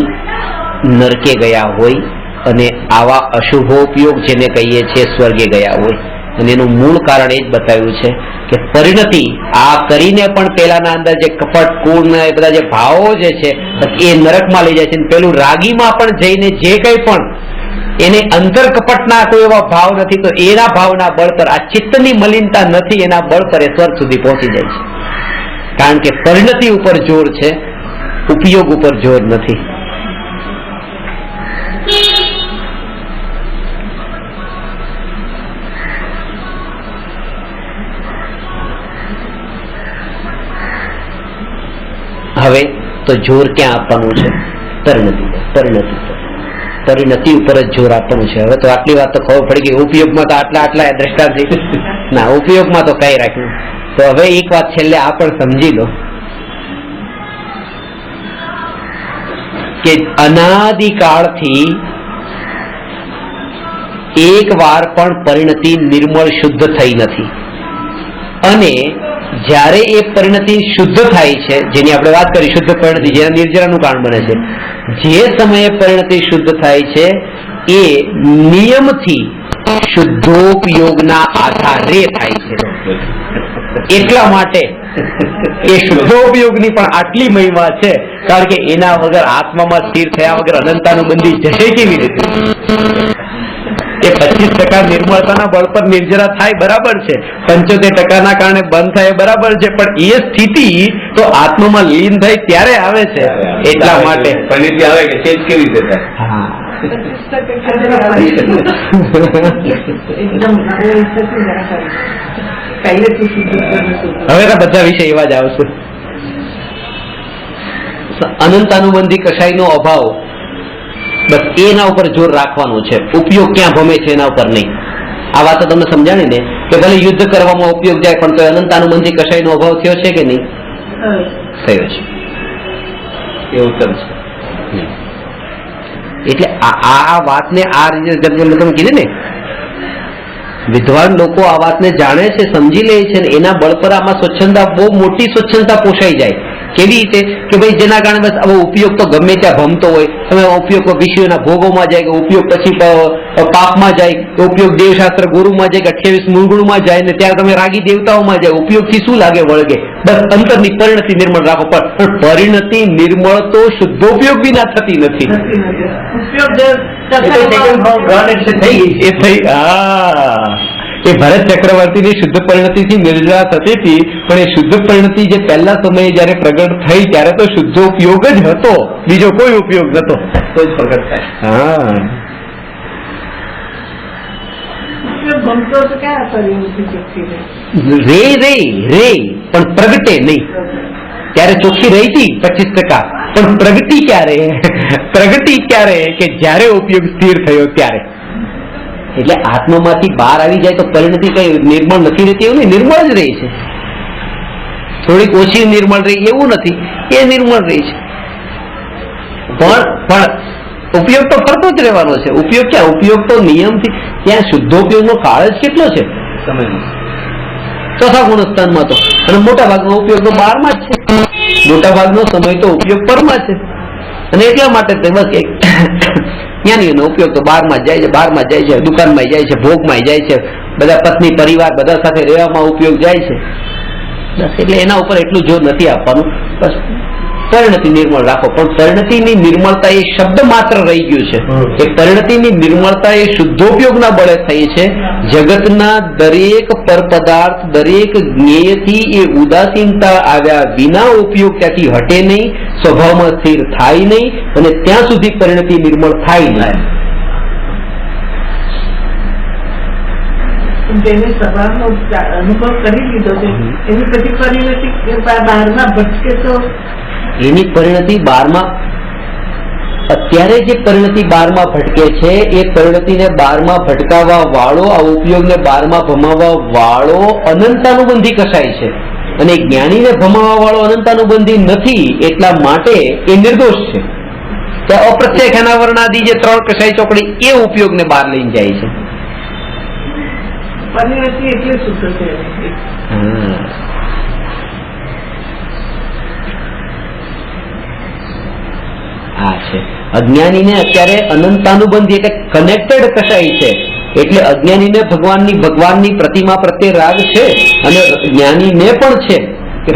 નરકે ગયા હોય અને આવા અશુભોપયોગ જેને કહીએ છીએ સ્વર્ગે ગયા હોય, અને એનું મૂળ કારણ એ જ બતાવ્યું છે કે પરિણતિ આ કરીને પણ પેલાના અંદર જે કપટ કુળ એ બધા જે ભાવો જે છે એ નરકમાં લઈ જાય છે. પેલું રાગીમાં પણ જઈને જે કંઈ પણ એને અંતર કપટના કોઈ એવા ભાવ નથી, તો એના ભાવના બળ પર, આ ચિત્તની મલિનતા નથી એના બળ પર એ સ્વર્ગ સુધી પહોંચી જાય છે. કારણ કે પરિણતિ ઉપર જોર છે, ઉપયોગ ઉપર જોર નથી. હવે તો જોર ક્યાં આપવાનું છે? પરિણતિ ઉપર જ જોર આપવાનું છે. હવે તો આટલી વાત તો ખબર પડી ગઈ. ઉપયોગમાં તો આટલા દ્રષ્ટાંત ના, ઉપયોગમાં તો કઈ રાખ્યું. તો હવે એક વાત છેલ્લે આ પણ સમજી લો કે અનાદિકાળથી એક વાર પણ પરિણતિ નિર્મળ શુદ્ધ થઈ નથી, અને જ્યારે એ પરિણતિ શુદ્ધ થાય છે, જેની આપણે વાત કરી શુદ્ધ પરિણતિ, જેના નિર્જરાનું કારણ બને છે, જે સમયે પરિણતિ શુદ્ધ થાય છે એ નિયમથી શુદ્ધોપયોગના આધારે થાય છે. એટલા માટે એ શુદ્ધોપયોગની પણ આટલી મહિમા છે, કારણ કે એના વગર આત્મામાં સ્થિર થયા વગર અનંતાનુબંધી જશે કેવી રીતે? એ 25% નિર્મળતાના બળ પર નિર્જરા થાય બરાબર છે, 75% કારણે બંધ થાય બરાબર છે, પણ એ સ્થિતિ તો આત્મામાં લીન થાય ત્યારે આવે છે. એટલા માટે પરિણતિ આવે કે ચેન્જ કેવી રીતે થાય? હા, હવે તો બધા વિષય એવા જ આવશે. અનંતાનુબંધી કશાયનો અભાવ, બસ એના ઉપર જોર રાખવાનું છે. ઉપયોગ ક્યાં ભમે છે એના ઉપર નહીં. આ વાત તમને સમજાણી ને કે ભલે યુદ્ધ કરવામાં ઉપયોગ જાય, પણ તો અનંતાનુબંધી કશાયનો અભાવ થયો છે કે નહીં? થયો છે. એ ઉત્તમ છે. એટલે આ વાતને આ રીતે તમે કીધી ને, વિદ્વાન લોકો આ વાતને જાણે છે, સમજી લે છે, અને એના બળ પર આમાં સ્વચ્છંદતા, બહુ મોટી સ્વચ્છંદતા પોષાઈ જાય. કેવી રીતે કે ભાઈ જેના કારણે બસ હવે ઉપયોગ તો ગમે ત્યાં ભમતો હોય, તમે ઉપયોગ વિષયોના ભોગોમાં જાય, કે ઉપયોગ પછી પાપમાં જાય, કે ઉપયોગ દેવશાસ્ત્ર ગુરુમાં જાય, કે 28 મૂળગુણમાં જાય, ને ત્યારે તમે રાગી દેવતાઓમાં જાય. ઉપયોગથી શું લાગે? વળગે. બસ અંતરની પરિણતિ નિર્મળ રાખો. પણ પરિણતિ નિર્મળ તો શુદ્ધોપયોગ વિના થતી નથી. એ થઈ એ ભરત ચક્રવર્તીની શુદ્ધ પરિણતિથી નિર્જરા થતી હતી, પણ એ શુદ્ધ પરિણતિ જે પહેલા સમયે જયારે પ્રગટ થઈ ત્યારે તો શુદ્ધ ઉપયોગ જ હતો, બીજો કોઈ ઉપયોગ નતો. તો જ પ્રગટ થાય. હા, રે પણ પ્રગટે નહીં. ત્યારે ચોખ્ખી રહી હતી 25%, પણ પ્રગટી ક્યારે? પ્રગટી ક્યારે? કે જયારે ઉપયોગ સ્થિર થયો ત્યારે. એટલે આત્મામાંથી બહાર આવી જાય તો પરિણતિ કઈ નિર્મળ નથી રહેતી એવું નહીં, નિર્મળ જ રહી છે. થોડીક ઓછી નિર્મળ રહી એવું નથી, એ નિર્મળ રહી છે. પણ ઉપયોગ તો ફરતો જ રહેવાનો છે. ઉપયોગ ક્યાં? ઉપયોગ તો નિયમથી, ત્યાં શુદ્ધોપયોગનો કાળ જ કેટલો છે? સમય ચોથા ગુણસ્થાનમાં તો, અને મોટા ભાગનો ઉપયોગ તો 12માં જ છે. મોટા ભાગનો સમય તો ઉપયોગ પરમાં છે, અને એટલા માટે બસ એક જ્ઞાનીઓનો ઉપયોગ તો 12માં જાય છે, 12માં જાય છે, દુકાનમાં જાય છે, ભોગમાં જાય છે, બધા પત્ની પરિવાર બધા સાથે રહેવામાં ઉપયોગ જાય છે. બસ એટલે એના ઉપર એટલું જોર નથી આપવાનું. બસ પરિણતિ નિર્મળ રાખો. પણ પરિણતિની નિર્મળતા એ શબ્દ માત્ર રહી ગયું છે. એ પરિણતિની નિર્મળતા એ શુદ્ધોપયોગના બળે થઈ છે. જગતના દરેક પરપદાર્થ, દરેક જ્ઞેયથી એ ઉદાસીનતા આવ્યા વિના ઉપયોગ ત્યાંથી હટે નહીં, સ્વભાવમાં સ્થિર થાય નહીં, અને ત્યાં સુધી પરિણતિ નિર્મળ થાય નહીં. પણ જેને સભાનો અનુભવ કરી લીધો છે એની પછી પરિણતિ બહારમાં ભટકે તો એની પરિણતિ 12માં, અત્યારે જે પરિણતિ 12માં ભટકે છે એ પરિણતિને 12માં ભટકાવવા વાળો, આ ઉપયોગને 12માં ભમાવવા વાળો અનંતાનુબંધી કસાય છે, અને જ્ઞાનીને ભમાવવા વાળો અનંતાનુબંધી નથી, એટલા માટે એ નિર્દોષ છે. ત્યાં અપ્રત્યક્ષ અનાવરણાદી જે 3 કસાય ચોકડી એ ઉપયોગને બહાર લઈને જાય છે. પરિણતિ એટલે શું થશે? આ છે અજ્ઞાનીને અત્યારે અનંતાનુબંધી એટલે કનેક્ટેડ કસાય છે, એટલે અજ્ઞાનીને ભગવાનની પ્રતિમા પ્રત્યે રાગ છે, અને જ્ઞાનીને પણ છે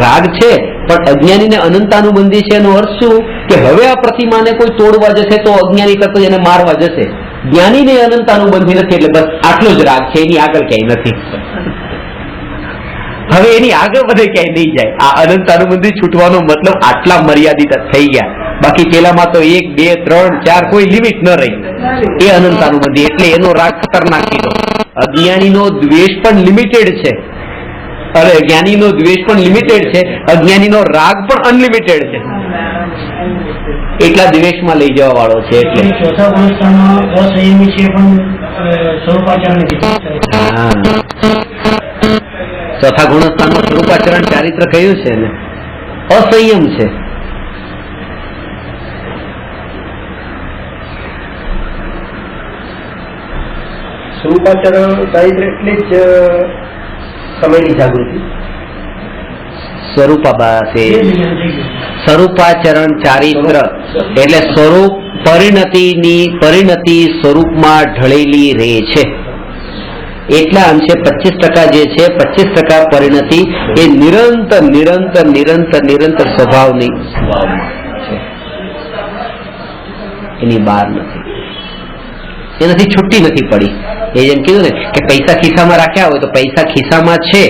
રાગ છે, પણ અજ્ઞાનીને અનંતાનુબંધી છે. એનો અર્થ શું કે હવે આ પ્રતિમાને કોઈ તોડવા જશે તો અજ્ઞાની કરતો એને મારવા જશે. જ્ઞાનીને અનંતાનુબંધી નથી, એટલે બસ આટલો જ રાગ છે, એની આગળ ક્યાંય નથી. હવે એની આગળ બધે ક્યાંય નહીં જાય. આ અનંતાનુબંધી છૂટવાનો મતલબ આટલા મર્યાદિત થઈ ગયા. બાકી પેલામાં તો 1, 2, 3, 4 કોઈ લિમિટ ન રહી. એ અનંતાનુબંધી એટલે એનો રાગ ખતરનાક કીધો. અજ્ઞાનીનો દ્વેષ પણ લિમિટેડ છે, અરે જ્ઞાનીનો દ્વેષ પણ લિમિટેડ છે, અજ્ઞાનીનો રાગ પણ અનલિમિટેડ છે. એટલા દ્વેષમાં લઈ જવા વાળો છે. એટલે ચોથા અવસ્થામાં અસંયમી છે પણ સ્વરૂપાચરણ ચોથા ગુણસ્થાનમાં સ્વરૂપાચરણ ચારિત્ર કયું છે ને? અસંયમ છે. સ્વરૂપાચરણ ચારિત્ર એટલે જ સમયની જાગૃતિ. સ્વરૂપાચરણ ચારિત્ર એટલે સ્વરૂપ પરિણતિ સ્વરૂપમાં ઢળેલી રહે છે. એટલા અંશે 25% જે છે, 25% પરિણતિ એ નિરંતર સ્વભાવની છે, એની બહાર નથી, એનાથી છૂટી નથી પડી. એ જેમ કીધું ને કે પૈસા ખિસ્સામાં રાખ્યા હોય તો પૈસા ખિસ્સામાં છે,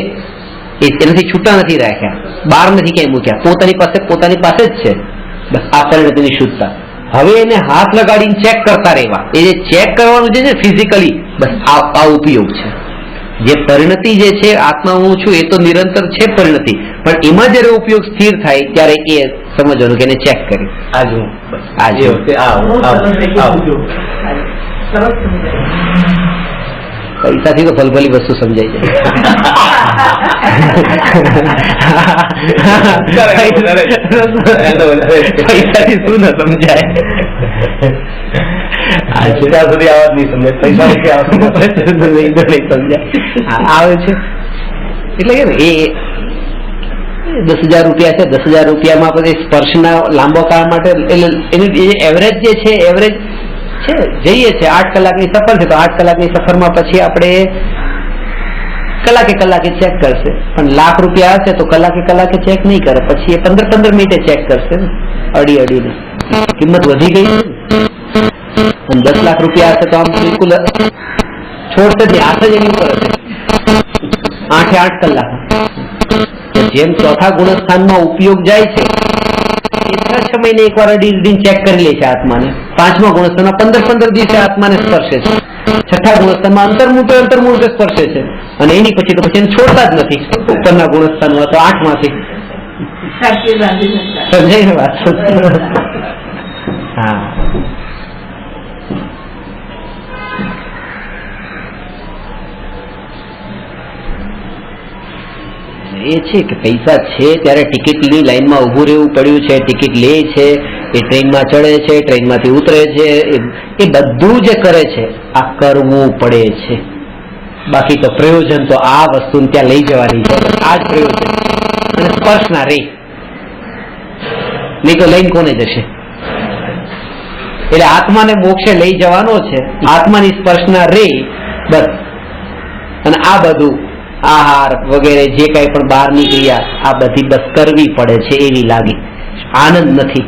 એનાથી છૂટા નથી રાખ્યા, બહાર નથી ક્યાંય મૂક્યા, પોતાની પાસે જ છે. બસ આ પરિણતિની શુદ્ધતા. હવે એને હાથ લગાડીને ચેક કરતા રહેવા. એ જે ચેક કરવાનું છે ફિઝિકલી, બસ આ ઉપયોગ છે. જે પરિણતિ જે છે આત્મા હું છું એ તો નિરંતર છે પરિણતિ, પણ એમાં જયારે ઉપયોગ સ્થિર થાય ત્યારે એ સમજવાનું કે એને ચેક કરી પૈસાથી તો ભલભલી વસ્તુ સમજાય જાય. પૈસાથી શું ન સમજાય? ત્યાં સુધી આવાજ નહીં સમજાય, પૈસા આવે છે. એટલે કે એ 10,000 રૂપિયા છે, 10,000 રૂપિયામાં પછી સ્પર્શના લાંબો કાળ માટે એની એવરેજ જે છે, એવરેજ છે જઈએ છે 8 કલાકની સફર છે, તો 8 કલાકની સફરમાં પછી આપણે કલાકે ચેક કરશે. પણ લાખ રૂપિયા હશે તો કલાકે ચેક નહીં કરે, પછી એ 15 મિનિટે ચેક કરશે ને, અડીને કિંમત વધી ગઈ. અને 10 લાખ રૂપિયા હશે તો આમ બિલકુલ છોડશે જ, હાથ જ એની ઉપર હશે 8 કલાક. જેમ ચોથા ગુણસ્થાનમાં ઉપયોગ જાય છે, એ 6 મહિને એકવાર અડીને ચેક કરી લે છે આત્માને. 5મા ગુણસ્થાનમાં 15 દિવસે આત્માને સ્પર્શે છે. 6થા ગુણસ્થાનમાં અંતર્મુહૂર્તે સ્પર્શે છે, અને એની પછી તો પછી એને છોડતા જ નથી. ઉપરના ગુણસ્થાનમાં તો 8માંથી સમજાય ને વાત? હા, એ છે કે પૈસા છે ત્યારે ટિકિટની લાઈનમાં ઉભું રહેવું પડ્યું છે, ટિકિટ લે છે, એ ટ્રેનમાં ચડે છે, ટ્રેનમાંથી ઉતરે છે, એ બધું જે કરે છે આ કરવું પડે છે. બાકી તો પ્રયોજન તો આ વસ્તુને ત્યાં લઈ જવાની છે, આ જ પ્રયોજન. અને સ્પર્શ ના રે, નહીં તો લઈને કોને જશે? એટલે આત્માને મોક્ષે લઈ જવાનો છે, આત્માની સ્પર્શના રે બસ. અને આ બધું આહાર વગેરે જે કઈ પણ બહારની ક્રિયા આ બધી બસ કરવી પડે છે એવી લાગી, આનંદ નથી.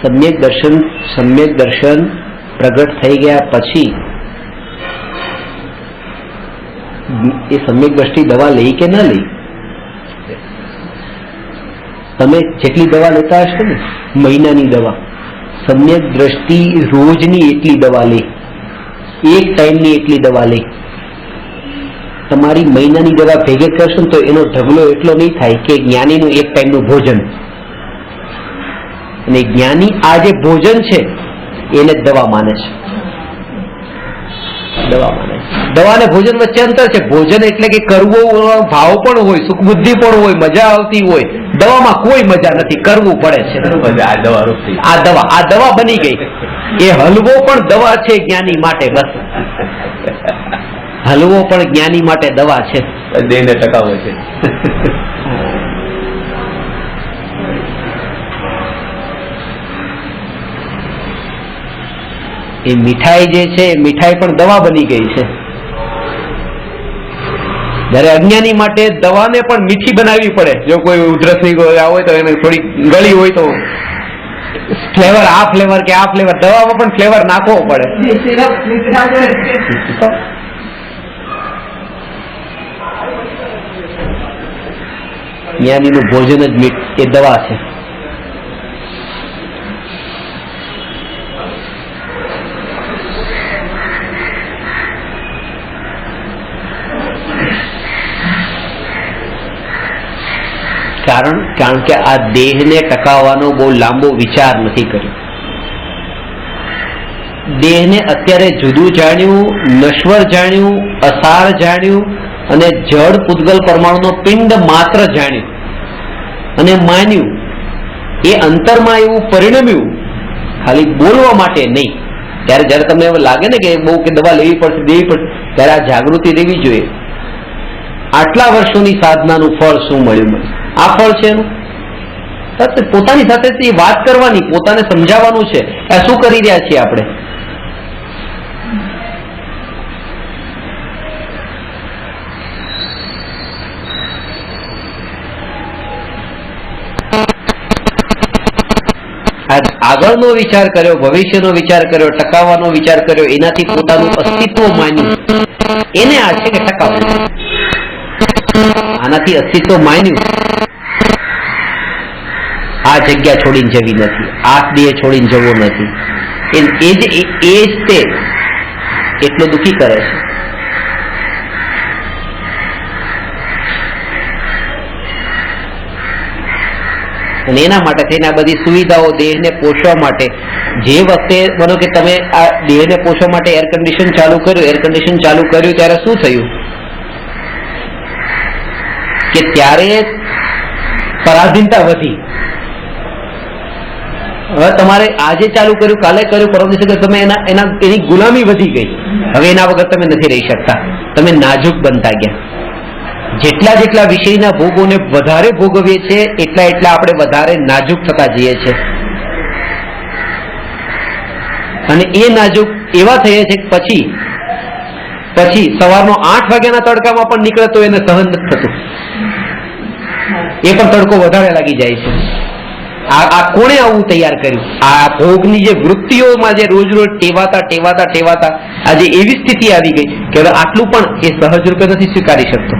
સમ્યક દર્શન પ્રગટ થઈ ગયા પછી એ સમ્યક દ્રષ્ટિ દવા લઈ કે ન લઈ, તમે જેટલી દવા લેતા હશો ને, મહિનાની દવા, સમ્યક દ્રષ્ટિ રોજની એટલી દવા લે, એક ટાઈમની એટલી દવા લે. તમારી મહિનાની દવા ભેગે કરશો તો એનો ઢગલો એટલો નહીં થાય કે જ્ઞાનીનું એક ટાઈમનું ભોજન. અને જ્ઞાની આ જે ભોજન છે એને દવા માને છે, દવા માને છે. દવા અને ભોજન વચ્ચે અંતર છે. ભોજન એટલે કે કરવો ભાવ પણ હોય, સુખ બુદ્ધિ પણ હોય, મજા આવતી હોય. દવામાં કોઈ મજા નથી, કરવું પડે છે. આ દવા બની ગઈ. એ હલવો પણ દવા છે જ્ઞાની માટે. બસ હલવો પણ જ્ઞાની માટે દવા છે, દેહને ટકાવે છે. એ મીઠાઈ જે છે એ મીઠાઈ પણ દવા બની ગઈ છે. જયારે અજ્ઞાની માટે દવાને પણ મીઠી બનાવવી પડે. જો કોઈ ઉધરસની હોય તો એને થોડી ગળી હોય તો ફ્લેવર, આ ફ્લેવર કે આ ફ્લેવર, દવામાં પણ ફ્લેવર નાખવો પડે. જ્ઞાનીનું ભોજન જ મીઠ, એ દવા છે. કારણ કે આ દેહને ટકાવવાનો બહુ લાંબો વિચાર નથી કર્યો. દેહને અત્યારે જુદું જાણ્યું, નશ્વર જાણ્યું, અસાર જાણ્યું અને જડ પૂતગલ પરમાણુનો પિંડ માત્ર જાણ્યું અને માન્યું. એ અંતરમાં એવું પરિણમ્યું, ખાલી બોલવા માટે નહીં. જયારે તમને એવું લાગે ને કે બહુ કે દવા લેવી પડશે, ત્યારે આ જાગૃતિ રહેવી જોઈએ. આટલા વર્ષોની સાધનાનું ફળ શું મળ્યું મને? આ ફળ છે એનું. પોતાની સાથે વાત કરવાની, પોતાને સમજાવવાનું છે. આ શું કરી રહ્યા છીએ આપણે? આગળનો વિચાર કર્યો, ભવિષ્યનો વિચાર કર્યો, ટકાવવાનો વિચાર કર્યો, એનાથી પોતાનું અસ્તિત્વ માન્યું, એને આ છે કે ટકાવવું. આનાથી અસ્તિત્વ માન્યું, આ જગ્યા છોડીને જવી નથી, આ દેહ છોડીને જવો નથી. એ જ તે એટલો દુઃખી કરે છે. અને એના માટે થઈને આ બધી સુવિધાઓ દેહને પોષવા માટે, જે વખતે બનો કે તમે આ દેહને પોષવા માટે એર કન્ડિશન ચાલુ કર્યું, ત્યારે શું થયું કે ત્યારે પરાધીનતા વધી. હવે તમારે આજે ચાલુ કર્યું, કાલે કર્યું, પરમ દિવસે તમે એની ગુલામી વધી ગઈ. હવે એના વગર તમે નથી રહી શકતા. તમે નાજુક બનતા ગયા. જેટલા વિષયના ભોગોને વધારે ભોગવીએ છીએ એટલા આપણે વધારે નાજુક થતા જઈએ છીએ. અને એ નાજુક એવા થઈએ છે પછી સવારનો 8 વાગ્યાના તડકામાં પણ નીકળે તો એને સહન નથી થતું. એ પણ તડકો વધારે લાગી જાય છે. આ કોણે આવું તૈયાર કર્યું? આ ભોગની જે વૃત્તિઓમાં જે રોજ ટેવાતા આજે એવી સ્થિતિ આવી ગઈ કે હવે આટલું પણ એ સહજ રૂપે નથી સ્વીકારી શકતો.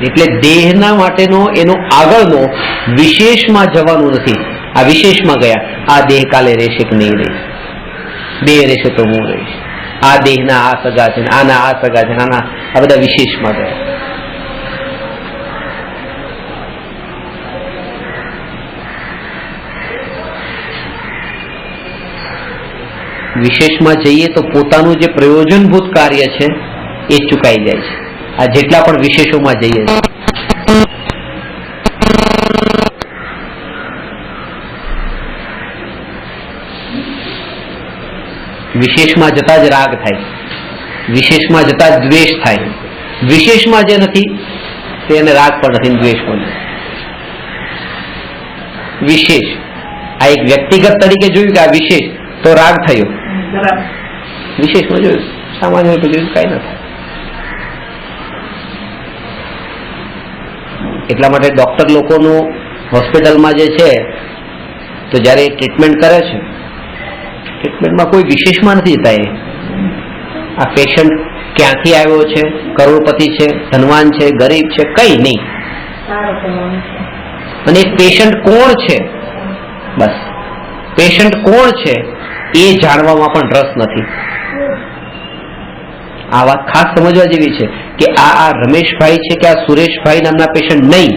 એટલે દેહના માટેનો એનો આગળનો વિશેષમાં જવાનું નથી. આ વિશેષમાં ગયા, આ દેહ કાલે રહેશે કે નહીં રહે, દેહ રહેશે તો હું રહીશ, આ દેહના આ સગા છે, આના આ સગા છે, આના આ બધા વિશેષમાં ગયા. વિશેષમાં જઈએ તો પોતાનું જે પ્રયોજનભૂત કાર્ય છે એ ચૂકાઈ જાય છે. આ જેટલા પણ વિશેષોમાં જઈએ છે, વિશેષમાં જતા જ રાગ થાય, વિશેષમાં જતા જ દ્વેષ થાય. વિશેષમાં જે નથી તેને રાગ પણ નથી, દ્વેષ પણ નથી. વિશેષ આ એક વ્યક્તિગત તરીકે જોયું કે આ વિશેષ તો રાગ થયો. વિશેષમાં જોયું, સામાન્ય રૂપે જોયું કઈ નથી. એટલા માટે ડોક્ટર લોકોનું હોસ્પિટલમાં જે છે તો જયારે ટ્રીટમેન્ટ કરે છે ટ્રીટમેન્ટમાં કોઈ વિશેષમાં નથી જતા. આ પેશન્ટ ક્યાંથી આવ્યો છે, કરોડપતિ છે, ધનવાન છે, ગરીબ છે, કઈ નહીં. અને પેશન્ટ કોણ છે, બસ પેશન્ટ કોણ છે એ જાણવામાં પણ રસ નથી. આ વાત ખાસ સમજવા જેવી છે કે આ રમેશભાઈ છે કે આ સુરેશભાઈ નામના પેશન્ટ નહીં.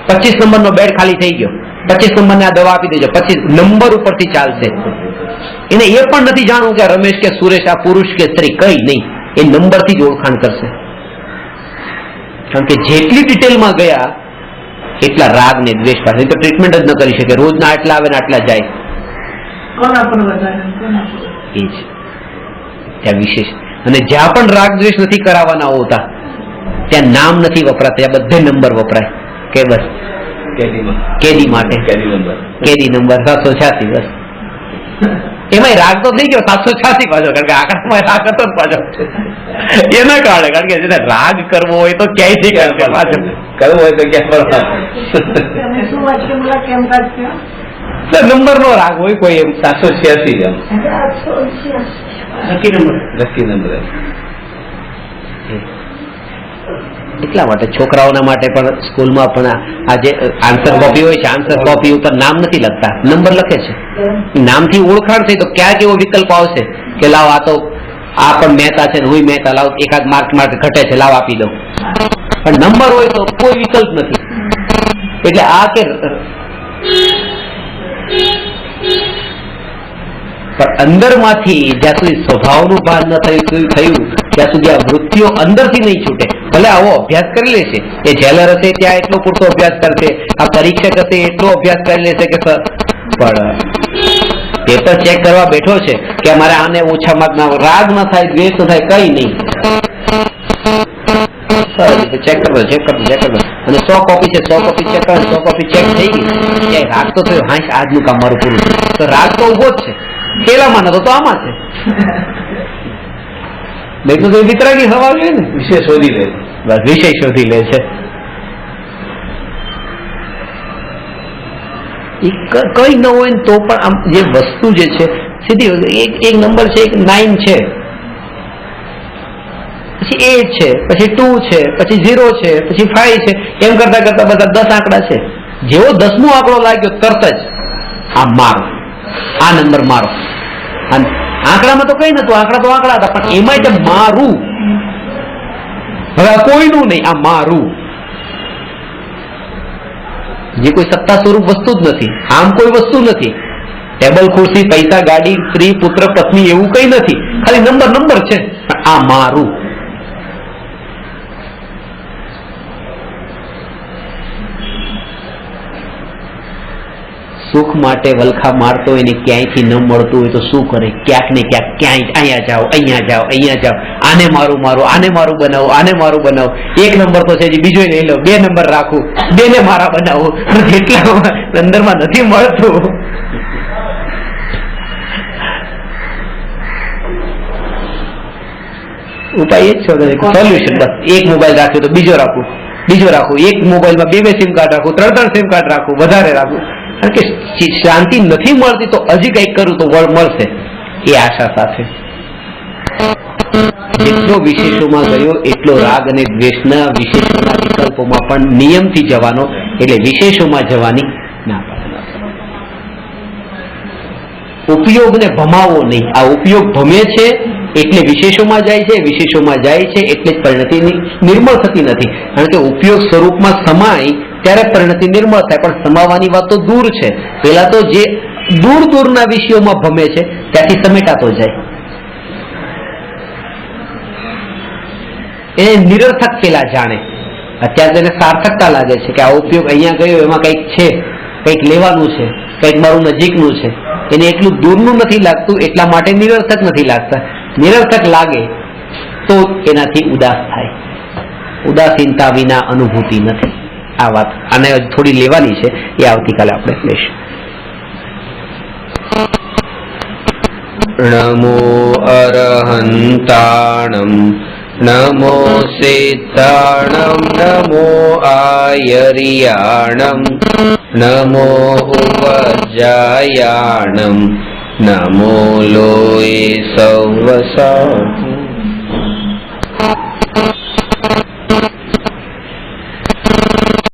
25 નંબરનો બેડ ખાલી થઈ ગયો, 25 નંબરને આ દવા આપી દેજો, 25 નંબર ઉપરથી ચાલશે. એને એ પણ નથી જાણવું કે રમેશ કે સુરેશ આ પુરુષ કે સ્ત્રી, કઈ નહીં. એ નંબરથી જ ઓળખાણ કરશે. કારણ કે જેટલી ડિટેલમાં ગયા એટલા રાગ ને દ્વેષ પાસે તો ટ્રીટમેન્ટ જ ન કરી શકે. રોજના આટલા આવે ને આટલા જાય. એ જ ત્યાં વિશેષ. અને જ્યાં પણ રાગ દ્વેષ નથી કરાવવાના હોતા ત્યાં નામ નથી વપરાતા, ત્યાં બધે નંબર વપરાય કે બસ કેદી માટે કેદી નંબર 786 બસ. એમાં રાગ તો થઈ ગયો 786 પાછો, કારણ કે આંકડામાં રાગ હતો જ પાછો એના કારણે. કારણ કે જેને રાગ કરવો હોય તો ક્યાંયથી કરશે, પાછો કરવો હોય તો ક્યાં નંબર નો રાગ હોય કોઈ એમ 786 લકી નંબર. એટલા માટે છોકરાઓના માટે પણ સ્કૂલમાં પણ આ જે આન્સર કોપી હોય છે, આન્સર કોપી ઉપર નામ નથી લખતા, નંબર લખે છે. નામથી ઓળખાણ થઈ તો ક્યાંક એવો વિકલ્પ આવશે કે લાવ આ તો આ પણ મહેતા છે ને હું મહેતા, લાવ એકાદ માર્ક ઘટે છે, લાવ આપી દઉં. પણ નંબર હોય તો કોઈ વિકલ્પ નથી. એટલે આ કે પણ અંદરમાંથી જ્યાં સુધી સ્વભાવનું ભાન ન થયું ત્યાં સુધી આ વૃત્તિઓ અંદરથી નહીં છૂટે. ભલે આવો અભ્યાસ કરી લેશે, એ જેલર હશે ત્યાં એટલો પૂરતો અભ્યાસ કરશે, આ પરીક્ષક હશે એટલો અભ્યાસ કરી લેશે કે પણ પેપર ચેક કરવા બેઠો છે કે અમારે આને ઓછા માર્ક ના, રાગ ન થાય, દ્વેષ ન થાય, કઈ નહીં. ચેક કરતો અને 100 કોપી છે, 100 કોપી ચેક કરો, 100 કોપી ચેક થઈ ગઈ, રાગ તો થયો, હા આજનું કામ મારું પૂરું. તો રાગ તો ઉભો જ છે, પેલામાં નતો તો આમાં છે. નહીં તો વિતરાગી થવા જોઈએ ને, વિષય શોધી લે, બસ વિષય શોધી લે છે. કઈ ન હોય ને તો પણ આમ જે વસ્તુ જે છે સીધી એક નંબર છે, એક 9 છે, પછી 8 છે, પછી 2 છે, પછી 0 છે, પછી 5 છે, એમ કરતા કરતા બધા 10 આંકડા છે. જેવો 10મો આંકડો લાગ્યો તરત જ આ મારો, આ નંબર મારો. આંકડામાં તો કઈ નતું, આંકડા તો આંકડા હતા, પણ એમાં જે મારું, હવે કોઈનું નહીં, આ મારું. જે કોઈ સત્તા સ્વરૂપ વસ્તુ જ નથી, આમ કોઈ વસ્તુ નથી. ટેબલ, ખુરશી, પૈસા, ગાડી, સ્ત્રી, પુત્ર, પત્ની એવું કઈ નથી, ખાલી નંબર છે. આ મારું. સુખ માટે વલખા મારતો હોય ને ક્યાંયથી ન મળતું હોય તો શું કરે? ક્યાંક ને ક્યાંક ક્યાંય અહીંયા જાઓ, અહીંયા જાઓ, આને મારું બનાવો, આને મારું બનાવો. 1 નંબર તો છે, બીજો લઈ લો, 2 નંબર રાખું, 2 ને મારા બનાવો. એટલા અંદરમાં નથી મળતું. ઉપાય જ છે, સોલ્યુશન બસ. 1 મોબાઈલ રાખ્યો તો બીજો રાખું, 1 મોબાઈલમાં 2 સિમ કાર્ડ રાખું, 3 સિમ કાર્ડ રાખું, વધારે રાખું. કારણ કે શાંતિ નથી મળતી તો હજી કંઈક કરું તો વળ મળશે એ આશા સાથે. જેટલો વિશેષોમાં ગયો એટલો રાગ અને દ્વેષના વિશેષોના વિકલ્પોમાં પણ નિયમથી જવાનો, એટલે વિશેષોમાં જવાની ના પાડે. ઉપયોગને ભમાવો નહીં. આ ઉપયોગ ભમે છે એટલે વિશેષોમાં જાય છે, વિશેષોમાં જાય છે એટલે જ પરિણતિ નિર્મળ થતી નથી. કારણ કે ઉપયોગ સ્વરૂપમાં સમાય ત્યારે પરિણતિ નિર્મળ થાય, પણ સમાવાની વાત તો દૂર છે. પેલા તો જે દૂરના વિષયોમાં ભમે છે ત્યાંથી સમેટાતો જાય. એ નિરર્થક પેલા જાણે, અત્યારે તેને સાર્થકતા લાગે છે કે આ ઉપયોગ અહીંયા ગયો, એમાં કંઈક છે, કંઈક લેવાનું છે, કંઈક મારું નજીકનું છે. એને એટલું દૂરનું નથી લાગતું, એટલા માટે નિરર્થક નથી લાગતા. નિરર્થક લાગે તો એનાથી ઉદાસ થાય. ઉદાસીનતા વિના અનુભૂતિ નથી. આ વાત આને થોડી લેવાની છે, એ આવતીકાલે આપણે લઈશું. નમો અરહંતાણમ नमो सिद्धाणं नमो आयर्याणं नमो उपजायाणं नमो लोये सवसा